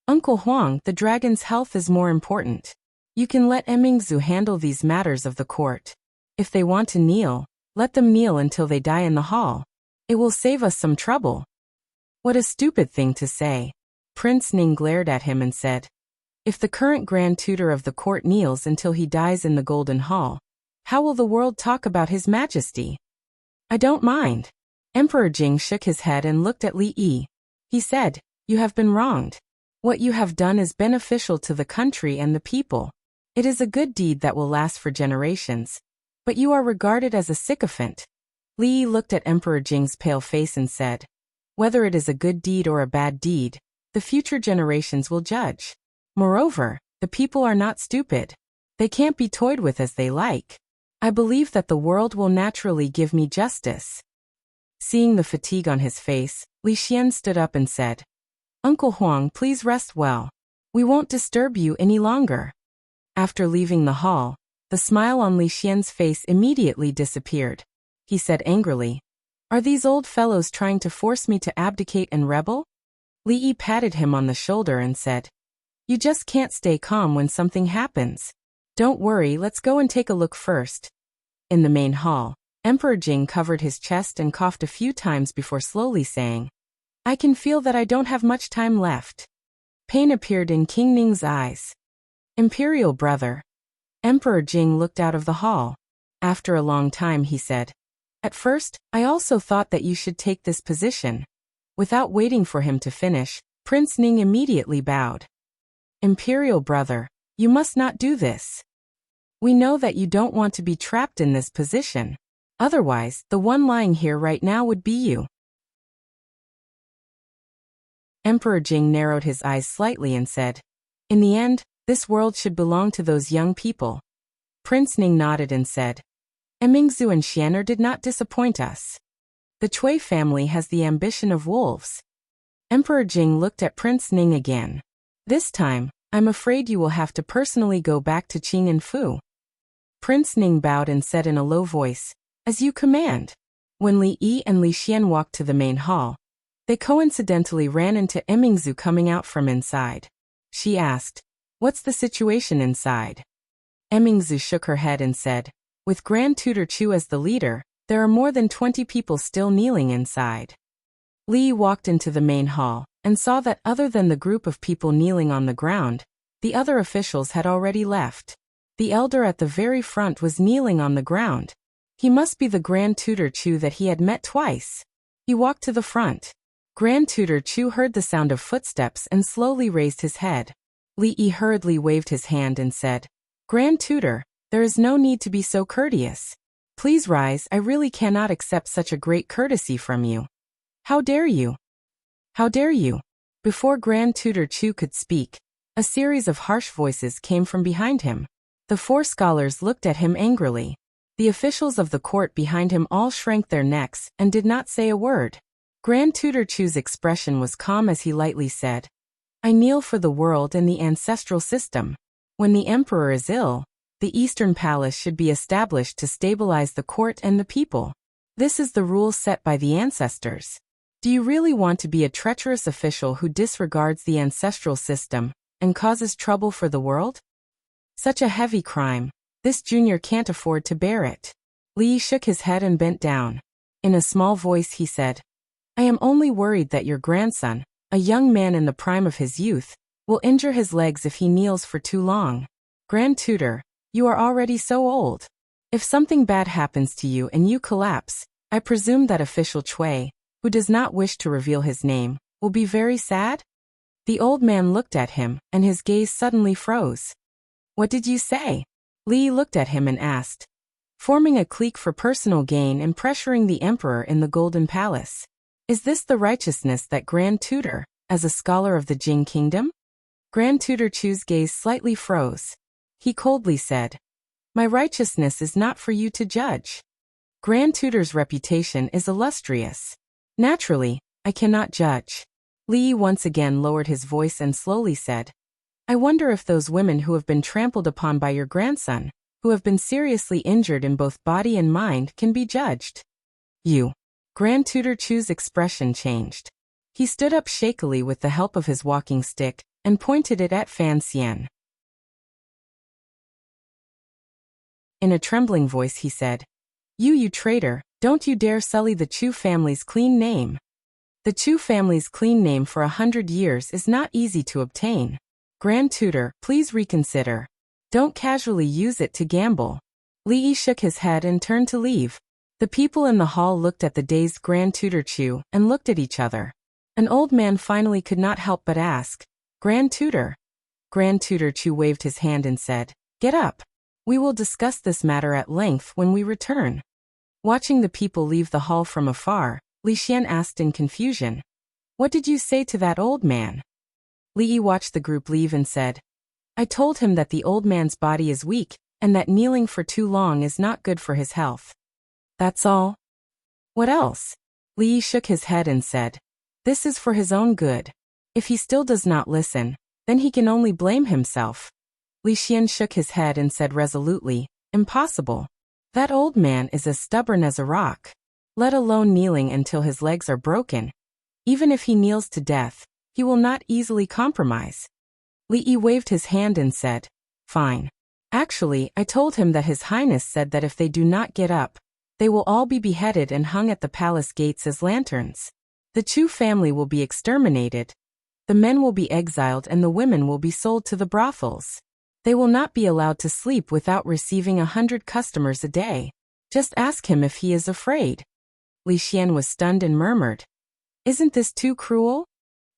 Speaker 1: "Uncle Huang, the dragon's health is more important. You can let Emingzu handle these matters of the court. If they want to kneel, let them kneel until they die in the hall. It will save us some trouble." What a stupid thing to say. Prince Ning glared at him and said, "If the current Grand Tutor of the court kneels until he dies in the Golden Hall, how will the world talk about His Majesty?" "I don't mind." Emperor Jing shook his head and looked at Li Yi. He said, "You have been wronged. What you have done is beneficial to the country and the people. It is a good deed that will last for generations. But you are regarded as a sycophant." Li Yi looked at Emperor Jing's pale face and said, "Whether it is a good deed or a bad deed, the future generations will judge. Moreover, the people are not stupid. They can't be toyed with as they like. I believe that the world will naturally give me justice." Seeing the fatigue on his face, Li Xian stood up and said, "Uncle Huang, please rest well. We won't disturb you any longer." After leaving the hall, the smile on Li Xian's face immediately disappeared. He said angrily, "Are these old fellows trying to force me to abdicate and rebel?" Li Yi patted him on the shoulder and said, "You just can't stay calm when something happens. Don't worry, let's go and take a look first." In the main hall, Emperor Jing covered his chest and coughed a few times before slowly saying, "I can feel that I don't have much time left." Pain appeared in King Ning's eyes. "Imperial brother." Emperor Jing looked out of the hall. After a long time he said, "At first, I also thought that you should take this position." Without waiting for him to finish, Prince Ning immediately bowed. "Imperial brother, you must not do this. We know that you don't want to be trapped in this position. Otherwise, the one lying here right now would be you." Emperor Jing narrowed his eyes slightly and said, "In the end, this world should belong to those young people." Prince Ning nodded and said, "Emingzu and Xianer did not disappoint us. The Cui family has the ambition of wolves." Emperor Jing looked at Prince Ning again. "This time, I'm afraid you will have to personally go back to Qing and Fu." Prince Ning bowed and said in a low voice, "As you command." When Li Yi and Li Xian walked to the main hall, they coincidentally ran into Emingzu coming out from inside. She asked, "What's the situation inside?" Emingzu shook her head and said, "With Grand Tutor Chu as the leader, there are more than 20 people still kneeling inside." Li walked into the main hall and saw that other than the group of people kneeling on the ground, the other officials had already left. The elder at the very front was kneeling on the ground. He must be the Grand Tutor Chu that he had met twice. He walked to the front. Grand Tutor Chu heard the sound of footsteps and slowly raised his head. Li Yi hurriedly waved his hand and said, "Grand Tutor, there is no need to be so courteous. Please rise, I really cannot accept such a great courtesy from you. How dare you? How dare you?" Before Grand Tutor Chu could speak, a series of harsh voices came from behind him. The four scholars looked at him angrily. The officials of the court behind him all shrank their necks and did not say a word. Grand Tutor Chu's expression was calm as he lightly said, "I kneel for the world and the ancestral system. When the emperor is ill, the Eastern Palace should be established to stabilize the court and the people. This is the rule set by the ancestors. Do you really want to be a treacherous official who disregards the ancestral system and causes trouble for the world? Such a heavy crime. This junior can't afford to bear it." Li shook his head and bent down. In a small voice he said, "I am only worried that your grandson, a young man in the prime of his youth, will injure his legs if he kneels for too long. Grand Tutor, you are already so old. If something bad happens to you and you collapse, I presume that official Cui, who does not wish to reveal his name, will be very sad?" The old man looked at him, and his gaze suddenly froze. "What did you say?" Li looked at him and asked. "Forming a clique for personal gain and pressuring the emperor in the Golden Palace. Is this the righteousness that Grand Tutor, as a scholar of the Jing Kingdom?" Grand Tutor Chu's gaze slightly froze. He coldly said, "My righteousness is not for you to judge. Grand Tutor's reputation is illustrious. Naturally, I cannot judge. Li once again lowered his voice and slowly said, I wonder if those women who have been trampled upon by your grandson, who have been seriously injured in both body and mind, can be judged. You. Grand Tutor Chu's expression changed. He stood up shakily with the help of his walking stick and pointed it at Fan Xian. In a trembling voice he said, You traitor, don't you dare sully the Chu family's clean name. The Chu family's clean name for 100 years is not easy to obtain. Grand Tutor, please reconsider. Don't casually use it to gamble. Li shook his head and turned to leave. The people in the hall looked at the dazed Grand Tutor Chu and looked at each other. An old man finally could not help but ask, Grand Tutor? Grand Tutor Chu waved his hand and said, Get up. We will discuss this matter at length when we return. Watching the people leave the hall from afar, Li Xian asked in confusion, What did you say to that old man? Li Yi watched the group leave and said, I told him that the old man's body is weak, and that kneeling for too long is not good for his health. That's all? What else? Li Yi shook his head and said, This is for his own good. If he still does not listen, then he can only blame himself. Li Xian shook his head and said resolutely, Impossible. That old man is as stubborn as a rock. Let alone kneeling until his legs are broken. Even if he kneels to death, he will not easily compromise. Li Yi waved his hand and said, Fine. Actually, I told him that His Highness said that if they do not get up, they will all be beheaded and hung at the palace gates as lanterns. The Chu family will be exterminated. The men will be exiled and the women will be sold to the brothels. They will not be allowed to sleep without receiving 100 customers a day. Just ask him if he is afraid. Li Xian was stunned and murmured, Isn't this too cruel?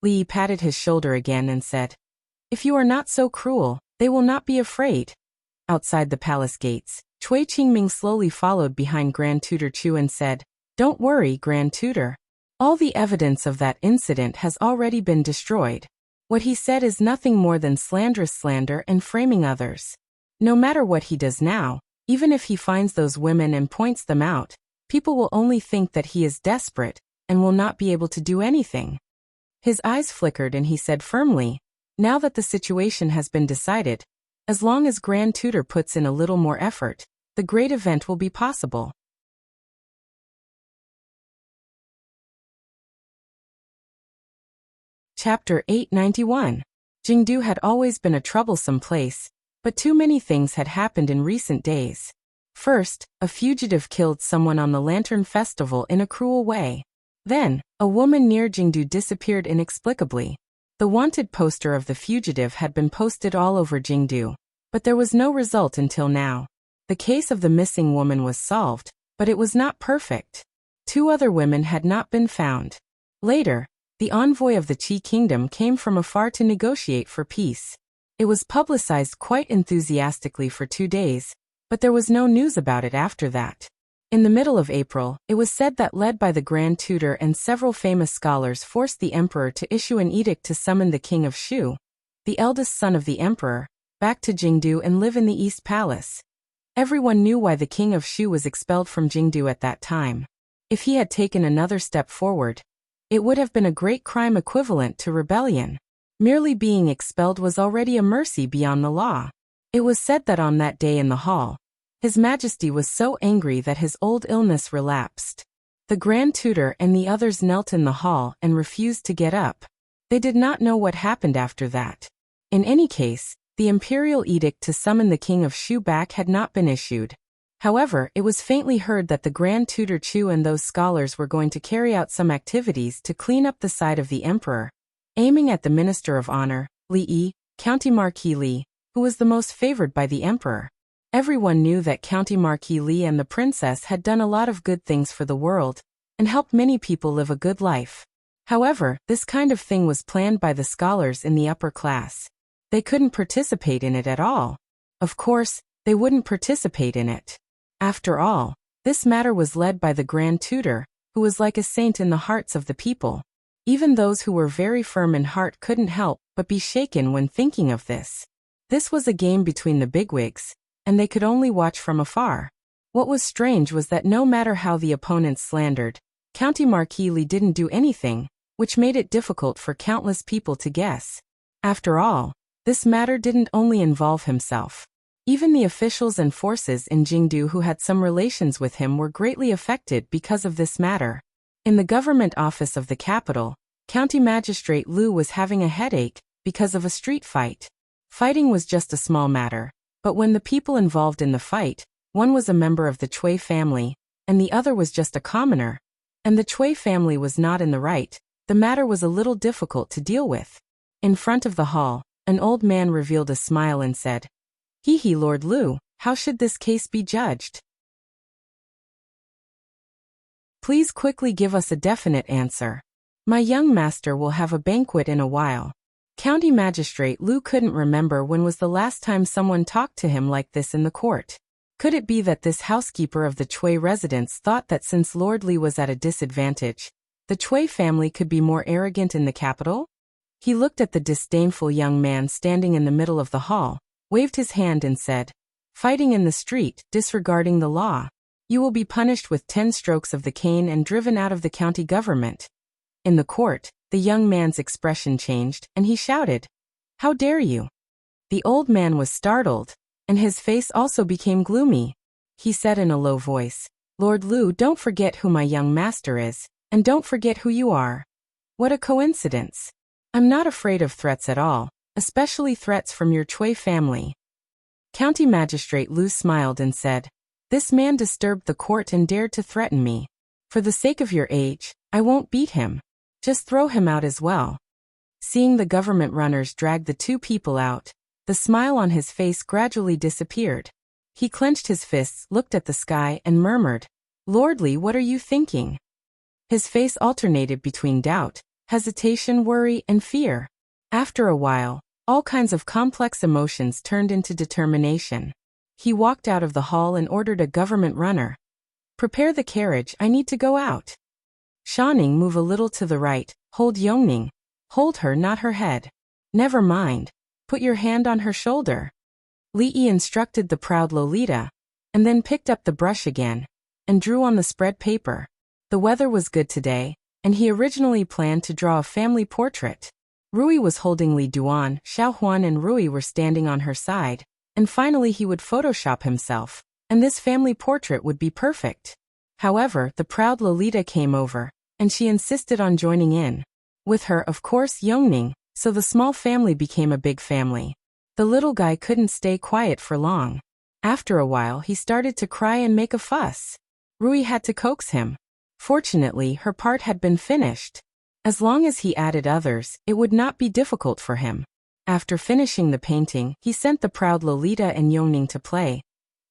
Speaker 1: Li Yi patted his shoulder again and said, If you are not so cruel, they will not be afraid. Outside the palace gates, Cui Qingming slowly followed behind Grand Tutor Chu and said, Don't worry, Grand Tutor. All the evidence of that incident has already been destroyed. What he said is nothing more than slanderous slander and framing others. No matter what he does now, even if he finds those women and points them out, people will only think that he is desperate and will not be able to do anything. His eyes flickered and he said firmly, Now that the situation has been decided, as long as Grand Tutor puts in a little more effort, the great event will be possible. Chapter 891. Jingdu had always been a troublesome place, but too many things had happened in recent days. First, a fugitive killed someone on the Lantern Festival in a cruel way. Then, a woman near Jingdu disappeared inexplicably. The wanted poster of the fugitive had been posted all over Jingdu, but there was no result until now. The case of the missing woman was solved, but it was not perfect. 2 other women had not been found. Later, the envoy of the Qi Kingdom came from afar to negotiate for peace. It was publicized quite enthusiastically for 2 days, but there was no news about it after that. In the middle of April, it was said that led by the Grand Tutor and several famous scholars forced the emperor to issue an edict to summon the king of Shu, the eldest son of the emperor, back to Jingdu and live in the East Palace. Everyone knew why the king of Shu was expelled from Jingdu at that time. If he had taken another step forward, it would have been a great crime equivalent to rebellion. Merely being expelled was already a mercy beyond the law. It was said that on that day in the hall, His Majesty was so angry that his old illness relapsed. The Grand Tutor and the others knelt in the hall and refused to get up. They did not know what happened after that. In any case, the imperial edict to summon the king of Shu back had not been issued. However, it was faintly heard that the Grand Tutor Chu and those scholars were going to carry out some activities to clean up the side of the emperor, aiming at the Minister of Honor, Li Yi, County Marquis Li, who was the most favored by the emperor. Everyone knew that County Marquis Li and the princess had done a lot of good things for the world, and helped many people live a good life. However, this kind of thing was planned by the scholars in the upper class. They couldn't participate in it at all. Of course, they wouldn't participate in it. After all, this matter was led by the Grand Tutor, who was like a saint in the hearts of the people. Even those who were very firm in heart couldn't help but be shaken when thinking of this. This was a game between the bigwigs, and they could only watch from afar. What was strange was that no matter how the opponents slandered, County Marquis Li didn't do anything, which made it difficult for countless people to guess. After all, this matter didn't only involve himself. Even the officials and forces in Jingdu who had some relations with him were greatly affected because of this matter. In the government office of the capital, County Magistrate Lu was having a headache because of a street fight. Fighting was just a small matter, but when the people involved in the fight, one was a member of the Cui family, and the other was just a commoner, and the Cui family was not in the right, the matter was a little difficult to deal with. In front of the hall, an old man revealed a smile and said, "Hee, Lord Lu, how should this case be judged? Please quickly give us a definite answer. My young master will have a banquet in a while." County Magistrate Lu couldn't remember when was the last time someone talked to him like this in the court. Could it be that this housekeeper of the Cui residence thought that since Lord Li was at a disadvantage, the Cui family could be more arrogant in the capital? He looked at the disdainful young man standing in the middle of the hall, waved his hand and said, "Fighting in the street, disregarding the law. You will be punished with 10 strokes of the cane and driven out of the county government." In the court, the young man's expression changed, and he shouted, "How dare you?" The old man was startled, and his face also became gloomy. He said in a low voice, "Lord Lu, don't forget who my young master is, and don't forget who you are." What a coincidence. I'm not afraid of threats at all, especially threats from your Cui family. County Magistrate Lu smiled and said, "This man disturbed the court and dared to threaten me. For the sake of your age, I won't beat him. Just throw him out as well." Seeing the government runners drag the two people out, the smile on his face gradually disappeared. He clenched his fists, looked at the sky, and murmured, "Lord Li, what are you thinking?" His face alternated between doubt, hesitation, worry, and fear. After a while, all kinds of complex emotions turned into determination. He walked out of the hall and ordered a government runner, "Prepare the carriage, I need to go out. Shanning, move a little to the right, hold Yongning. Hold her, not her head. Never mind. Put your hand on her shoulder." Li Yi instructed the proud Lolita, and then picked up the brush again, and drew on the spread paper. The weather was good today, and he originally planned to draw a family portrait. Rui was holding Li Duan, Xiaohuan and Rui were standing on her side, and finally he would Photoshop himself, and this family portrait would be perfect. However, the proud Lolita came over, and she insisted on joining in. With her, of course, Yongning, so the small family became a big family. The little guy couldn't stay quiet for long. After a while he started to cry and make a fuss. Rui had to coax him. Fortunately, her part had been finished. As long as he added others, it would not be difficult for him. After finishing the painting, he sent the proud Lolita and Yongning to play,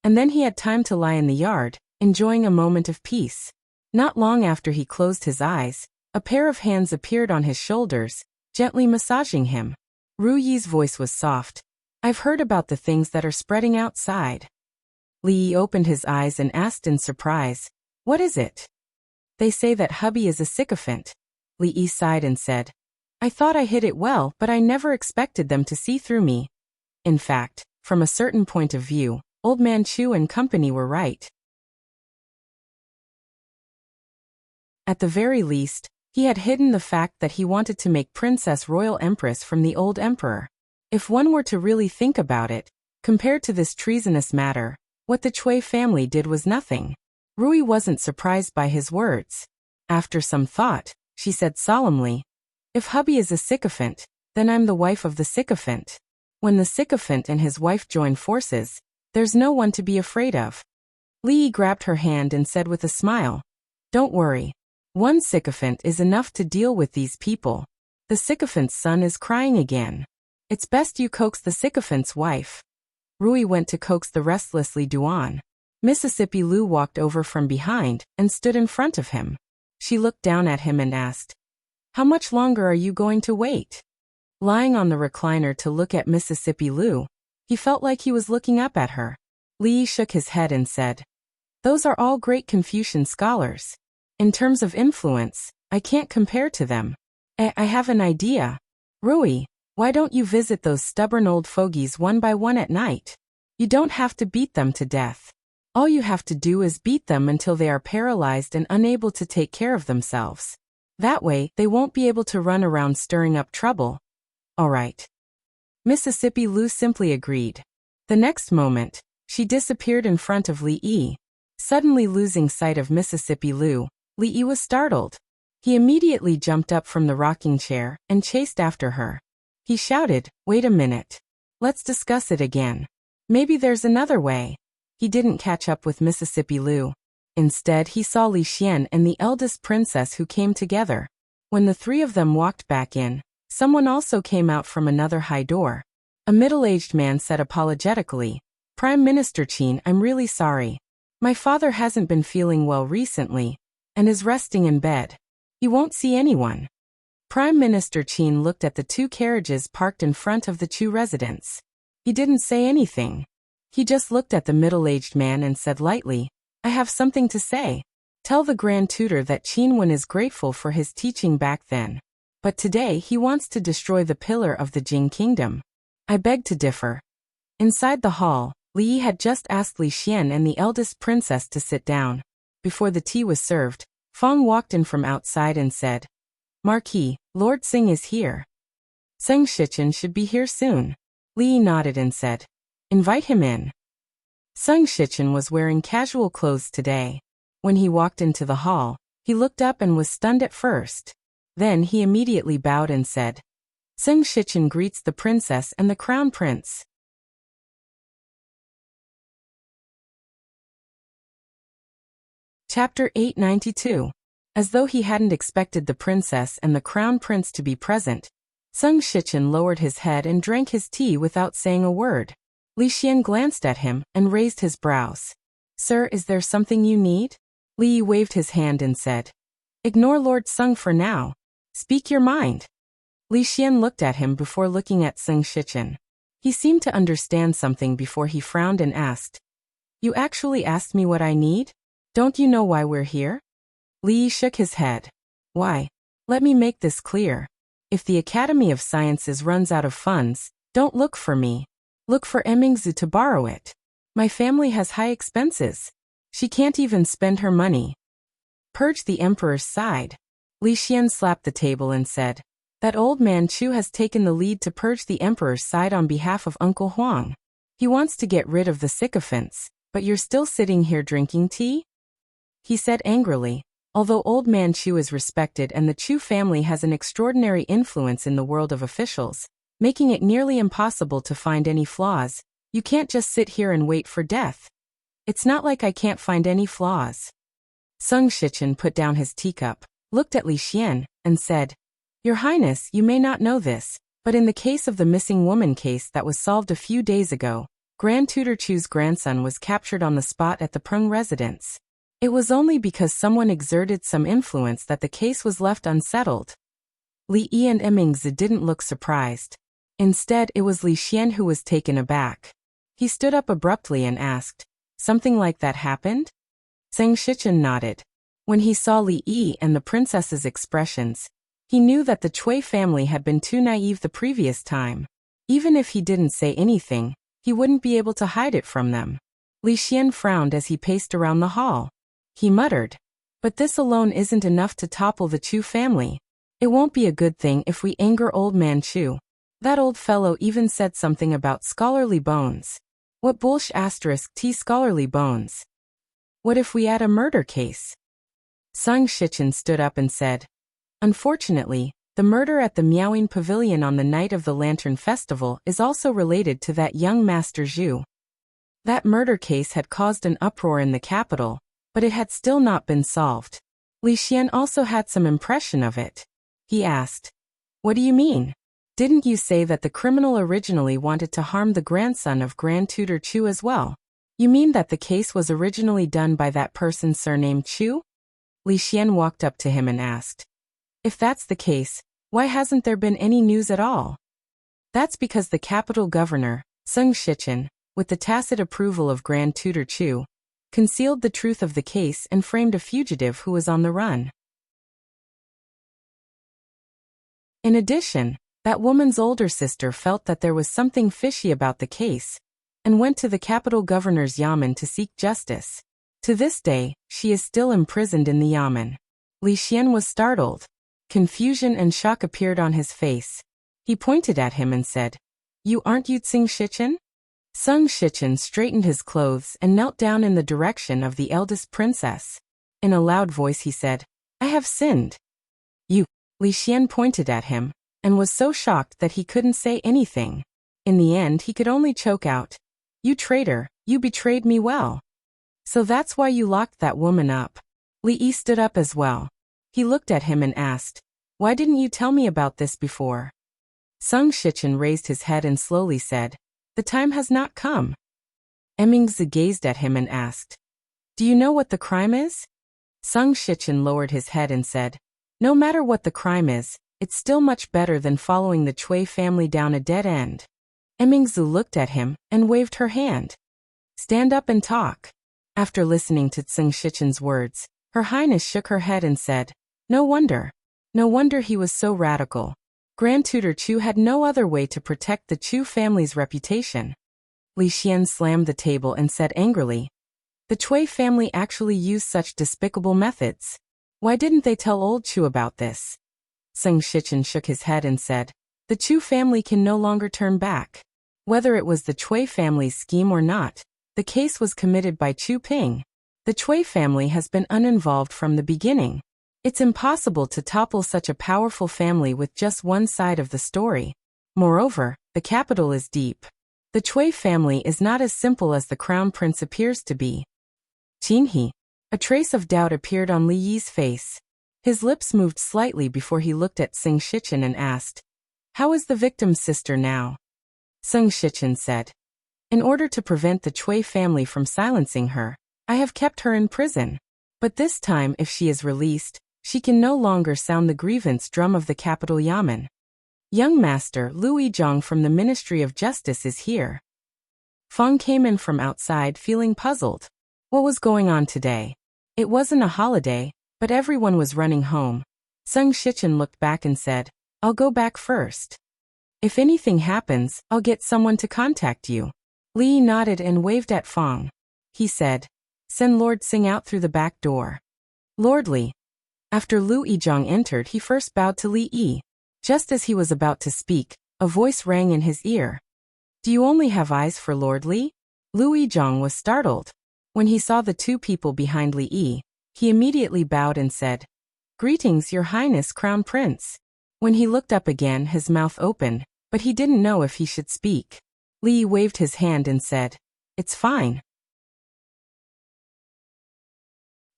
Speaker 1: and then he had time to lie in the yard, enjoying a moment of peace. Not long after he closed his eyes, a pair of hands appeared on his shoulders, gently massaging him. Ru Yi's voice was soft. "I've heard about the things that are spreading outside." Li Yi opened his eyes and asked in surprise, "What is it?" "They say that hubby is a sycophant." Li Yi sighed and said, "I thought I hid it well, but I never expected them to see through me. In fact, from a certain point of view, Old Man Chu and company were right. At the very least, he had hidden the fact that he wanted to make Princess Royal Empress from the old emperor. If one were to really think about it, compared to this treasonous matter, what the Cui family did was nothing. Rui wasn't surprised by his words. After some thought, she said solemnly, "If hubby is a sycophant, then I'm the wife of the sycophant. When the sycophant and his wife join forces, there's no one to be afraid of." Li Yi grabbed her hand and said with a smile, "Don't worry. One sycophant is enough to deal with these people. The sycophant's son is crying again. It's best you coax the sycophant's wife." Rui went to coax the restless Li Duan. Mississippi Lu walked over from behind and stood in front of him. She looked down at him and asked, "How much longer are you going to wait?" Lying on the recliner to look at Mississippi Lu, he felt like he was looking up at her. Li Yi shook his head and said, "Those are all great Confucian scholars. In terms of influence, I can't compare to them. I have an idea. Rui, why don't you visit those stubborn old fogies one by one at night? You don't have to beat them to death. All you have to do is beat them until they are paralyzed and unable to take care of themselves. That way, they won't be able to run around stirring up trouble. All right. Mississippi Lu simply agreed. The next moment, she disappeared in front of Li Yi. Suddenly losing sight of Mississippi Lu, Li Yi was startled. He immediately jumped up from the rocking chair and chased after her. He shouted, "Wait a minute. Let's discuss it again. Maybe there's another way." He didn't catch up with Mississippi Lu. Instead, he saw Li Xian and the eldest princess who came together. When the three of them walked back in, someone also came out from another high door. A middle-aged man said apologetically, "Prime Minister Qin, I'm really sorry. My father hasn't been feeling well recently and is resting in bed. He won't see anyone." Prime Minister Qin looked at the two carriages parked in front of the Chu residence. He didn't say anything. He just looked at the middle-aged man and said lightly, "I have something to say. Tell the Grand Tutor that Qin Wen is grateful for his teaching back then. But today he wants to destroy the pillar of the Jing Kingdom. I beg to differ." Inside the hall, Li Yi had just asked Li Xian and the eldest princess to sit down. Before the tea was served, Feng walked in from outside and said, "Marquis, Lord Xing is here. Zheng Shichen should be here soon." Li Yi nodded and said, "Invite him in." Zheng Shichen was wearing casual clothes today. When he walked into the hall, he looked up and was stunned at first. Then he immediately bowed and said, "Zheng Shichen greets the princess and the crown prince." Chapter 892. As though he hadn't expected the princess and the crown prince to be present, Zheng Shichen lowered his head and drank his tea without saying a word. Li Xian glanced at him and raised his brows. "Sir, is there something you need?" Li Yi waved his hand and said, "Ignore Lord Zheng for now. Speak your mind." Li Xian looked at him before looking at Zheng Shichen. He seemed to understand something before he frowned and asked, "You actually asked me what I need? Don't you know why we're here?" Li Yi shook his head. "Why? Let me make this clear. If the Academy of Sciences runs out of funds, don't look for me. Look for Emingzu to borrow it. My family has high expenses. She can't even spend her money." Purge the emperor's side. Li Xian slapped the table and said, "That old man Chu has taken the lead to purge the emperor's side on behalf of Uncle Huang. He wants to get rid of the sycophants, but you're still sitting here drinking tea?" He said angrily, "Although old man Chu is respected and the Chu family has an extraordinary influence in the world of officials, making it nearly impossible to find any flaws, you can't just sit here and wait for death. It's not like I can't find any flaws." Zheng Shichen put down his teacup, looked at Li Xian, and said, "Your Highness, you may not know this, but in the case of the missing woman case that was solved a few days ago, Grand Tutor Chu's grandson was captured on the spot at the Prung residence. It was only because someone exerted some influence that the case was left unsettled." Li Yi and Emingzi didn't look surprised. Instead, it was Li Xian who was taken aback. He stood up abruptly and asked, "Something like that happened?" Zheng Shichen nodded. When he saw Li Yi and the princess's expressions, he knew that the Cui family had been too naive the previous time. Even if he didn't say anything, he wouldn't be able to hide it from them. Li Xian frowned as he paced around the hall. He muttered, "But this alone isn't enough to topple the Chu family. It won't be a good thing if we anger old man Chu. That old fellow even said something about scholarly bones. What bullsh asterisk t scholarly bones? What if we add a murder case?" Zheng Shichen stood up and said, "Unfortunately, the murder at the Miaoying Pavilion on the night of the Lantern Festival is also related to that young Master Zhu. That murder case had caused an uproar in the capital, but it had still not been solved." Li Xian also had some impression of it. He asked, "What do you mean? Didn't you say that the criminal originally wanted to harm the grandson of Grand Tutor Chu as well? You mean that the case was originally done by that person surnamed Chu?" Li Xian walked up to him and asked, "If that's the case, why hasn't there been any news at all?" "That's because the capital governor, Zheng Shichen, with the tacit approval of Grand Tutor Chu, concealed the truth of the case and framed a fugitive who was on the run. In addition, that woman's older sister felt that there was something fishy about the case, and went to the capital governor's yamen to seek justice. To this day, she is still imprisoned in the yamen." Li Xian was startled. Confusion and shock appeared on his face. He pointed at him and said, "You aren't you Tsing Shichen?" Sung Shichen straightened his clothes and knelt down in the direction of the eldest princess. In a loud voice he said, "I have sinned." "You." Li Xian pointed at him, and was so shocked that he couldn't say anything. In the end he could only choke out, "You traitor, you betrayed me well. So that's why you locked that woman up." Li Yi stood up as well. He looked at him and asked, "Why didn't you tell me about this before?" Sung Shichen raised his head and slowly said, "The time has not come." Emingzi gazed at him and asked, "Do you know what the crime is?" Sung Shichen lowered his head and said, "No matter what the crime is, it's still much better than following the Cui family down a dead end." Emingzi looked at him and waved her hand. "Stand up and talk." After listening to Sung Shichen's words, Her Highness shook her head and said, No wonder he was so radical. Grand Tutor Chu had no other way to protect the Chu family's reputation." Li Xian slammed the table and said angrily, "The Cui family actually used such despicable methods. Why didn't they tell old Chu about this?" Sung Shichen shook his head and said, "The Chu family can no longer turn back. Whether it was the Cui family's scheme or not, the case was committed by Chu Ping. The Cui family has been uninvolved from the beginning. It's impossible to topple such a powerful family with just one side of the story. Moreover, the capital is deep. The Cui family is not as simple as the crown prince appears to be." Jinhe. A trace of doubt appeared on Li Yi's face. His lips moved slightly before he looked at Sung Shichen and asked, "How is the victim's sister now?" Sung Shichen said, "In order to prevent the Cui family from silencing her, I have kept her in prison. But this time if she is released, she can no longer sound the grievance drum of the capital Yamen. Young Master Lu Yizhong from the Ministry of Justice is here." Feng came in from outside feeling puzzled. What was going on today? It wasn't a holiday, but everyone was running home. Sung Shichen looked back and said, "I'll go back first. If anything happens, I'll get someone to contact you." Li nodded and waved at Feng. He said, "Send Lord Sing out through the back door." Lord Li. After Lu Yizhong entered, he first bowed to Li Yi. Just as he was about to speak, a voice rang in his ear. "Do you only have eyes for Lord Li?" Lu Yizhong was startled. When he saw the two people behind Li Yi, he immediately bowed and said, "Greetings, Your Highness Crown Prince." When he looked up again, his mouth opened, but he didn't know if he should speak. Li Yi waved his hand and said, "It's fine."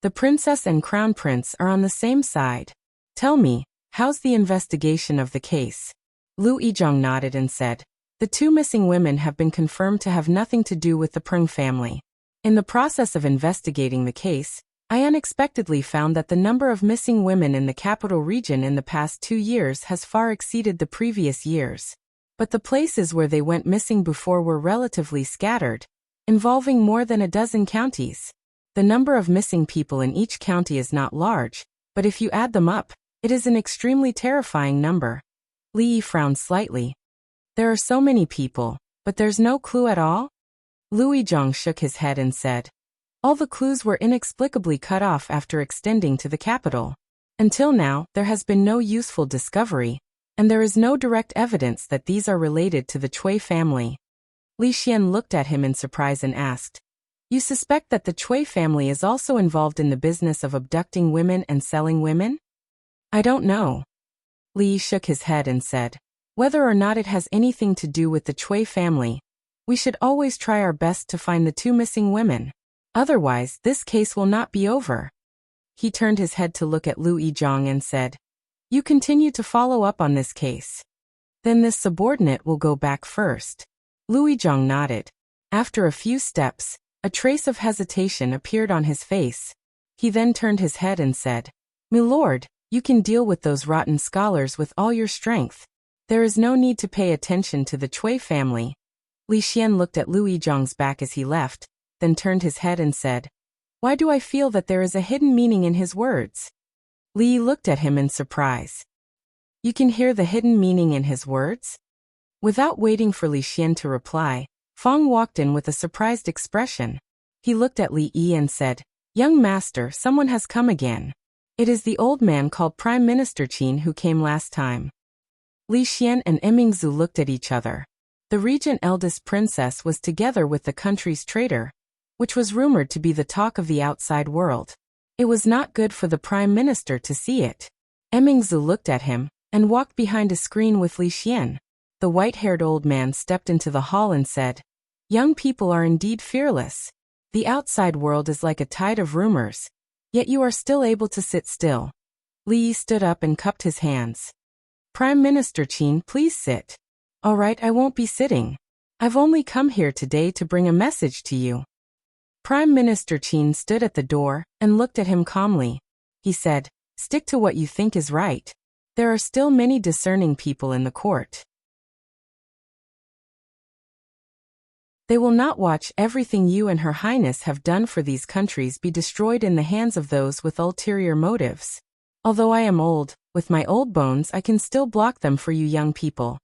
Speaker 1: The princess and crown prince are on the same side. "Tell me, how's the investigation of the case?" Lu Yizhong nodded and said, "The two missing women have been confirmed to have nothing to do with the Prung family. In the process of investigating the case, I unexpectedly found that the number of missing women in the capital region in the past 2 years has far exceeded the previous years. But the places where they went missing before were relatively scattered, involving more than a dozen counties. The number of missing people in each county is not large, but if you add them up, it is an extremely terrifying number." Li Yi frowned slightly. "There are so many people, but there's no clue at all?" Lu Yizhong shook his head and said, "All the clues were inexplicably cut off after extending to the capital. Until now, there has been no useful discovery, and there is no direct evidence that these are related to the Cui family." Li Xian looked at him in surprise and asked, "You suspect that the Cui family is also involved in the business of abducting women and selling women?" "I don't know." Li Yi shook his head and said, "Whether or not it has anything to do with the Cui family, we should always try our best to find the two missing women. Otherwise, this case will not be over." He turned his head to look at Lu Yizhong and said, "You continue to follow up on this case. Then this subordinate will go back first." Lu Yizhong nodded. After a few steps, a trace of hesitation appeared on his face. He then turned his head and said, "Milord, you can deal with those rotten scholars with all your strength. There is no need to pay attention to the Cui family." Li Xian looked at Lu Yizhong's back as he left, then turned his head and said, "Why do I feel that there is a hidden meaning in his words?" Li Yi looked at him in surprise. "You can hear the hidden meaning in his words?" Without waiting for Li Xian to reply, Feng walked in with a surprised expression. He looked at Li Yi and said, "Young master, someone has come again." It is the old man called Prime Minister Qin who came last time. Li Xian and Emingzu looked at each other. The regent eldest princess was together with the country's traitor, which was rumored to be the talk of the outside world. It was not good for the prime minister to see it. Emingzu looked at him and walked behind a screen with Li Xian. The white-haired old man stepped into the hall and said, "Young people are indeed fearless. The outside world is like a tide of rumors, yet you are still able to sit still." Li Yi stood up and cupped his hands. "Prime Minister Qin, please sit." "All right, I won't be sitting. I've only come here today to bring a message to you." Prime Minister Qin stood at the door and looked at him calmly. He said, "Stick to what you think is right. There are still many discerning people in the court. They will not watch everything you and Her Highness have done for these countries be destroyed in the hands of those with ulterior motives. Although I am old, with my old bones I can still block them for you young people."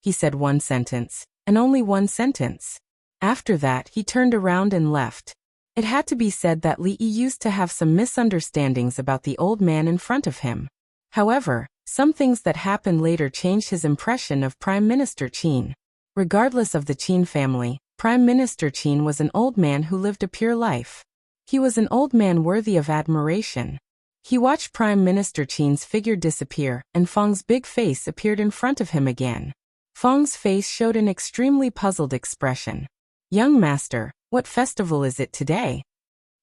Speaker 1: He said one sentence, and only one sentence. After that he turned around and left. It had to be said that Li Yi used to have some misunderstandings about the old man in front of him. However, some things that happened later changed his impression of Prime Minister Qin. Regardless of the Qin family, Prime Minister Qin was an old man who lived a pure life. He was an old man worthy of admiration. He watched Prime Minister Qin's figure disappear, and Feng's big face appeared in front of him again. Feng's face showed an extremely puzzled expression. "Young master, what festival is it today?"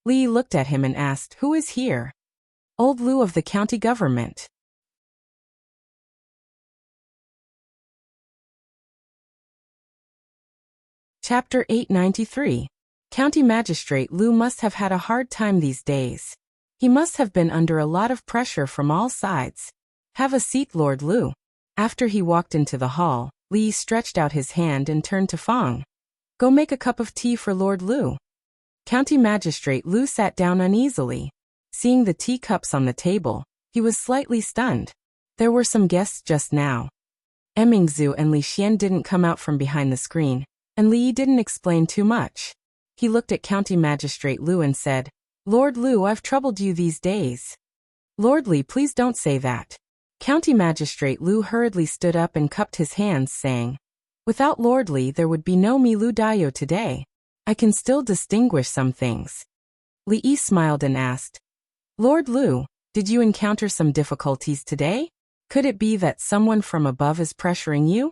Speaker 1: Li looked at him and asked, "Who is here?" "Old Lu of the county government." Chapter 893. County Magistrate Lu must have had a hard time these days. He must have been under a lot of pressure from all sides. "Have a seat, Lord Lu." After he walked into the hall, Li stretched out his hand and turned to Feng. "Go make a cup of tea for Lord Lu." County Magistrate Lu sat down uneasily. Seeing the teacups on the table, he was slightly stunned. There were some guests just now. Emingzu and Li Xian didn't come out from behind the screen, and Li Yi didn't explain too much. He looked at County Magistrate Lu and said, "Lord Lu, I've troubled you these days." "Lord Li, please don't say that." County Magistrate Lu hurriedly stood up and cupped his hands, saying, "Without Lord Li there would be no Mi Lu Dayo today. I can still distinguish some things." Li Yi smiled and asked, "Lord Lu, did you encounter some difficulties today? Could it be that someone from above is pressuring you?"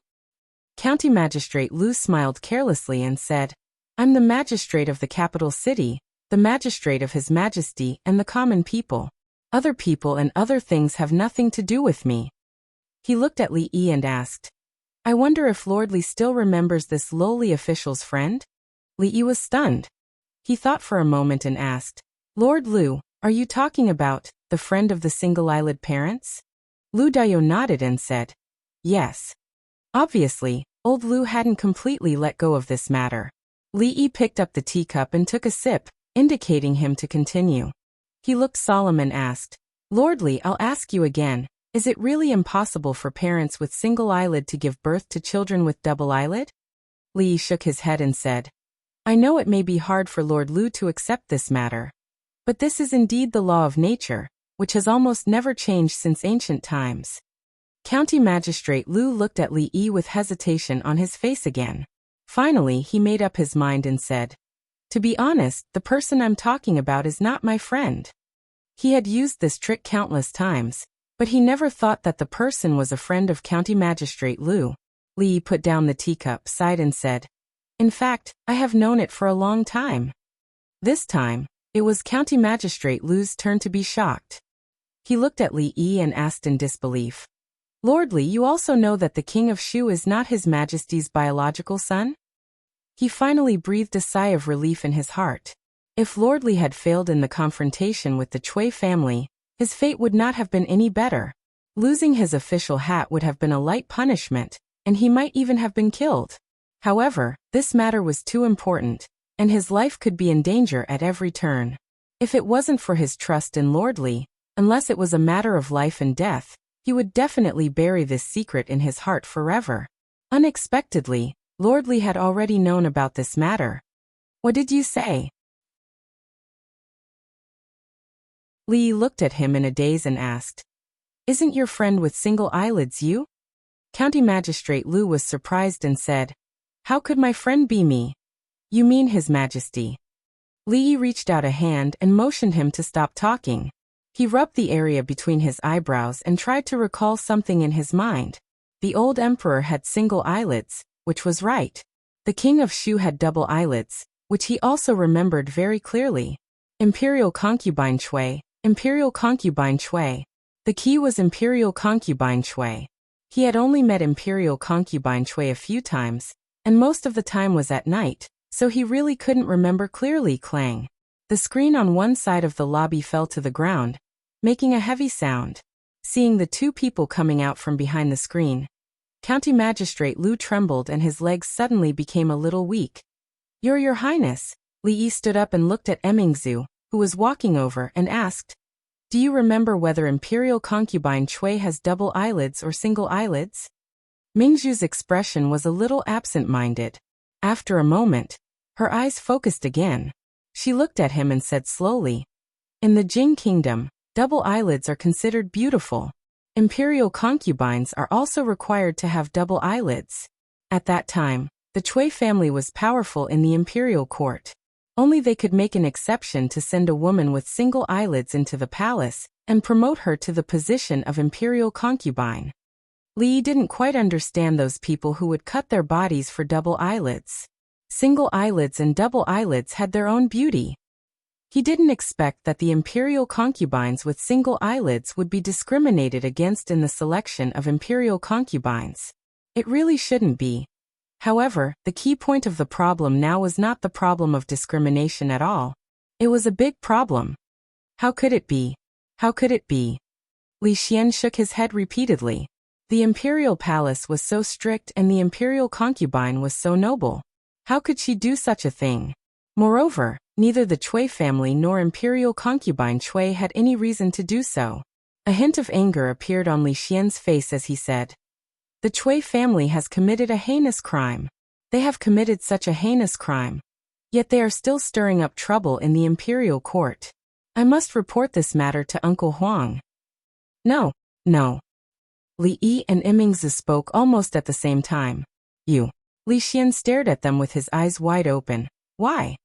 Speaker 1: County Magistrate Lu smiled carelessly and said, "I'm the magistrate of the capital city, the magistrate of His Majesty and the common people. Other people and other things have nothing to do with me." He looked at Li Yi and asked, "I wonder if Lord Li still remembers this lowly official's friend?" Li Yi was stunned. He thought for a moment and asked, "Lord Lu, are you talking about the friend of the single-eyelid parents?" Lu Dayo nodded and said, "Yes." Obviously, old Lu hadn't completely let go of this matter. Li Yi picked up the teacup and took a sip, indicating him to continue. He looked solemn and asked, "Lord Li, I'll ask you again, is it really impossible for parents with single eyelid to give birth to children with double eyelid?" Li shook his head and said, "I know it may be hard for Lord Lu to accept this matter, but this is indeed the law of nature, which has almost never changed since ancient times." County Magistrate Lu looked at Li Yi with hesitation on his face again. Finally, he made up his mind and said, "To be honest, the person I'm talking about is not my friend." He had used this trick countless times, but he never thought that the person was a friend of County Magistrate Lu. Li put down the teacup, sighed and said, "In fact, I have known it for a long time." This time, it was County Magistrate Lu's turn to be shocked. He looked at Li Yi and asked in disbelief, "Lord Li, you also know that the King of Shu is not His Majesty's biological son?" He finally breathed a sigh of relief in his heart. If Lord Li had failed in the confrontation with the Cui family, his fate would not have been any better. Losing his official hat would have been a light punishment, and he might even have been killed. However, this matter was too important, and his life could be in danger at every turn. If it wasn't for his trust in Lord Li, unless it was a matter of life and death, he would definitely bury this secret in his heart forever. Unexpectedly, Lord Li had already known about this matter. "What did you say?" Li looked at him in a daze and asked, "Isn't your friend with single eyelids you?" County Magistrate Lu was surprised and said, "How could my friend be me?" "You mean His Majesty." Li reached out a hand and motioned him to stop talking. He rubbed the area between his eyebrows and tried to recall something in his mind. The old emperor had single eyelids, which was right. The king of Shu had double eyelids, which he also remembered very clearly. Imperial concubine Shui, Imperial concubine Shui. The key was Imperial concubine Shui. He had only met Imperial concubine Shui a few times, and most of the time was at night, so he really couldn't remember clearly. Clang. The screen on one side of the lobby fell to the ground, making a heavy sound. Seeing the two people coming out from behind the screen, County Magistrate Lu trembled and his legs suddenly became a little weak. Your Highness." Li Yi stood up and looked at Emingzu, who was walking over, and asked, "Do you remember whether Imperial concubine Shui has double eyelids or single eyelids?" Mingzhu's expression was a little absent-minded. After a moment, her eyes focused again. She looked at him and said slowly, "In the Jing Kingdom, double eyelids are considered beautiful. Imperial concubines are also required to have double eyelids." At that time, the Chui family was powerful in the imperial court. Only they could make an exception to send a woman with single eyelids into the palace and promote her to the position of imperial concubine. Li didn't quite understand those people who would cut their bodies for double eyelids. Single eyelids and double eyelids had their own beauty. He didn't expect that the imperial concubines with single eyelids would be discriminated against in the selection of imperial concubines. It really shouldn't be. However, the key point of the problem now was not the problem of discrimination at all. It was a big problem. How could it be? How could it be? Li Xian shook his head repeatedly. The imperial palace was so strict and the imperial concubine was so noble. How could she do such a thing? Moreover, neither the Chui family nor imperial concubine Chui had any reason to do so. A hint of anger appeared on Li Xian's face as he said, "The Chui family has committed a heinous crime. They have committed such a heinous crime. Yet they are still stirring up trouble in the imperial court. I must report this matter to Uncle Huang." "No, no." Li Yi and Emingzi spoke almost at the same time. "You." Li Xian stared at them with his eyes wide open. "Why?"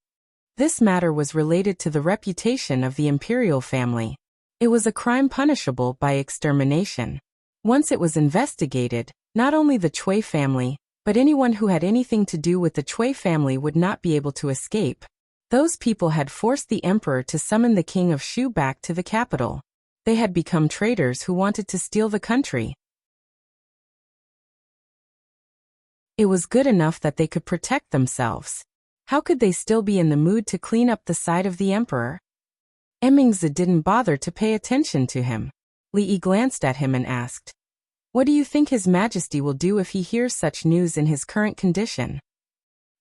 Speaker 1: This matter was related to the reputation of the imperial family. It was a crime punishable by extermination. Once it was investigated, not only the Chui family, but anyone who had anything to do with the Chui family would not be able to escape. Those people had forced the emperor to summon the king of Shu back to the capital. They had become traitors who wanted to steal the country. It was good enough that they could protect themselves. How could they still be in the mood to clean up the side of the emperor? Emingzi didn't bother to pay attention to him. Li Yi glanced at him and asked, "What do you think His Majesty will do if he hears such news in his current condition?"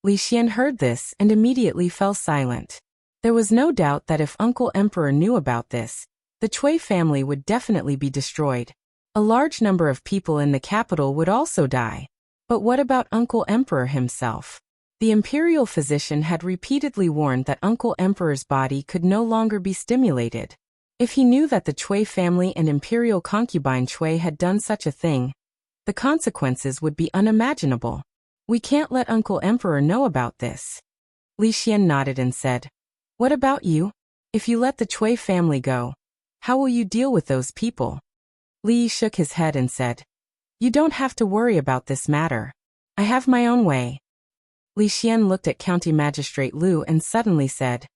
Speaker 1: Li Xian heard this and immediately fell silent. There was no doubt that if Uncle Emperor knew about this, the Chui family would definitely be destroyed. A large number of people in the capital would also die. But what about Uncle Emperor himself? The imperial physician had repeatedly warned that Uncle Emperor's body could no longer be stimulated. If he knew that the Chui family and imperial concubine Chui had done such a thing, the consequences would be unimaginable. "We can't let Uncle Emperor know about this." Li Xian nodded and said, "What about you? If you let the Chui family go, how will you deal with those people?" Li shook his head and said, "You don't have to worry about this matter. I have my own way." Li Xian looked at County Magistrate Lu and suddenly said,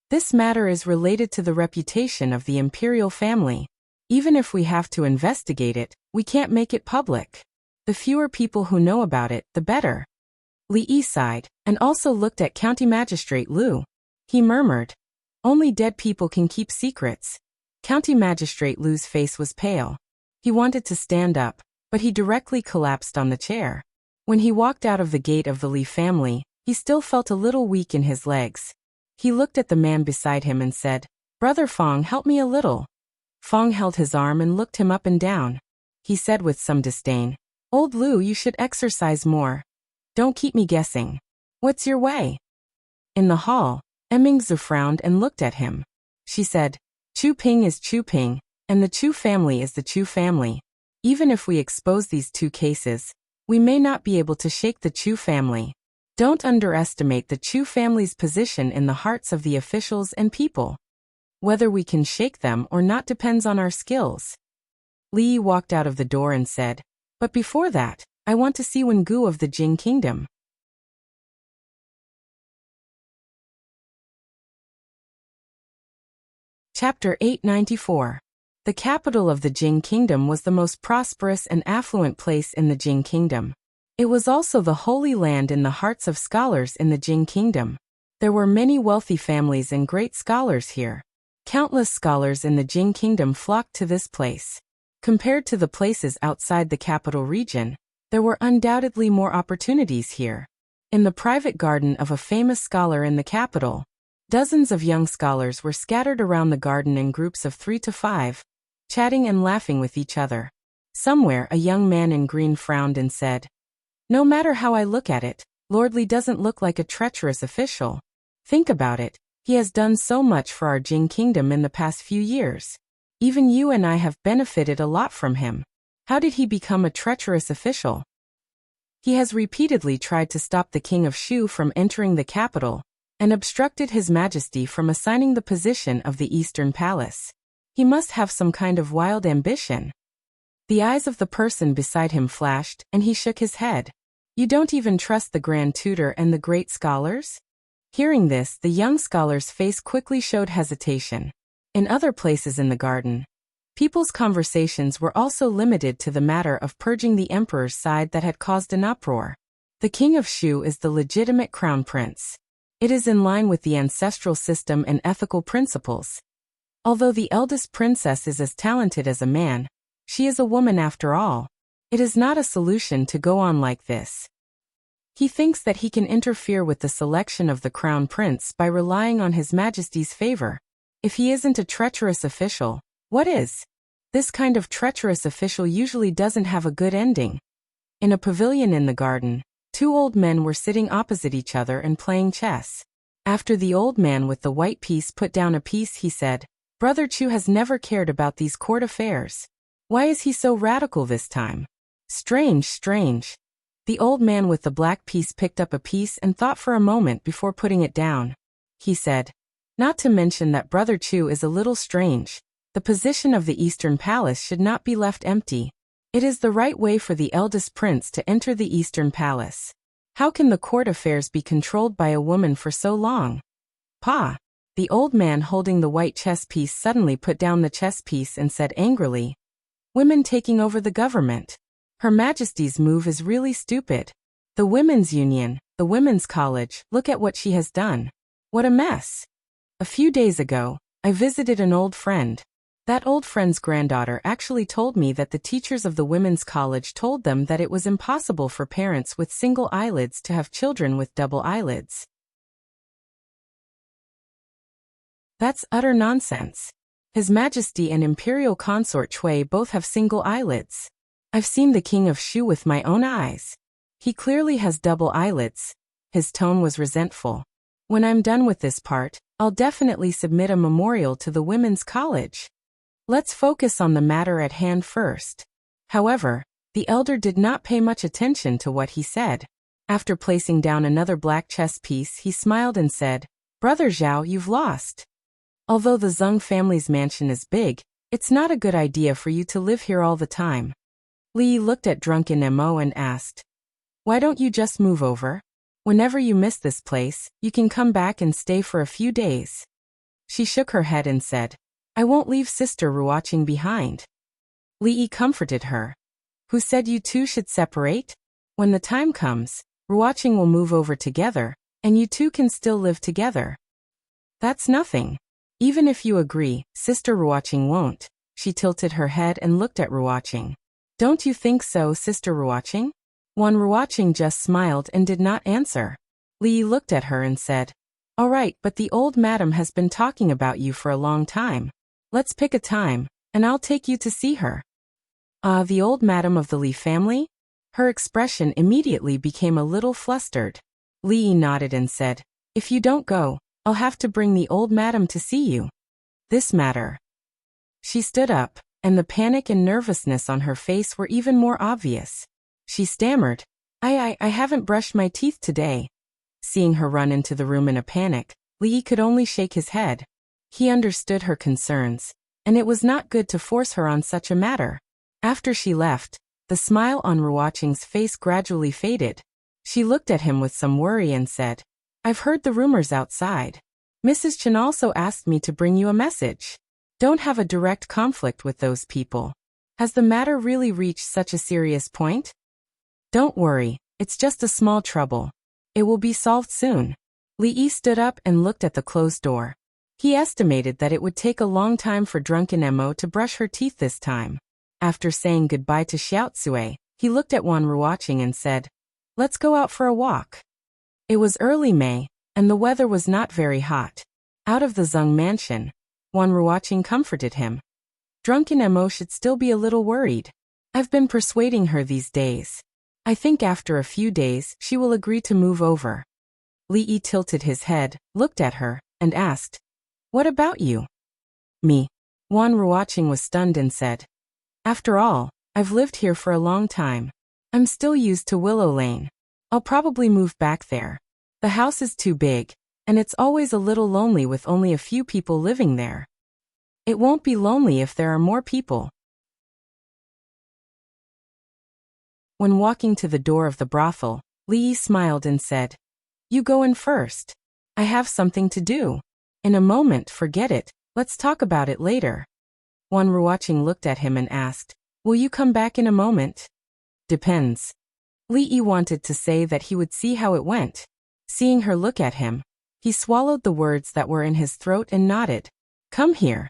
Speaker 1: "This matter is related to the reputation of the imperial family. Even if we have to investigate it, we can't make it public. The fewer people who know about it, the better." Li Yi sighed, and also looked at County Magistrate Lu. He murmured, "Only dead people can keep secrets." County Magistrate Lu's face was pale. He wanted to stand up, but he directly collapsed on the chair. When he walked out of the gate of the Li family, he still felt a little weak in his legs. He looked at the man beside him and said, "Brother Fong, help me a little." Fong held his arm and looked him up and down. He said with some disdain, "Old Lu, you should exercise more. Don't keep me guessing. What's your way?" In the hall, Emingzi frowned and looked at him. She said, Chu Ping is Chu Ping, and the Chu family is the Chu family. Even if we expose these two cases, we may not be able to shake the Chu family. Don't underestimate the Chu family's position in the hearts of the officials and people. Whether we can shake them or not depends on our skills. Li walked out of the door and said, "But before that, I want to see Wen Gu of the Jing Kingdom." Chapter 894. The capital of the Jing Kingdom was the most prosperous and affluent place in the Jing Kingdom. It was also the holy land in the hearts of scholars in the Jing Kingdom. There were many wealthy families and great scholars here. Countless scholars in the Jing Kingdom flocked to this place. Compared to the places outside the capital region, there were undoubtedly more opportunities here. In the private garden of a famous scholar in the capital, dozens of young scholars were scattered around the garden in groups of 3 to 5, chatting and laughing with each other. Somewhere a young man in green frowned and said, "No matter how I look at it, Lord Li doesn't look like a treacherous official. Think about it, he has done so much for our Jing Kingdom in the past few years. Even you and I have benefited a lot from him. How did he become a treacherous official? He has repeatedly tried to stop the King of Shu from entering the capital, and obstructed His Majesty from assigning the position of the Eastern Palace. He must have some kind of wild ambition." The eyes of the person beside him flashed, and he shook his head. "You don't even trust the Grand Tutor and the great scholars?" Hearing this, the young scholar's face quickly showed hesitation. In other places in the garden, people's conversations were also limited to the matter of purging the emperor's side that had caused an uproar. The King of Shu is the legitimate crown prince. It is in line with the ancestral system and ethical principles. Although the eldest princess is as talented as a man, she is a woman after all. It is not a solution to go on like this. He thinks that he can interfere with the selection of the crown prince by relying on His Majesty's favor. If he isn't a treacherous official, what is? This kind of treacherous official usually doesn't have a good ending. In a pavilion in the garden, 2 old men were sitting opposite each other and playing chess. After the old man with the white piece put down a piece, he said, "Brother Chu has never cared about these court affairs. Why is he so radical this time? Strange, strange." The old man with the black piece picked up a piece and thought for a moment before putting it down. He said, "Not to mention that Brother Chu is a little strange. The position of the Eastern Palace should not be left empty. It is the right way for the eldest prince to enter the Eastern Palace. How can the court affairs be controlled by a woman for so long?" "Pa!" The old man holding the white chess piece suddenly put down the chess piece and said angrily, "Women taking over the government. Her Majesty's move is really stupid. The Women's Union, the Women's College, look at what she has done. What a mess." A few days ago, I visited an old friend. That old friend's granddaughter actually told me that the teachers of the Women's College told them that it was impossible for parents with single eyelids to have children with double eyelids. That's utter nonsense. His Majesty and Imperial Consort Cui both have single eyelids. I've seen the King of Shu with my own eyes. He clearly has double eyelids. His tone was resentful. When I'm done with this part, I'll definitely submit a memorial to the Women's College. Let's focus on the matter at hand first. However, the elder did not pay much attention to what he said. After placing down another black chess piece, he smiled and said, "Brother Zhao, you've lost. Although the Zheng family's mansion is big, it's not a good idea for you to live here all the time." Li looked at drunken Mo and asked, "Why don't you just move over? Whenever you miss this place, you can come back and stay for a few days." She shook her head and said, "I won't leave Sister Ruoqing behind." Li comforted her. "Who said you two should separate? When the time comes, Ruoqing will move over together, and you two can still live together. That's nothing. Even if you agree, Sister Ruoqing won't." She tilted her head and looked at Ruoqing. "Don't you think so, Sister Ruoqing?" Wan Ruoqing just smiled and did not answer. Li looked at her and said, "All right, but the old madam has been talking about you for a long time. Let's pick a time, and I'll take you to see her." "Ah, the old madam of the Li family?" Her expression immediately became a little flustered. Li nodded and said, "If you don't go, I'll have to bring the old madam to see you." This matter, She stood up, and the panic and nervousness on her face were even more obvious. She stammered, I haven't brushed my teeth today. Seeing her run into the room in a panic, Li could only shake his head. He understood her concerns, and it was not good to force her on such a matter. After she left, the smile on Ruoqing's face gradually faded. She looked at him with some worry and said, I've heard the rumors outside. Mrs. Chen also asked me to bring you a message. Don't have a direct conflict with those people. Has the matter really reached such a serious point? Don't worry, it's just a small trouble. It will be solved soon. Li Yi stood up and looked at the closed door. He estimated that it would take a long time for drunken Mo to brush her teeth this time. After saying goodbye to Xiaotsui, he looked at Wan Ruoqing and said, Let's go out for a walk. It was early May, and the weather was not very hot. Out of the Zeng mansion, Wan Ruoqing comforted him. Drunken Mo should still be a little worried. I've been persuading her these days. I think after a few days she will agree to move over. Li Yi tilted his head, looked at her, and asked, What about you? Me. Wan Ruoqing was stunned and said, After all, I've lived here for a long time. I'm still used to Willow Lane. I'll probably move back there. The house is too big, and it's always a little lonely with only a few people living there. It won't be lonely if there are more people. When walking to the door of the brothel, Li Yi smiled and said, You go in first. I have something to do. In a moment, forget it. Let's talk about it later. Wan Ruoqing looked at him and asked, Will you come back in a moment? Depends. Li Yi wanted to say that he would see how it went. Seeing her look at him, he swallowed the words that were in his throat and nodded. Come here.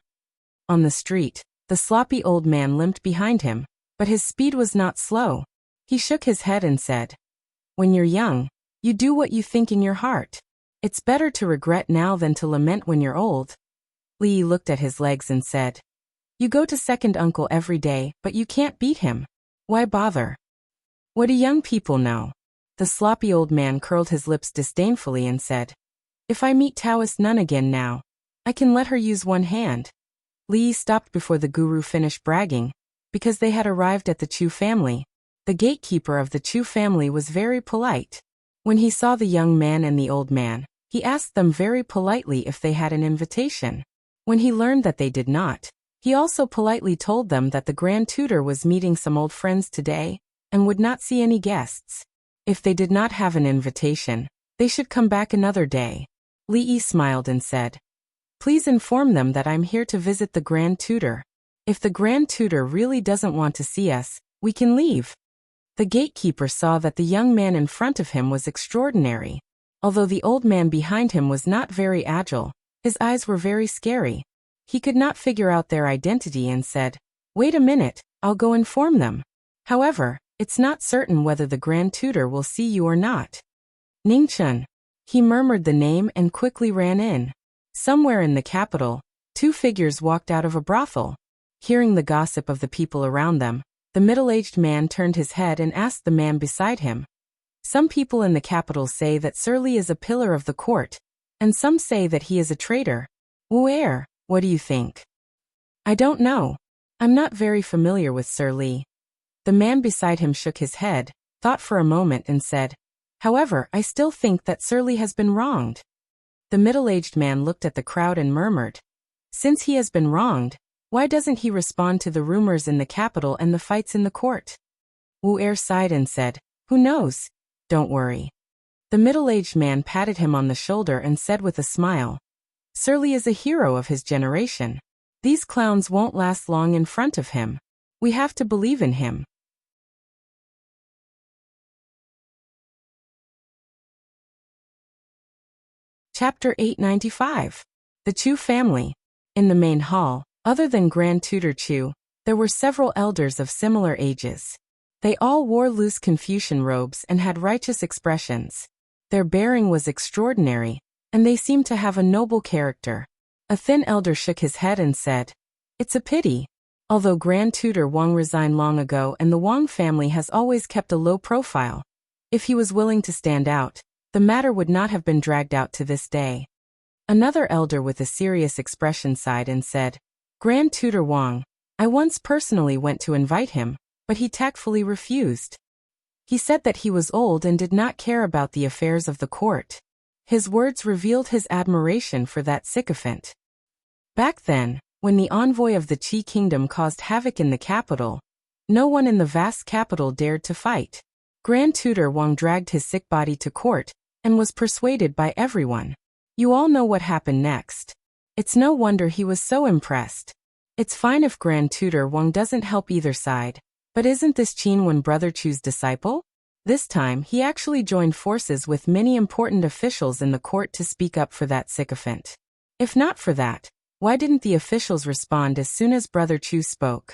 Speaker 1: On the street, the sloppy old man limped behind him, but his speed was not slow. He shook his head and said, When you're young, you do what you think in your heart. It's better to regret now than to lament when you're old. Li Yi looked at his legs and said, You go to second uncle every day, but you can't beat him. Why bother? What do young people know? The sloppy old man curled his lips disdainfully and said, If I meet Taoist nun again now, I can let her use one hand. Li Yi stopped before the guru finished bragging, because they had arrived at the Chu family. The gatekeeper of the Chu family was very polite. When he saw the young man and the old man, he asked them very politely if they had an invitation. When he learned that they did not, he also politely told them that the grand tutor was meeting some old friends today, and would not see any guests. If they did not have an invitation, they should come back another day. Li Yi smiled and said, Please inform them that I'm here to visit the grand tutor. If the grand tutor really doesn't want to see us, we can leave. The gatekeeper saw that the young man in front of him was extraordinary. Although the old man behind him was not very agile, his eyes were very scary. He could not figure out their identity and said, Wait a minute, I'll go inform them. However, it's not certain whether the grand tutor will see you or not. Ningchen. He murmured the name and quickly ran in. Somewhere in the capital, two figures walked out of a brothel. Hearing the gossip of the people around them, the middle-aged man turned his head and asked the man beside him. Some people in the capital say that Sir Li is a pillar of the court, and some say that he is a traitor. Wu'er, what do you think? I don't know. I'm not very familiar with Sir Li. The man beside him shook his head, thought for a moment and said, However, I still think that Sir Li has been wronged. The middle-aged man looked at the crowd and murmured, Since he has been wronged, why doesn't he respond to the rumors in the capital and the fights in the court? Wu'er sighed and said, Who knows? Don't worry. The middle-aged man patted him on the shoulder and said with a smile, Sir Li is a hero of his generation. These clowns won't last long in front of him. We have to believe in him. Chapter 895. The Chu family. In the main hall, other than Grand Tutor Chu, there were several elders of similar ages. They all wore loose Confucian robes and had righteous expressions. Their bearing was extraordinary, and they seemed to have a noble character. A thin elder shook his head and said, It's a pity. Although Grand Tutor Wang resigned long ago and the Wang family has always kept a low profile, if he was willing to stand out, the matter would not have been dragged out to this day. Another elder with a serious expression sighed and said, Grand Tutor Wang, I once personally went to invite him, but he tactfully refused. He said that he was old and did not care about the affairs of the court. His words revealed his admiration for that sycophant. Back then, when the envoy of the Qi kingdom caused havoc in the capital, no one in the vast capital dared to fight. Grand Tutor Wang dragged his sick body to court and was persuaded by everyone. You all know what happened next. It's no wonder he was so impressed. It's fine if Grand Tutor Wang doesn't help either side, but isn't this Qin Wen brother Chu's disciple? This time, he actually joined forces with many important officials in the court to speak up for that sycophant. If not for that, why didn't the officials respond as soon as Brother Chu spoke?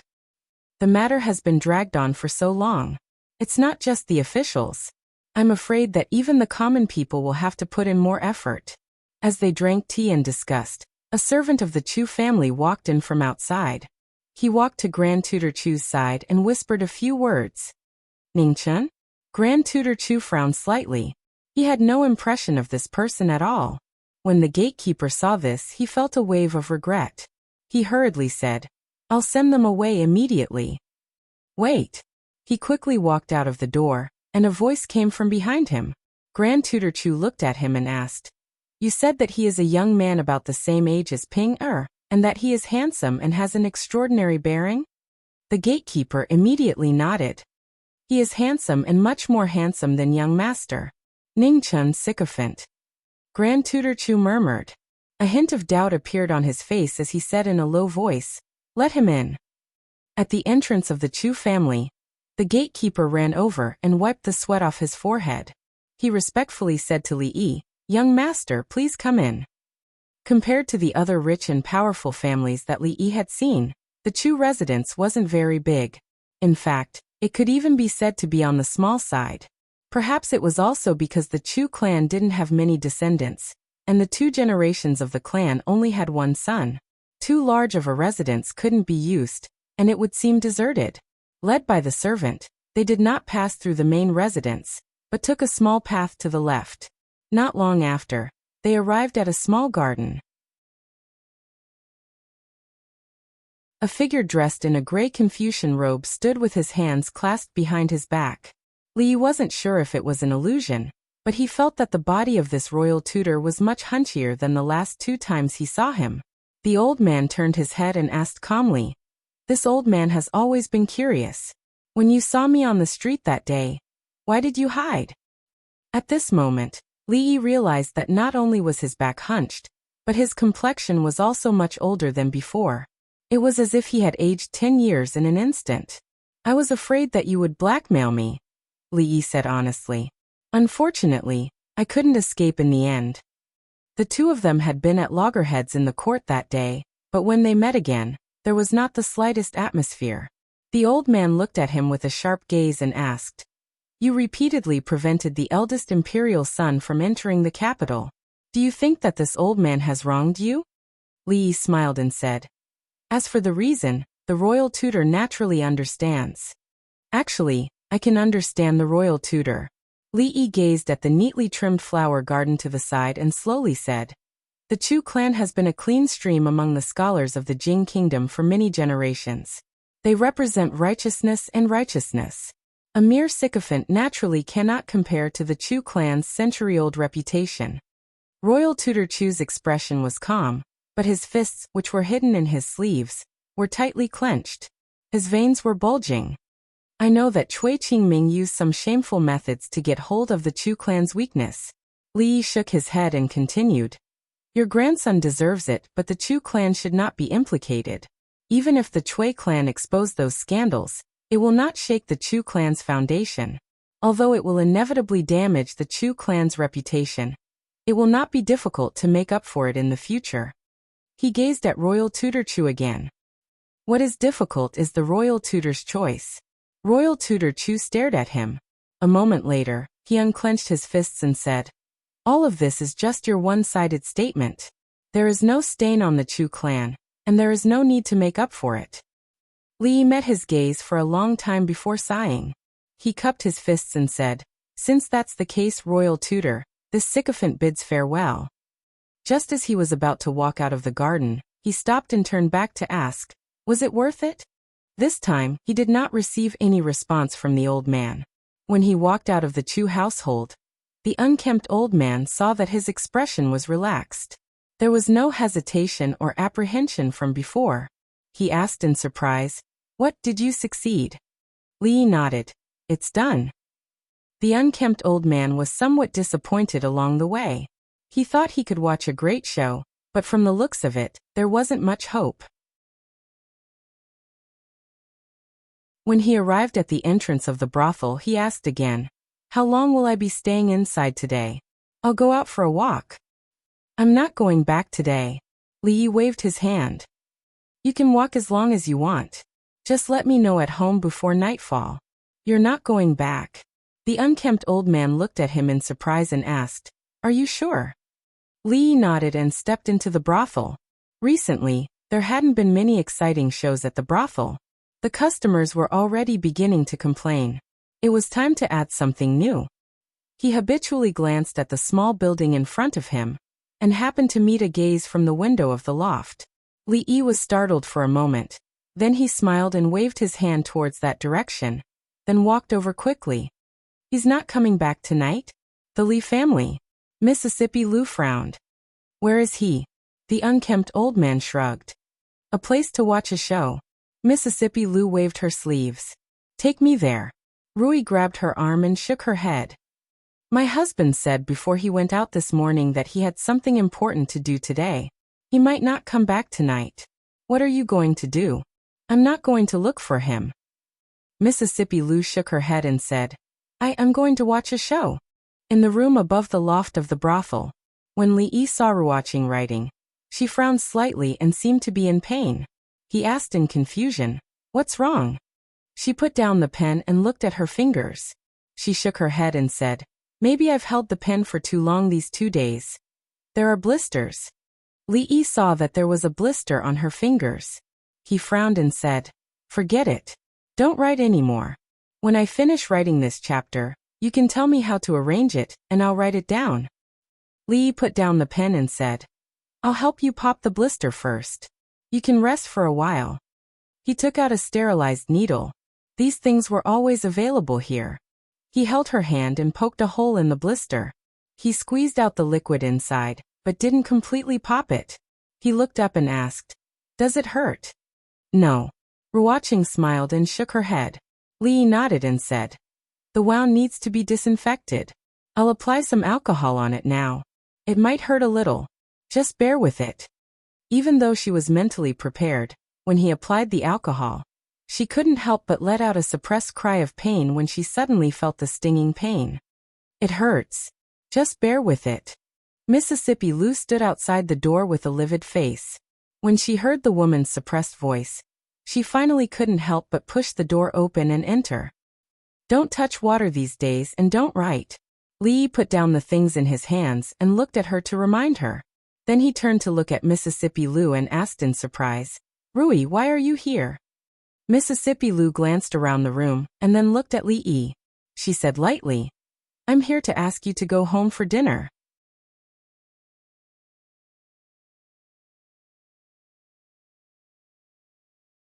Speaker 1: The matter has been dragged on for so long. It's not just the officials. I'm afraid that even the common people will have to put in more effort. As they drank tea and discussed, a servant of the Chu family walked in from outside. He walked to Grand Tutor Chu's side and whispered a few words. Ningchen? Grand Tutor Chu frowned slightly. He had no impression of this person at all. When the gatekeeper saw this, he felt a wave of regret. He hurriedly said, I'll send them away immediately. Wait. He quickly walked out of the door, and a voice came from behind him. Grand Tutor Chu looked at him and asked, You said that he is a young man about the same age as Ping Er, and that he is handsome and has an extraordinary bearing? The gatekeeper immediately nodded. He is handsome and much more handsome than young master. Ningchen sycophant. Grand Tutor Chu murmured. A hint of doubt appeared on his face as he said in a low voice, Let him in. At the entrance of the Chu family, the gatekeeper ran over and wiped the sweat off his forehead. He respectfully said to Li Yi, Young master, please come in. Compared to the other rich and powerful families that Li Yi had seen, the Chu residence wasn't very big. In fact, it could even be said to be on the small side. Perhaps it was also because the Chu clan didn't have many descendants, and the 2 generations of the clan only had one son. Too large of a residence couldn't be used, and it would seem deserted. Led by the servant, they did not pass through the main residence, but took a small path to the left. Not long after, they arrived at a small garden. A figure dressed in a gray Confucian robe stood with his hands clasped behind his back. Li wasn't sure if it was an illusion, but he felt that the body of this royal tutor was much hunchier than the last 2 times he saw him. The old man turned his head and asked calmly, This old man has always been curious. When you saw me on the street that day, why did you hide? At this moment, Li realized that not only was his back hunched, but his complexion was also much older than before. It was as if he had aged 10 years in an instant. I was afraid that you would blackmail me, Li said honestly. Unfortunately, I couldn't escape in the end. The 2 of them had been at loggerheads in the court that day, but when they met again, there was not the slightest atmosphere. The old man looked at him with a sharp gaze and asked, You repeatedly prevented the eldest imperial son from entering the capital. Do you think that this old man has wronged you? Li smiled and said, As for the reason, the royal tutor naturally understands. Actually, I can understand the royal tutor. Li gazed at the neatly trimmed flower garden to the side and slowly said, The Chu clan has been a clean stream among the scholars of the Jing kingdom for many generations. They represent righteousness and righteousness. A mere sycophant naturally cannot compare to the Chu clan's century-old reputation. Royal Tutor Chu's expression was calm, but his fists, which were hidden in his sleeves, were tightly clenched. His veins were bulging. I know that Cui Qingming used some shameful methods to get hold of the Chu clan's weakness. Li shook his head and continued. Your grandson deserves it, but the Chu clan should not be implicated. Even if the Cui clan expose those scandals, it will not shake the Chu clan's foundation. Although it will inevitably damage the Chu clan's reputation, it will not be difficult to make up for it in the future. He gazed at Royal Tutor Chu again. What is difficult is the Royal Tutor's choice. Royal Tutor Chu stared at him. A moment later, he unclenched his fists and said, All of this is just your one-sided statement. There is no stain on the Chu clan, and there is no need to make up for it. Li met his gaze for a long time before sighing. He cupped his fists and said, Since that's the case, Royal Tutor, this sycophant bids farewell. Just as he was about to walk out of the garden, He stopped and turned back to ask, "Was it worth it?" This time, he did not receive any response from the old man. When he walked out of the Chu household, the unkempt old man saw that his expression was relaxed. There was no hesitation or apprehension from before. He asked in surprise, "What, did you succeed?" Li nodded. "It's done." The unkempt old man was somewhat disappointed along the way. He thought he could watch a great show, but from the looks of it, there wasn't much hope. When he arrived at the entrance of the brothel, he asked again, "How long will I be staying inside today?" "I'll go out for a walk." "I'm not going back today." Li waved his hand. "You can walk as long as you want. Just let me know at home before nightfall." "You're not going back." The unkempt old man looked at him in surprise and asked, "Are you sure?" Li nodded and stepped into the brothel. Recently, there hadn't been many exciting shows at the brothel. The customers were already beginning to complain. It was time to add something new. He habitually glanced at the small building in front of him, and happened to meet a gaze from the window of the loft. Li was startled for a moment. Then he smiled and waved his hand towards that direction, then walked over quickly. "He's not coming back tonight?" "The Li family." Mississippi Lu frowned. "Where is he?" The unkempt old man shrugged. "A place to watch a show." Mississippi Lu waved her sleeves. "Take me there." Rui grabbed her arm and shook her head. "My husband said before he went out this morning that he had something important to do today. He might not come back tonight." "What are you going to do?" "I'm not going to look for him." Mississippi Lu shook her head and said, "I am going to watch a show." In the room above the loft of the brothel, when Li saw Ruoqing writing, she frowned slightly and seemed to be in pain. He asked in confusion, "What's wrong?" She put down the pen and looked at her fingers. She shook her head and said, "Maybe I've held the pen for too long these 2 days. There are blisters." Li saw that there was a blister on her fingers. He frowned and said, "Forget it. Don't write anymore. When I finish writing this chapter, you can tell me how to arrange it, and I'll write it down." Li put down the pen and said, "I'll help you pop the blister first. You can rest for a while." He took out a sterilized needle. These things were always available here. He held her hand and poked a hole in the blister. He squeezed out the liquid inside, but didn't completely pop it. He looked up and asked, "Does it hurt?" "No." Ruoqing smiled and shook her head. Li nodded and said, "The wound needs to be disinfected. I'll apply some alcohol on it now. It might hurt a little. Just bear with it." Even though she was mentally prepared, when he applied the alcohol, she couldn't help but let out a suppressed cry of pain when she suddenly felt the stinging pain. "It hurts. Just bear with it." Mississippi Lu stood outside the door with a livid face. When she heard the woman's suppressed voice, she finally couldn't help but push the door open and enter. "Don't touch water these days and don't write." Li put down the things in his hands and looked at her to remind her. Then he turned to look at Mississippi Lu and asked in surprise, "Rui, why are you here?" Mississippi Lu glanced around the room and then looked at Li. She said lightly, "I'm here to ask you to go home for dinner."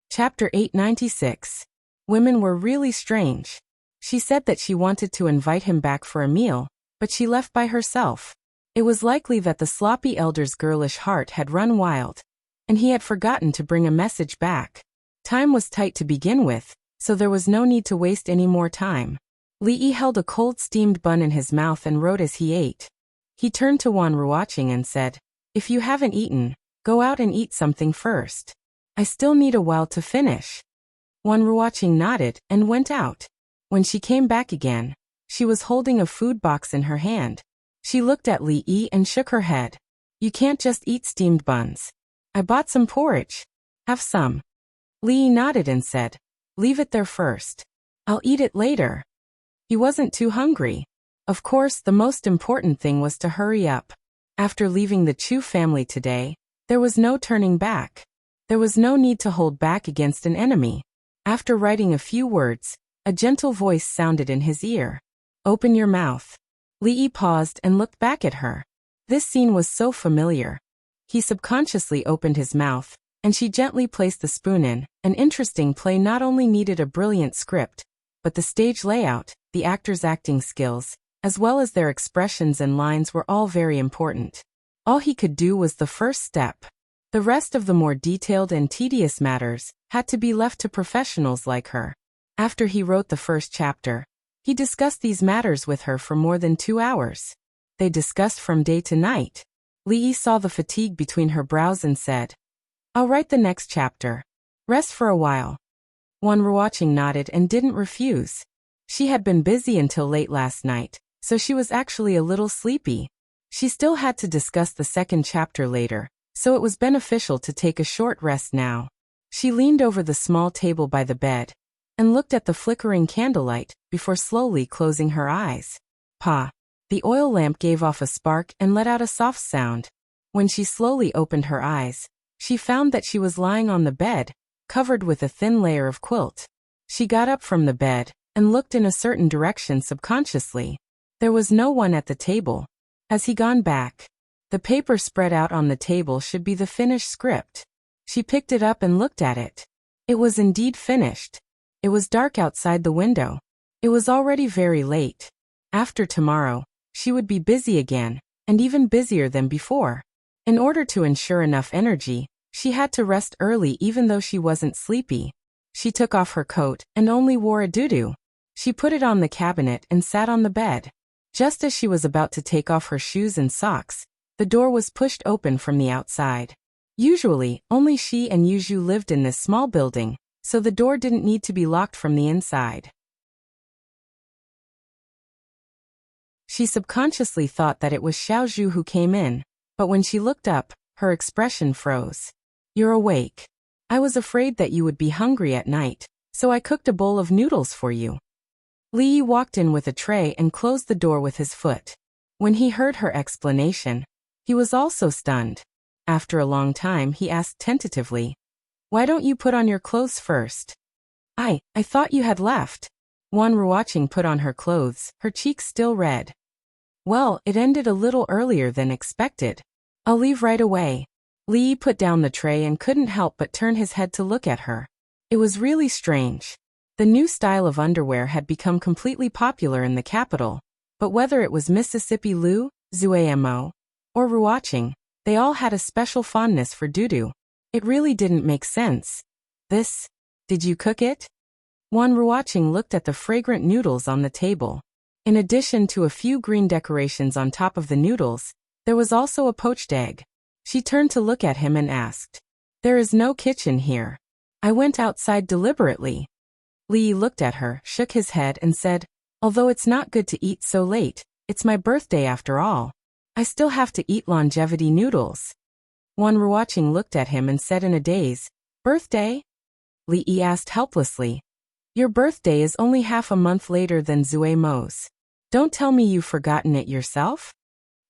Speaker 1: Chapter 896. Women were really strange. She said that she wanted to invite him back for a meal, but she left by herself. It was likely that the sloppy elder's girlish heart had run wild, and he had forgotten to bring a message back. Time was tight to begin with, so there was no need to waste any more time. Li held a cold steamed bun in his mouth and wrote as he ate. He turned to Wan Ruoqing and said, "If you haven't eaten, go out and eat something first. I still need a while to finish." Wan Ruoqing nodded and went out. When she came back again, she was holding a food box in her hand. She looked at Li and shook her head. "You can't just eat steamed buns. I bought some porridge. Have some." Li nodded and said, "Leave it there first. I'll eat it later." He wasn't too hungry. Of course, the most important thing was to hurry up. After leaving the Chu family today, there was no turning back. There was no need to hold back against an enemy. After writing a few words, a gentle voice sounded in his ear. "Open your mouth." Li paused and looked back at her. This scene was so familiar. He subconsciously opened his mouth, and she gently placed the spoon in. An interesting play not only needed a brilliant script, but the stage layout, the actors' acting skills, as well as their expressions and lines were all very important. All he could do was the first step. The rest of the more detailed and tedious matters had to be left to professionals like her. After he wrote the first chapter, he discussed these matters with her for more than 2 hours. They discussed from day to night. Li saw the fatigue between her brows and said, "I'll write the next chapter. Rest for a while." Wan Ruoqing nodded and didn't refuse. She had been busy until late last night, so she was actually a little sleepy. She still had to discuss the second chapter later, so it was beneficial to take a short rest now. She leaned over the small table by the bed and looked at the flickering candlelight before slowly closing her eyes. Pa! The oil lamp gave off a spark and let out a soft sound. When she slowly opened her eyes, she found that she was lying on the bed, covered with a thin layer of quilt. She got up from the bed and looked in a certain direction subconsciously. There was no one at the table. Has he gone back? The paper spread out on the table should be the finished script. She picked it up and looked at it. It was indeed finished. It was dark outside the window. It was already very late. After tomorrow, she would be busy again, and even busier than before. In order to ensure enough energy, she had to rest early even though she wasn't sleepy. She took off her coat and only wore a doo-doo. She put it on the cabinet and sat on the bed. Just as she was about to take off her shoes and socks, the door was pushed open from the outside. Usually, only she and Yuju lived in this small building, so the door didn't need to be locked from the inside. She subconsciously thought that it was Xiaozhu who came in, but when she looked up, her expression froze. "You're awake. I was afraid that you would be hungry at night, so I cooked a bowl of noodles for you." Li walked in with a tray and closed the door with his foot. When he heard her explanation, he was also stunned. After a long time he asked tentatively, "Why don't you put on your clothes first?" I thought you had left." Wan Ruoqing put on her clothes, her cheeks still red. "Well, it ended a little earlier than expected. I'll leave right away." Li put down the tray and couldn't help but turn his head to look at her. It was really strange. The new style of underwear had become completely popular in the capital, but whether it was Mississippi Lu, Zuamo, or Ruoqing, they all had a special fondness for doo-doo. It really didn't make sense. Did you cook it?" Wan Ruoqing looked at the fragrant noodles on the table. In addition to a few green decorations on top of the noodles, there was also a poached egg. She turned to look at him and asked, "There is no kitchen here. I went outside deliberately." Li looked at her, shook his head and said, "Although it's not good to eat so late, it's my birthday after all. I still have to eat longevity noodles." Wan Ruoqing looked at him and said in a daze, "Birthday?" Li asked helplessly, "Your birthday is only half a month later than Zuemo's. Don't tell me you've forgotten it yourself?"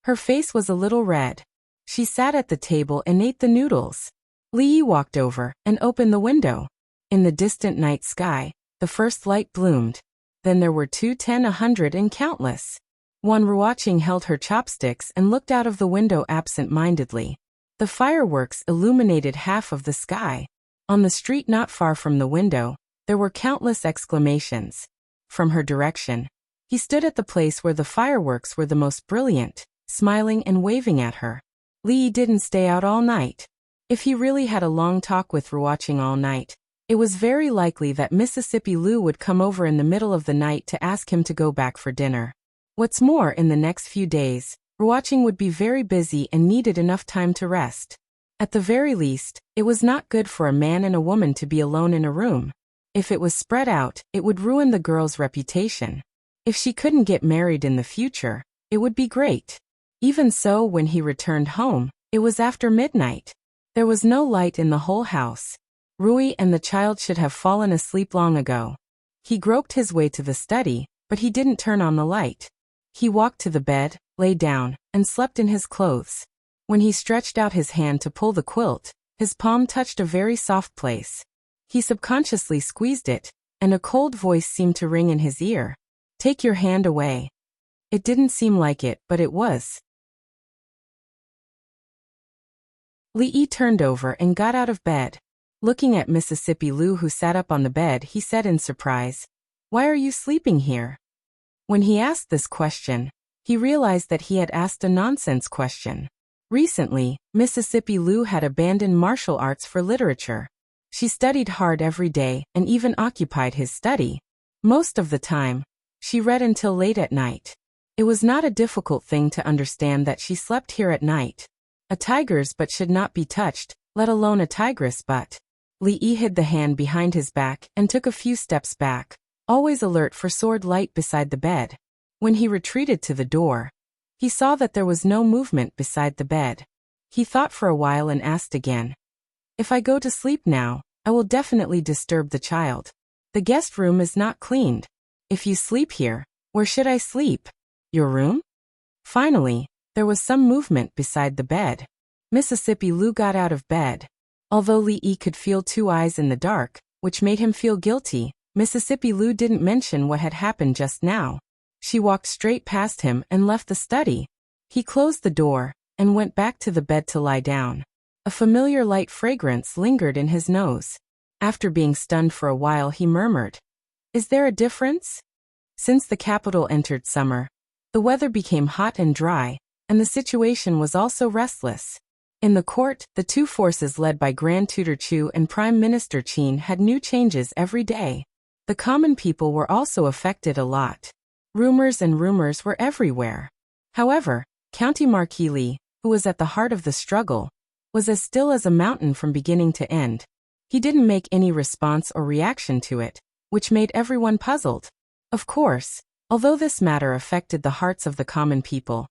Speaker 1: Her face was a little red. She sat at the table and ate the noodles. Li walked over and opened the window. In the distant night sky, the first light bloomed. Then there were 2, 10, 100 and countless. Wan Ruoqing held her chopsticks and looked out of the window absent-mindedly. The fireworks illuminated half of the sky. On the street not far from the window, there were countless exclamations. From her direction, he stood at the place where the fireworks were the most brilliant, smiling and waving at her. Li didn't stay out all night. If he really had a long talk with Ruoqing all night, it was very likely that Mississippi Lu would come over in the middle of the night to ask him to go back for dinner. What's more, in the next few days, Ruoqing would be very busy and needed enough time to rest. At the very least, it was not good for a man and a woman to be alone in a room. If it was spread out, it would ruin the girl's reputation. If she couldn't get married in the future, it would be great. Even so, when he returned home, it was after midnight. There was no light in the whole house. Rui and the child should have fallen asleep long ago. He groped his way to the study, but he didn't turn on the light. He walked to the bed, lay down, and slept in his clothes. When he stretched out his hand to pull the quilt, his palm touched a very soft place. He subconsciously squeezed it, and a cold voice seemed to ring in his ear. "Take your hand away." It didn't seem like it, but it was. Li turned over and got out of bed. Looking at Mississippi Lu, who sat up on the bed, he said in surprise, "Why are you sleeping here?" When he asked this question, he realized that he had asked a nonsense question. Recently, Mississippi Lu had abandoned martial arts for literature. She studied hard every day and even occupied his study. Most of the time, she read until late at night. It was not a difficult thing to understand that she slept here at night. A tiger's butt should not be touched, let alone a tigress' butt. Li hid the hand behind his back and took a few steps back, always alert for sword light beside the bed. When he retreated to the door, he saw that there was no movement beside the bed. He thought for a while and asked again, "If I go to sleep now, I will definitely disturb the child. The guest room is not cleaned. If you sleep here, where should I sleep? Your room?" Finally, there was some movement beside the bed. Mississippi Lu got out of bed. Although Li could feel two eyes in the dark, which made him feel guilty, Mississippi Lu didn't mention what had happened just now. She walked straight past him and left the study. He closed the door and went back to the bed to lie down. A familiar light fragrance lingered in his nose. After being stunned for a while, he murmured, "Is there a difference?" Since the capital entered summer, the weather became hot and dry, and the situation was also restless. In the court, the two forces led by Grand Tutor Chu and Prime Minister Qin had new changes every day. The common people were also affected a lot. Rumors were everywhere. However, County Marquis Li, who was at the heart of the struggle, was as still as a mountain from beginning to end. He didn't make any response or reaction to it, which made everyone puzzled. Of course, although this matter affected the hearts of the common people,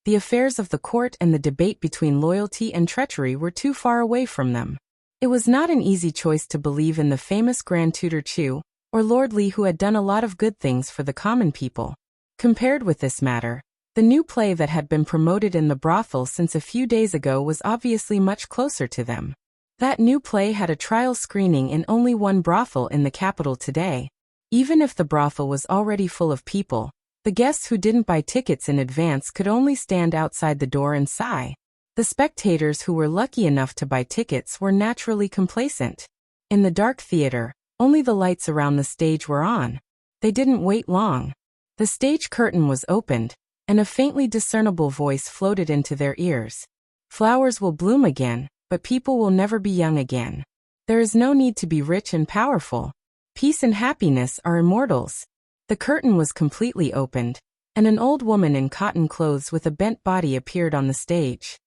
Speaker 1: the affairs of the court and the debate between loyalty and treachery were too far away from them. It was not an easy choice to believe in the famous Grand Tutor Chu, or Lord Li, who had done a lot of good things for the common people. Compared with this matter, the new play that had been promoted in the brothel since a few days ago was obviously much closer to them. That new play had a trial screening in only one brothel in the capital today. Even if the brothel was already full of people, the guests who didn't buy tickets in advance could only stand outside the door and sigh. The spectators who were lucky enough to buy tickets were naturally complacent. In the dark theater, only the lights around the stage were on. They didn't wait long. The stage curtain was opened, and a faintly discernible voice floated into their ears. "Flowers will bloom again, but people will never be young again. There is no need to be rich and powerful. Peace and happiness are immortals." The curtain was completely opened, and an old woman in cotton clothes with a bent body appeared on the stage.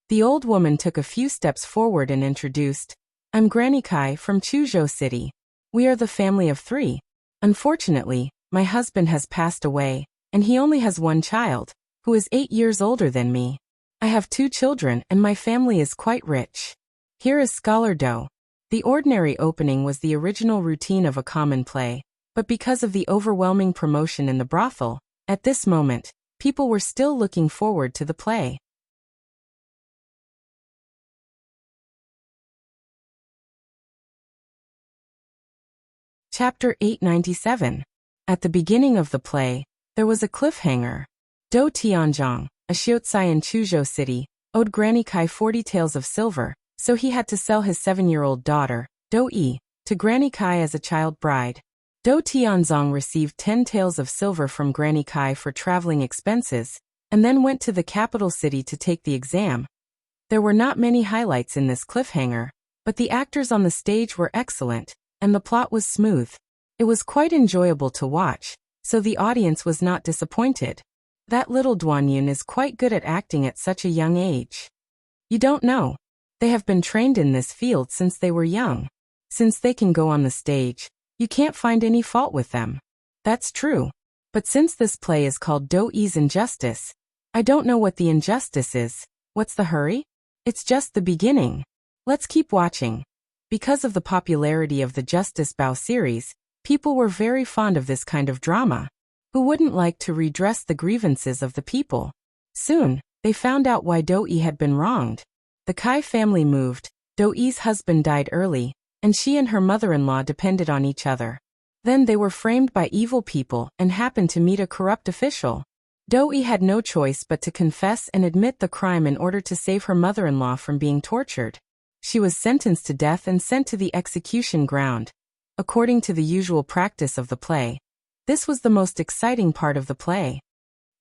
Speaker 1: The old woman took a few steps forward and introduced, "I'm Granny Kai from Chuzhou City. We are the family of 3. Unfortunately, my husband has passed away, and he only has one child, who is 8 years older than me. I have 2 children and my family is quite rich. Here is Scholar Do." The ordinary opening was the original routine of a common play, but because of the overwhelming promotion in the brothel, at this moment, people were still looking forward to the play. Chapter 897. At the beginning of the play, there was a cliffhanger. Do Tianzhong, a shiotsai in Chuzhou City, owed Granny Kai 40 taels of silver, so he had to sell his 7-year-old daughter, Do Yi, to Granny Kai as a child bride. Do Tianzhong received 10 taels of silver from Granny Kai for traveling expenses, and then went to the capital city to take the exam. There were not many highlights in this cliffhanger, but the actors on the stage were excellent, and the plot was smooth. It was quite enjoyable to watch, so the audience was not disappointed. That little Duanyun is quite good at acting at such a young age. You don't know. They have been trained in this field since they were young. Since they can go on the stage, you can't find any fault with them. That's true. But since this play is called Do Yi's Injustice, I don't know what the injustice is. What's the hurry? It's just the beginning. Let's keep watching. Because of the popularity of the Justice Bao series, people were very fond of this kind of drama. Who wouldn't like to redress the grievances of the people? Soon, they found out why Do Yi had been wronged. The Kai family moved, Do Yi's husband died early, and she and her mother-in-law depended on each other. Then they were framed by evil people and happened to meet a corrupt official. Dou-yi had no choice but to confess and admit the crime in order to save her mother-in-law from being tortured. She was sentenced to death and sent to the execution ground, according to the usual practice of the play. This was the most exciting part of the play.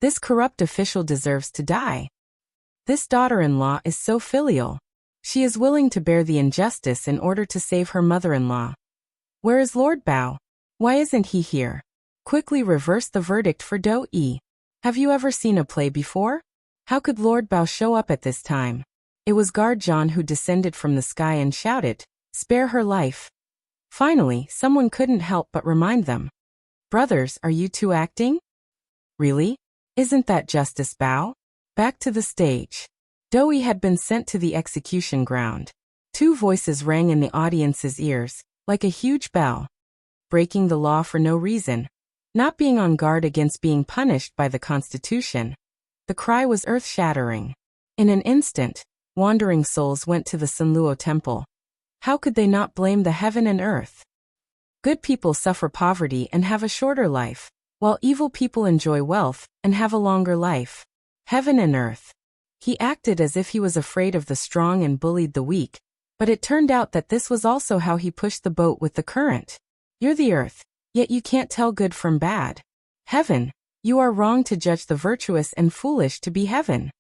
Speaker 1: This corrupt official deserves to die. This daughter-in-law is so filial. She is willing to bear the injustice in order to save her mother-in-law. Where is Lord Bao? Why isn't he here? Quickly reverse the verdict for Dou-yi. Have you ever seen a play before? How could Lord Bao show up at this time? It was Guard John who descended from the sky and shouted, "Spare her life." Finally, someone couldn't help but remind them. Brothers, are you two acting? Really? Isn't that Justice Bao? Back to the stage. Dou-yi had been sent to the execution ground. Two voices rang in the audience's ears, like a huge bell. Breaking the law for no reason. Not being on guard against being punished by the Constitution. The cry was earth-shattering. In an instant, wandering souls went to the Sunluo temple. How could they not blame the heaven and earth? Good people suffer poverty and have a shorter life, while evil people enjoy wealth and have a longer life. Heaven and earth. He acted as if he was afraid of the strong and bullied the weak, but it turned out that this was also how he pushed the boat with the current. You're the earth, yet you can't tell good from bad. Heaven, you are wrong to judge the virtuous and foolish to be heaven.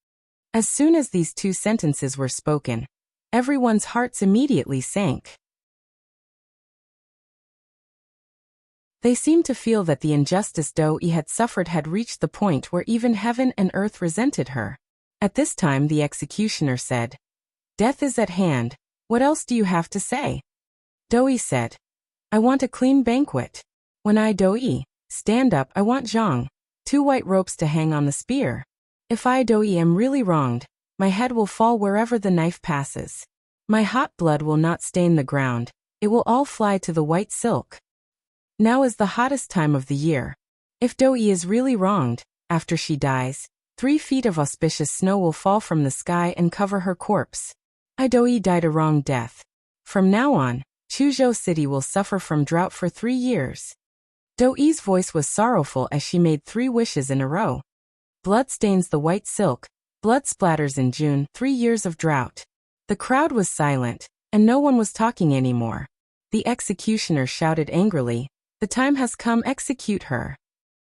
Speaker 1: As soon as these two sentences were spoken, everyone's hearts immediately sank. They seemed to feel that the injustice Dou-yi had suffered had reached the point where even heaven and earth resented her. At this time the executioner said, "Death is at hand, what else do you have to say?" Dou-yi said, "I want a clean banquet. When I Dou-yi stand up, I want zhang, 2 white ropes to hang on the spear. If I Dou-yi am really wronged, my head will fall wherever the knife passes. My hot blood will not stain the ground, it will all fly to the white silk. Now is the hottest time of the year. If Dou-yi is really wronged, after she dies, 3 feet of auspicious snow will fall from the sky and cover her corpse. I Dou-yi died a wrong death. From now on, Chuzhou City will suffer from drought for 3 years." Dou-yi's voice was sorrowful as she made 3 wishes in a row. Blood stains the white silk, blood splatters in June, 3 years of drought. The crowd was silent, and no one was talking anymore. The executioner shouted angrily, "The time has come, execute her."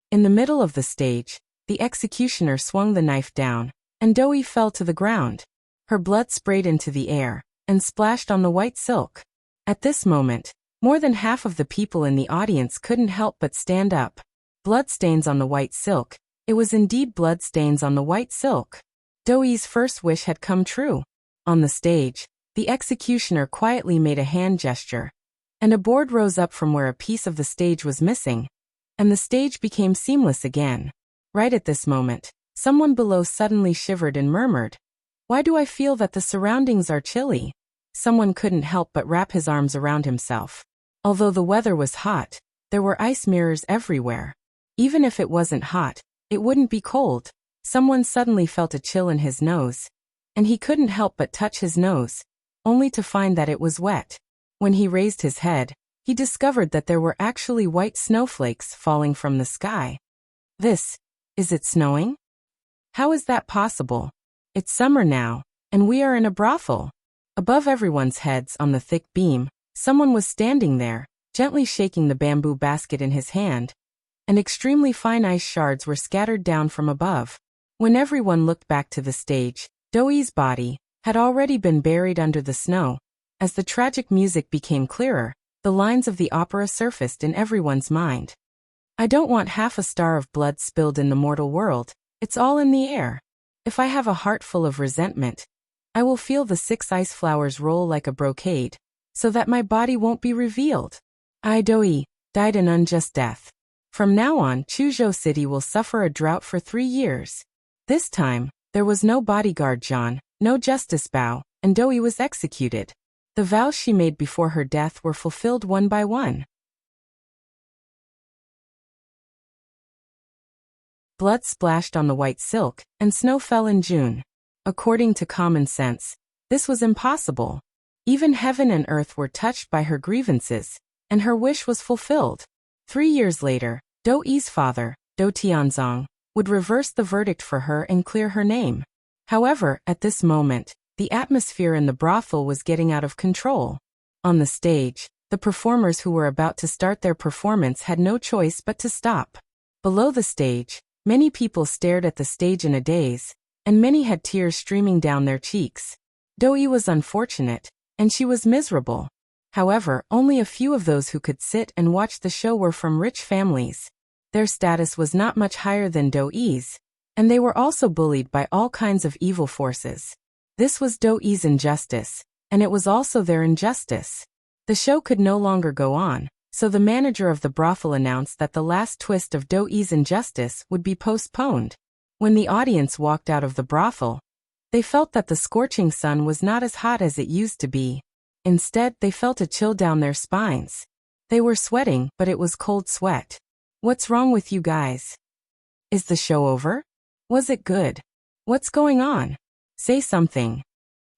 Speaker 1: In the middle of the stage, the executioner swung the knife down, and Dou-yi fell to the ground. Her blood sprayed into the air, and splashed on the white silk. At this moment, more than half of the people in the audience couldn't help but stand up. Bloodstains on the white silk. It was indeed bloodstains on the white silk. Dou-yi's first wish had come true. On the stage, the executioner quietly made a hand gesture, and a board rose up from where a piece of the stage was missing, and the stage became seamless again. Right at this moment, someone below suddenly shivered and murmured, "Why do I feel that the surroundings are chilly?" Someone couldn't help but wrap his arms around himself. Although the weather was hot, there were ice mirrors everywhere. Even if it wasn't hot, it wouldn't be cold. Someone suddenly felt a chill in his nose, and he couldn't help but touch his nose, only to find that it was wet. When he raised his head, he discovered that there were actually white snowflakes falling from the sky. Is it snowing? How is that possible? It's summer now, and we are in a brothel. Above everyone's heads on the thick beam, someone was standing there, gently shaking the bamboo basket in his hand, and extremely fine ice shards were scattered down from above. When everyone looked back to the stage, Dou-yi's body had already been buried under the snow. As the tragic music became clearer, the lines of the opera surfaced in everyone's mind. I don't want half a star of blood spilled in the mortal world, it's all in the air. If I have a heart full of resentment, I will feel the 6 ice flowers roll like a brocade, so that my body won't be revealed. I Dou-yi died an unjust death. From now on, Chuzhou City will suffer a drought for 3 years. This time, there was no bodyguard John, no Justice Bao, and Dou-yi was executed. The vows she made before her death were fulfilled one by one. Blood splashed on the white silk, and snow fell in June. According to common sense, this was impossible. Even heaven and earth were touched by her grievances, and her wish was fulfilled. 3 years later, Dou-yi's father, Dou Tianzong, would reverse the verdict for her and clear her name. However, at this moment, the atmosphere in the brothel was getting out of control. On the stage, the performers who were about to start their performance had no choice but to stop. Below the stage, many people stared at the stage in a daze, and many had tears streaming down their cheeks. Doi was unfortunate, and she was miserable. However, only a few of those who could sit and watch the show were from rich families. Their status was not much higher than Doi's, and they were also bullied by all kinds of evil forces. This was Doi's injustice, and it was also their injustice. The show could no longer go on, so the manager of the brothel announced that the last twist of Doi's injustice would be postponed. When the audience walked out of the brothel, they felt that the scorching sun was not as hot as it used to be. Instead, they felt a chill down their spines. They were sweating, but it was cold sweat. What's wrong with you guys? Is the show over? Was it good? What's going on? Say something.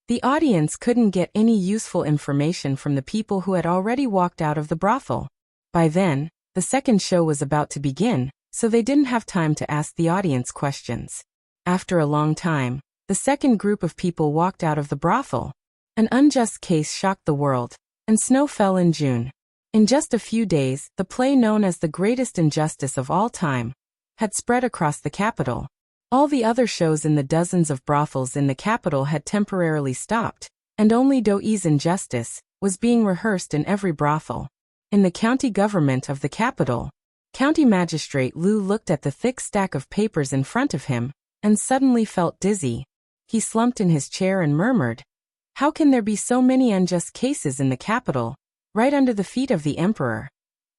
Speaker 1: The audience couldn't get any useful information from the people who had already walked out of the brothel. By then, the second show was about to begin, so they didn't have time to ask the audience questions. After a long time, the second group of people walked out of the brothel. An unjust case shocked the world, and snow fell in June. In just a few days, the play known as The Greatest Injustice of All Time had spread across the capital. All the other shows in the dozens of brothels in the capital had temporarily stopped, and only Doi's Injustice was being rehearsed in every brothel. In the county government of the capital, County Magistrate Lu looked at the thick stack of papers in front of him, and suddenly felt dizzy. He slumped in his chair and murmured, "How can there be so many unjust cases in the capital, right under the feet of the emperor?"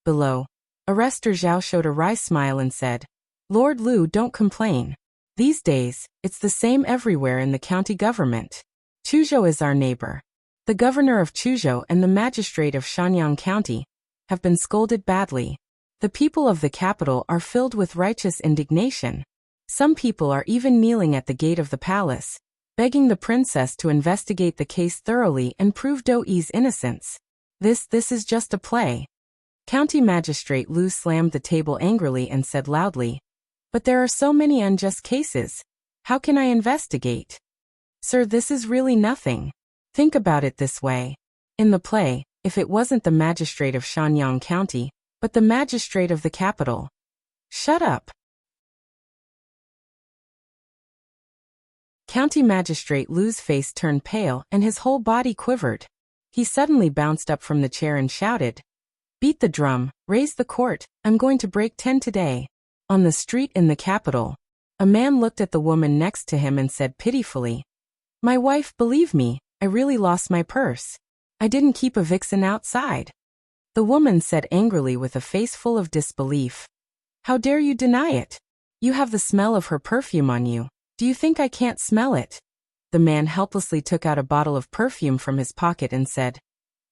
Speaker 1: Below, Arrestor Zhao showed a wry smile and said, "Lord Lu, don't complain. These days, it's the same everywhere in the county government. Chuzhou is our neighbor. The governor of Chuzhou and the magistrate of Shanyang County have been scolded badly. The people of the capital are filled with righteous indignation. Some people are even kneeling at the gate of the palace, begging the princess to investigate the case thoroughly and prove Doi's innocence. This is just a play." County Magistrate Lu slammed the table angrily and said loudly, "But there are so many unjust cases. How can I investigate? Sir, this is really nothing. Think about it this way. In the play, if it wasn't the magistrate of Shanyang County, but the magistrate of the capital." "Shut up." County Magistrate Lu's face turned pale and his whole body quivered. He suddenly bounced up from the chair and shouted, "Beat the drum, raise the court, I'm going to break 10 today." On the street in the capital, a man looked at the woman next to him and said pitifully, "My wife, believe me, I really lost my purse. I didn't keep a vixen outside." The woman said angrily with a face full of disbelief, "How dare you deny it? You have the smell of her perfume on you. Do you think I can't smell it?" The man helplessly took out a bottle of perfume from his pocket and said,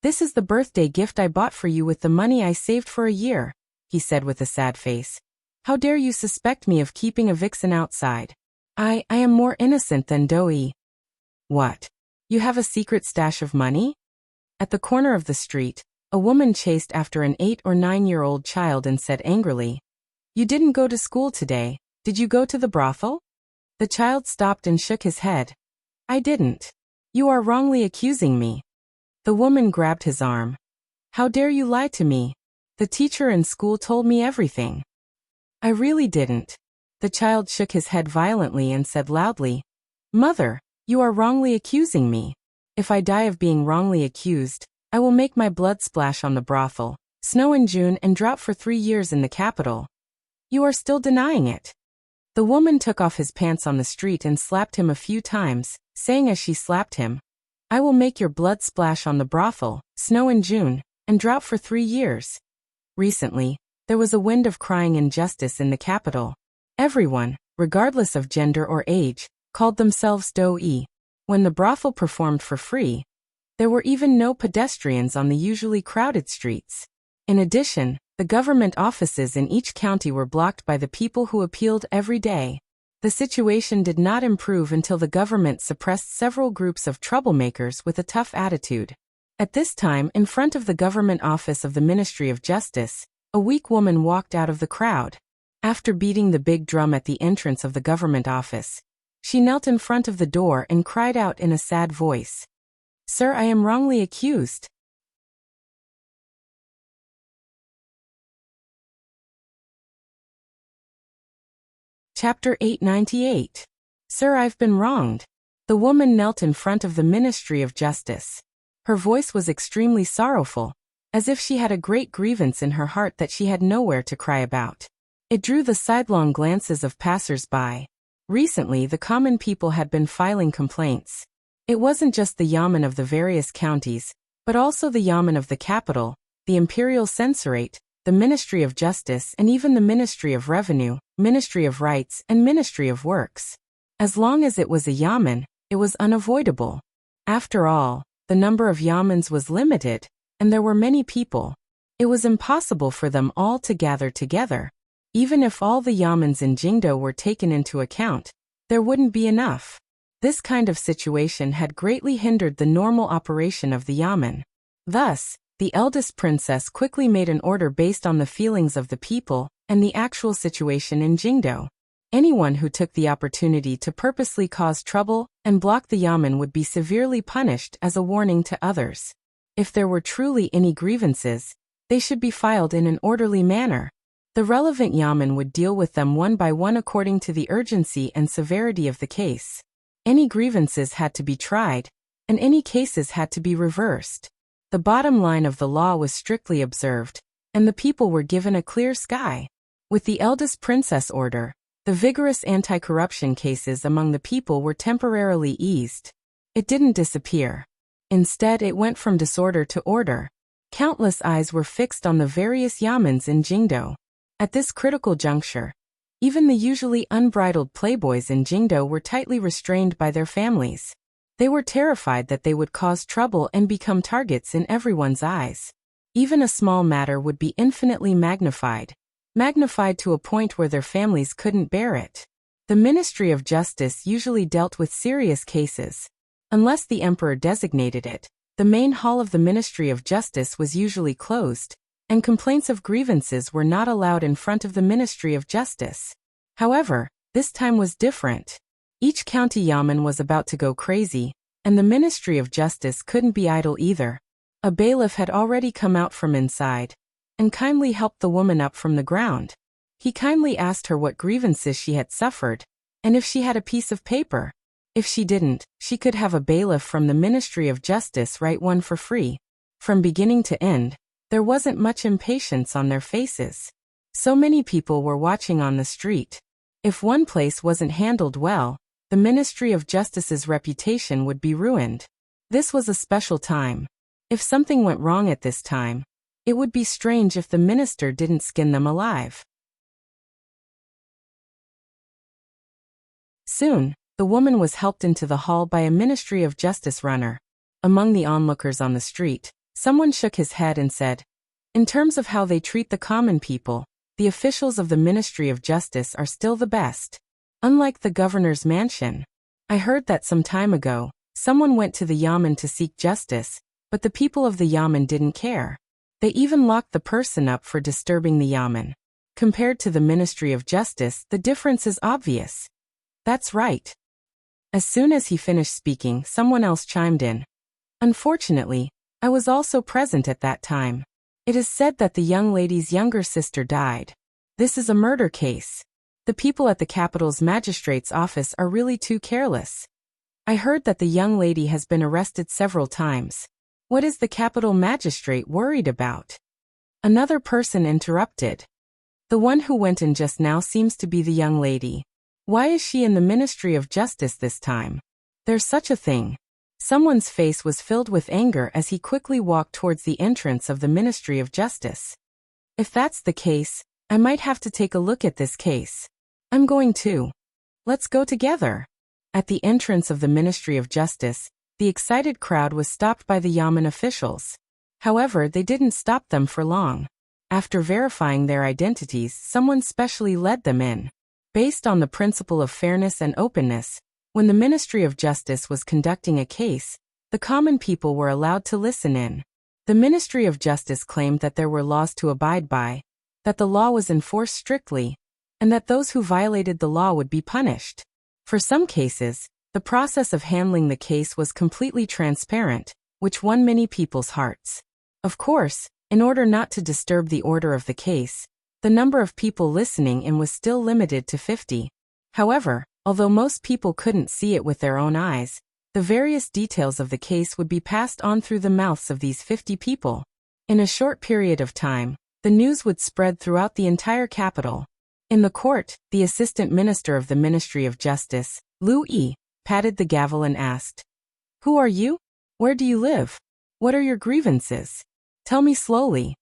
Speaker 1: "This is the birthday gift I bought for you with the money I saved for a year," he said with a sad face. "How dare you suspect me of keeping a vixen outside? I am more innocent than Doi." "What? You have a secret stash of money?" At the corner of the street, a woman chased after an 8 or 9-year-old child and said angrily, "You didn't go to school today, did you go to the brothel?" The child stopped and shook his head. "I didn't. You are wrongly accusing me." The woman grabbed his arm. "How dare you lie to me? The teacher in school told me everything." "I really didn't." The child shook his head violently and said loudly, "Mother, you are wrongly accusing me. If I die of being wrongly accused, I will make my blood splash on the brothel, snow in June and drought for 3 years in the capital. You are still denying it." The woman took off his pants on the street and slapped him a few times, saying as she slapped him, "I will make your blood splash on the brothel, snow in June, and drought for 3 years. Recently, there was a wind of crying injustice in the capital. Everyone, regardless of gender or age, called themselves Doi. When the brothel performed for free, there were even no pedestrians on the usually crowded streets. In addition, the government offices in each county were blocked by the people who appealed every day. The situation did not improve until the government suppressed several groups of troublemakers with a tough attitude. At this time, in front of the government office of the Ministry of Justice, a weak woman walked out of the crowd. After beating the big drum at the entrance of the government office, she knelt in front of the door and cried out in a sad voice, "Sir, I am wrongly accused." Chapter 898. Sir, I've been wronged. The woman knelt in front of the Ministry of Justice. Her voice was extremely sorrowful, as if she had a great grievance in her heart that she had nowhere to cry about. It drew the sidelong glances of passers-by. Recently, the common people had been filing complaints. It wasn't just the yamen of the various counties, but also the yamen of the capital, the imperial censorate, the Ministry of Justice, and even the Ministry of Revenue, Ministry of Rights, and Ministry of Works. As long as it was a yamen, it was unavoidable. After all, the number of yamens was limited, and there were many people. It was impossible for them all to gather together. Even if all the yamens in Jingdo were taken into account, there wouldn't be enough. This kind of situation had greatly hindered the normal operation of the yamen. Thus, the eldest princess quickly made an order based on the feelings of the people and the actual situation in Jingdo. Anyone who took the opportunity to purposely cause trouble and block the yamen would be severely punished as a warning to others. If there were truly any grievances, they should be filed in an orderly manner. The relevant yamen would deal with them one by one according to the urgency and severity of the case. Any grievances had to be tried, and any cases had to be reversed. The bottom line of the law was strictly observed, and the people were given a clear sky. With the eldest princess order, the vigorous anti-corruption cases among the people were temporarily eased. It didn't disappear. Instead, it went from disorder to order. Countless eyes were fixed on the various yamens in Jingdo. At this critical juncture, even the usually unbridled playboys in Jingdo were tightly restrained by their families. They were terrified that they would cause trouble and become targets in everyone's eyes. Even a small matter would be infinitely magnified to a point where their families couldn't bear it. The Ministry of Justice usually dealt with serious cases. Unless the emperor designated it, the main hall of the Ministry of Justice was usually closed, and complaints of grievances were not allowed in front of the Ministry of Justice. However, this time was different. Each county yamen was about to go crazy, and the Ministry of Justice couldn't be idle either. A bailiff had already come out from inside, and kindly helped the woman up from the ground. He kindly asked her what grievances she had suffered, and if she had a piece of paper. If she didn't, she could have a bailiff from the Ministry of Justice write one for free. From beginning to end, there wasn't much impatience on their faces. So many people were watching on the street. If one place wasn't handled well, the Ministry of Justice's reputation would be ruined. This was a special time. If something went wrong at this time, it would be strange if the minister didn't skin them alive. Soon, the woman was helped into the hall by a Ministry of Justice runner. Among the onlookers on the street, someone shook his head and said, "In terms of how they treat the common people, the officials of the Ministry of Justice are still the best. Unlike the governor's mansion. I heard that some time ago, someone went to the yamen to seek justice, but the people of the yamen didn't care. They even locked the person up for disturbing the yamen. Compared to the Ministry of Justice, the difference is obvious." "That's right." As soon as he finished speaking, someone else chimed in. "Unfortunately, I was also present at that time. It is said that the young lady's younger sister died. This is a murder case. The people at the capital's magistrate's office are really too careless. I heard that the young lady has been arrested several times. What is the capital magistrate worried about?" Another person interrupted. "The one who went in just now seems to be the young lady. Why is she in the Ministry of Justice this time? There's such a thing." Someone's face was filled with anger as he quickly walked towards the entrance of the Ministry of Justice. "If that's the case, I might have to take a look at this case. I'm going to. Let's go together." At the entrance of the Ministry of Justice, the excited crowd was stopped by the yamen officials. However, they didn't stop them for long. After verifying their identities, someone specially led them in. Based on the principle of fairness and openness, when the Ministry of Justice was conducting a case, the common people were allowed to listen in. The Ministry of Justice claimed that there were laws to abide by, that the law was enforced strictly, and that those who violated the law would be punished. For some cases, the process of handling the case was completely transparent, which won many people's hearts. Of course, in order not to disturb the order of the case, the number of people listening in was still limited to 50. However, although most people couldn't see it with their own eyes, the various details of the case would be passed on through the mouths of these 50 people. In a short period of time, the news would spread throughout the entire capital. In the court, the assistant minister of the Ministry of Justice, Liu Yi, patted the gavel and asked, "Who are you? Where do you live? What are your grievances? Tell me slowly."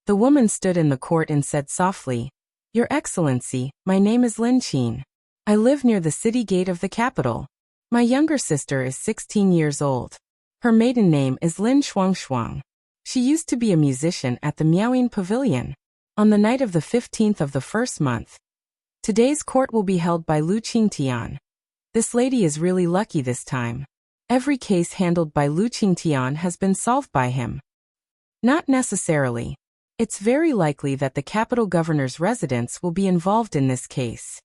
Speaker 1: The woman stood in the court and said softly, "Your Excellency, my name is Lin Qin. I live near the city gate of the capital. My younger sister is 16 years old. Her maiden name is Lin Shuangshuang. She used to be a musician at the Miaoying Pavilion. On the night of the 15th of the first month, today's court will be held by Lu Qingtian. This lady is really lucky this time. Every case handled by Lu Qingtian has been solved by him." Not necessarily. It's very likely that the capital governor's residence will be involved in this case.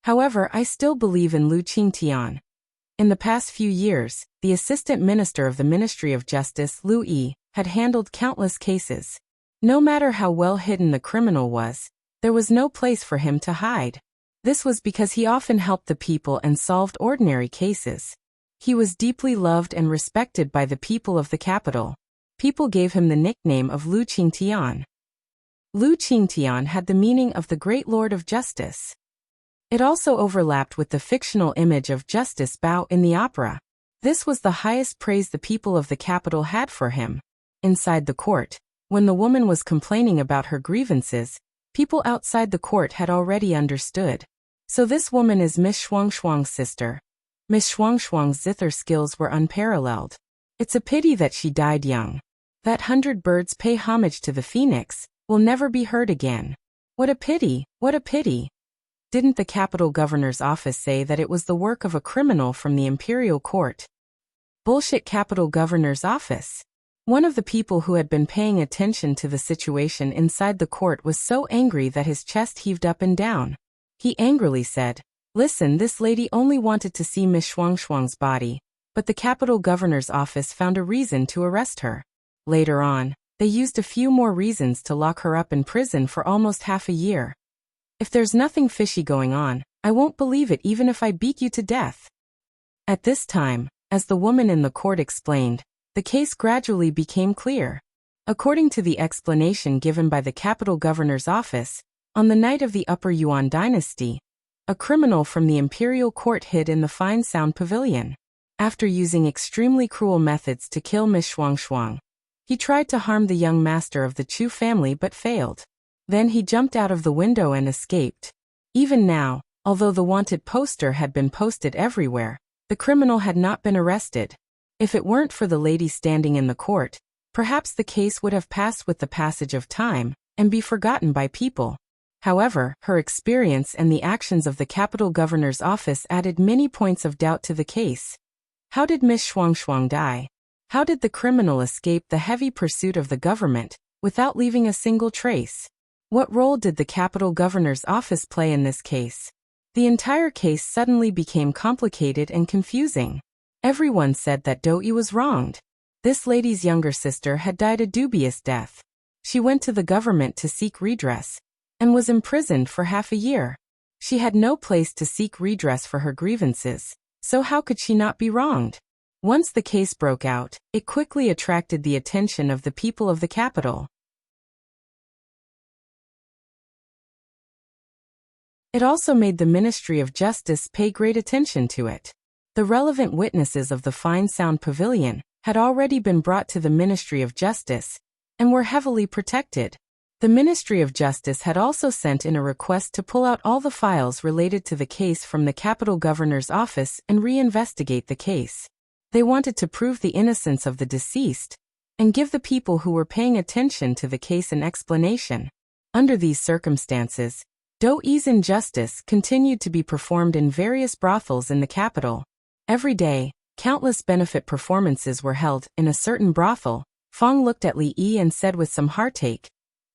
Speaker 1: However, I still believe in Lu Qingtian. In the past few years, the assistant minister of the Ministry of Justice, Liu Yi, had handled countless cases. No matter how well hidden the criminal was, there was no place for him to hide. This was because he often helped the people and solved ordinary cases. He was deeply loved and respected by the people of the capital. People gave him the nickname of Lu Qingtian. Lu Qingtian had the meaning of the Great Lord of Justice. It also overlapped with the fictional image of Justice Bao in the opera. This was the highest praise the people of the capital had for him. Inside the court, when the woman was complaining about her grievances, people outside the court had already understood. So this woman is Miss Shuangshuang's sister. Miss Shuangshuang's zither skills were unparalleled. It's a pity that she died young. That 100 birds pay homage to the phoenix will never be heard again. What a pity, what a pity. Didn't the capital governor's office say that it was the work of a criminal from the imperial court? Bullshit capital governor's office. One of the people who had been paying attention to the situation inside the court was so angry that his chest heaved up and down. He angrily said, "Listen, this lady only wanted to see Miss Shuangshuang's body, but the capital governor's office found a reason to arrest her. Later on, they used a few more reasons to lock her up in prison for almost half a year. If there's nothing fishy going on, I won't believe it even if I beat you to death." At this time, as the woman in the court explained, the case gradually became clear. According to the explanation given by the capital governor's office, on the night of the Upper Yuan dynasty, a criminal from the imperial court hid in the Fine Sound Pavilion. After using extremely cruel methods to kill Miss Shuangshuang, he tried to harm the young master of the Chu family but failed. Then he jumped out of the window and escaped. Even now, although the wanted poster had been posted everywhere, the criminal had not been arrested. If it weren't for the lady standing in the court, perhaps the case would have passed with the passage of time and be forgotten by people. However, her experience and the actions of the capital governor's office added many points of doubt to the case. How did Miss Shuangshuang die? How did the criminal escape the heavy pursuit of the government without leaving a single trace? What role did the capital governor's office play in this case? The entire case suddenly became complicated and confusing. Everyone said that Dou-yi was wronged. This lady's younger sister had died a dubious death. She went to the government to seek redress and was imprisoned for half a year. She had no place to seek redress for her grievances, so how could she not be wronged? Once the case broke out, it quickly attracted the attention of the people of the capital. It also made the Ministry of Justice pay great attention to it. The relevant witnesses of the Fine Sound Pavilion had already been brought to the Ministry of Justice and were heavily protected. The Ministry of Justice had also sent in a request to pull out all the files related to the case from the capital governor's office and reinvestigate the case. They wanted to prove the innocence of the deceased and give the people who were paying attention to the case an explanation. Under these circumstances, Dou-yi's injustice continued to be performed in various brothels in the capital. Every day, countless benefit performances were held in a certain brothel. Fong looked at Li Yi and said with some heartache,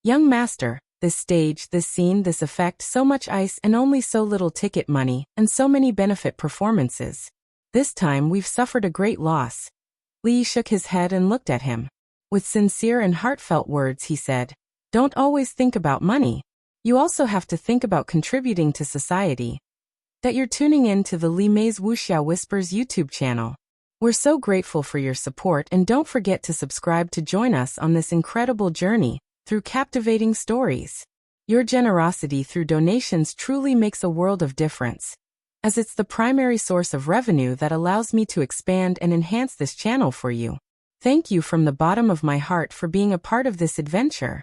Speaker 1: Young master, this stage, this scene, this effect, so much ice and only so little ticket money, and so many benefit performances. This time we've suffered a great loss. Li shook his head and looked at him. With sincere and heartfelt words he said, don't always think about money. You also have to think about contributing to society. That you're tuning in to the Li Mei's Wuxia Whispers YouTube channel. We're so grateful for your support, and don't forget to subscribe to join us on this incredible journey through captivating stories. Your generosity through donations truly makes a world of difference, as it's the primary source of revenue that allows me to expand and enhance this channel for you. Thank you from the bottom of my heart for being a part of this adventure.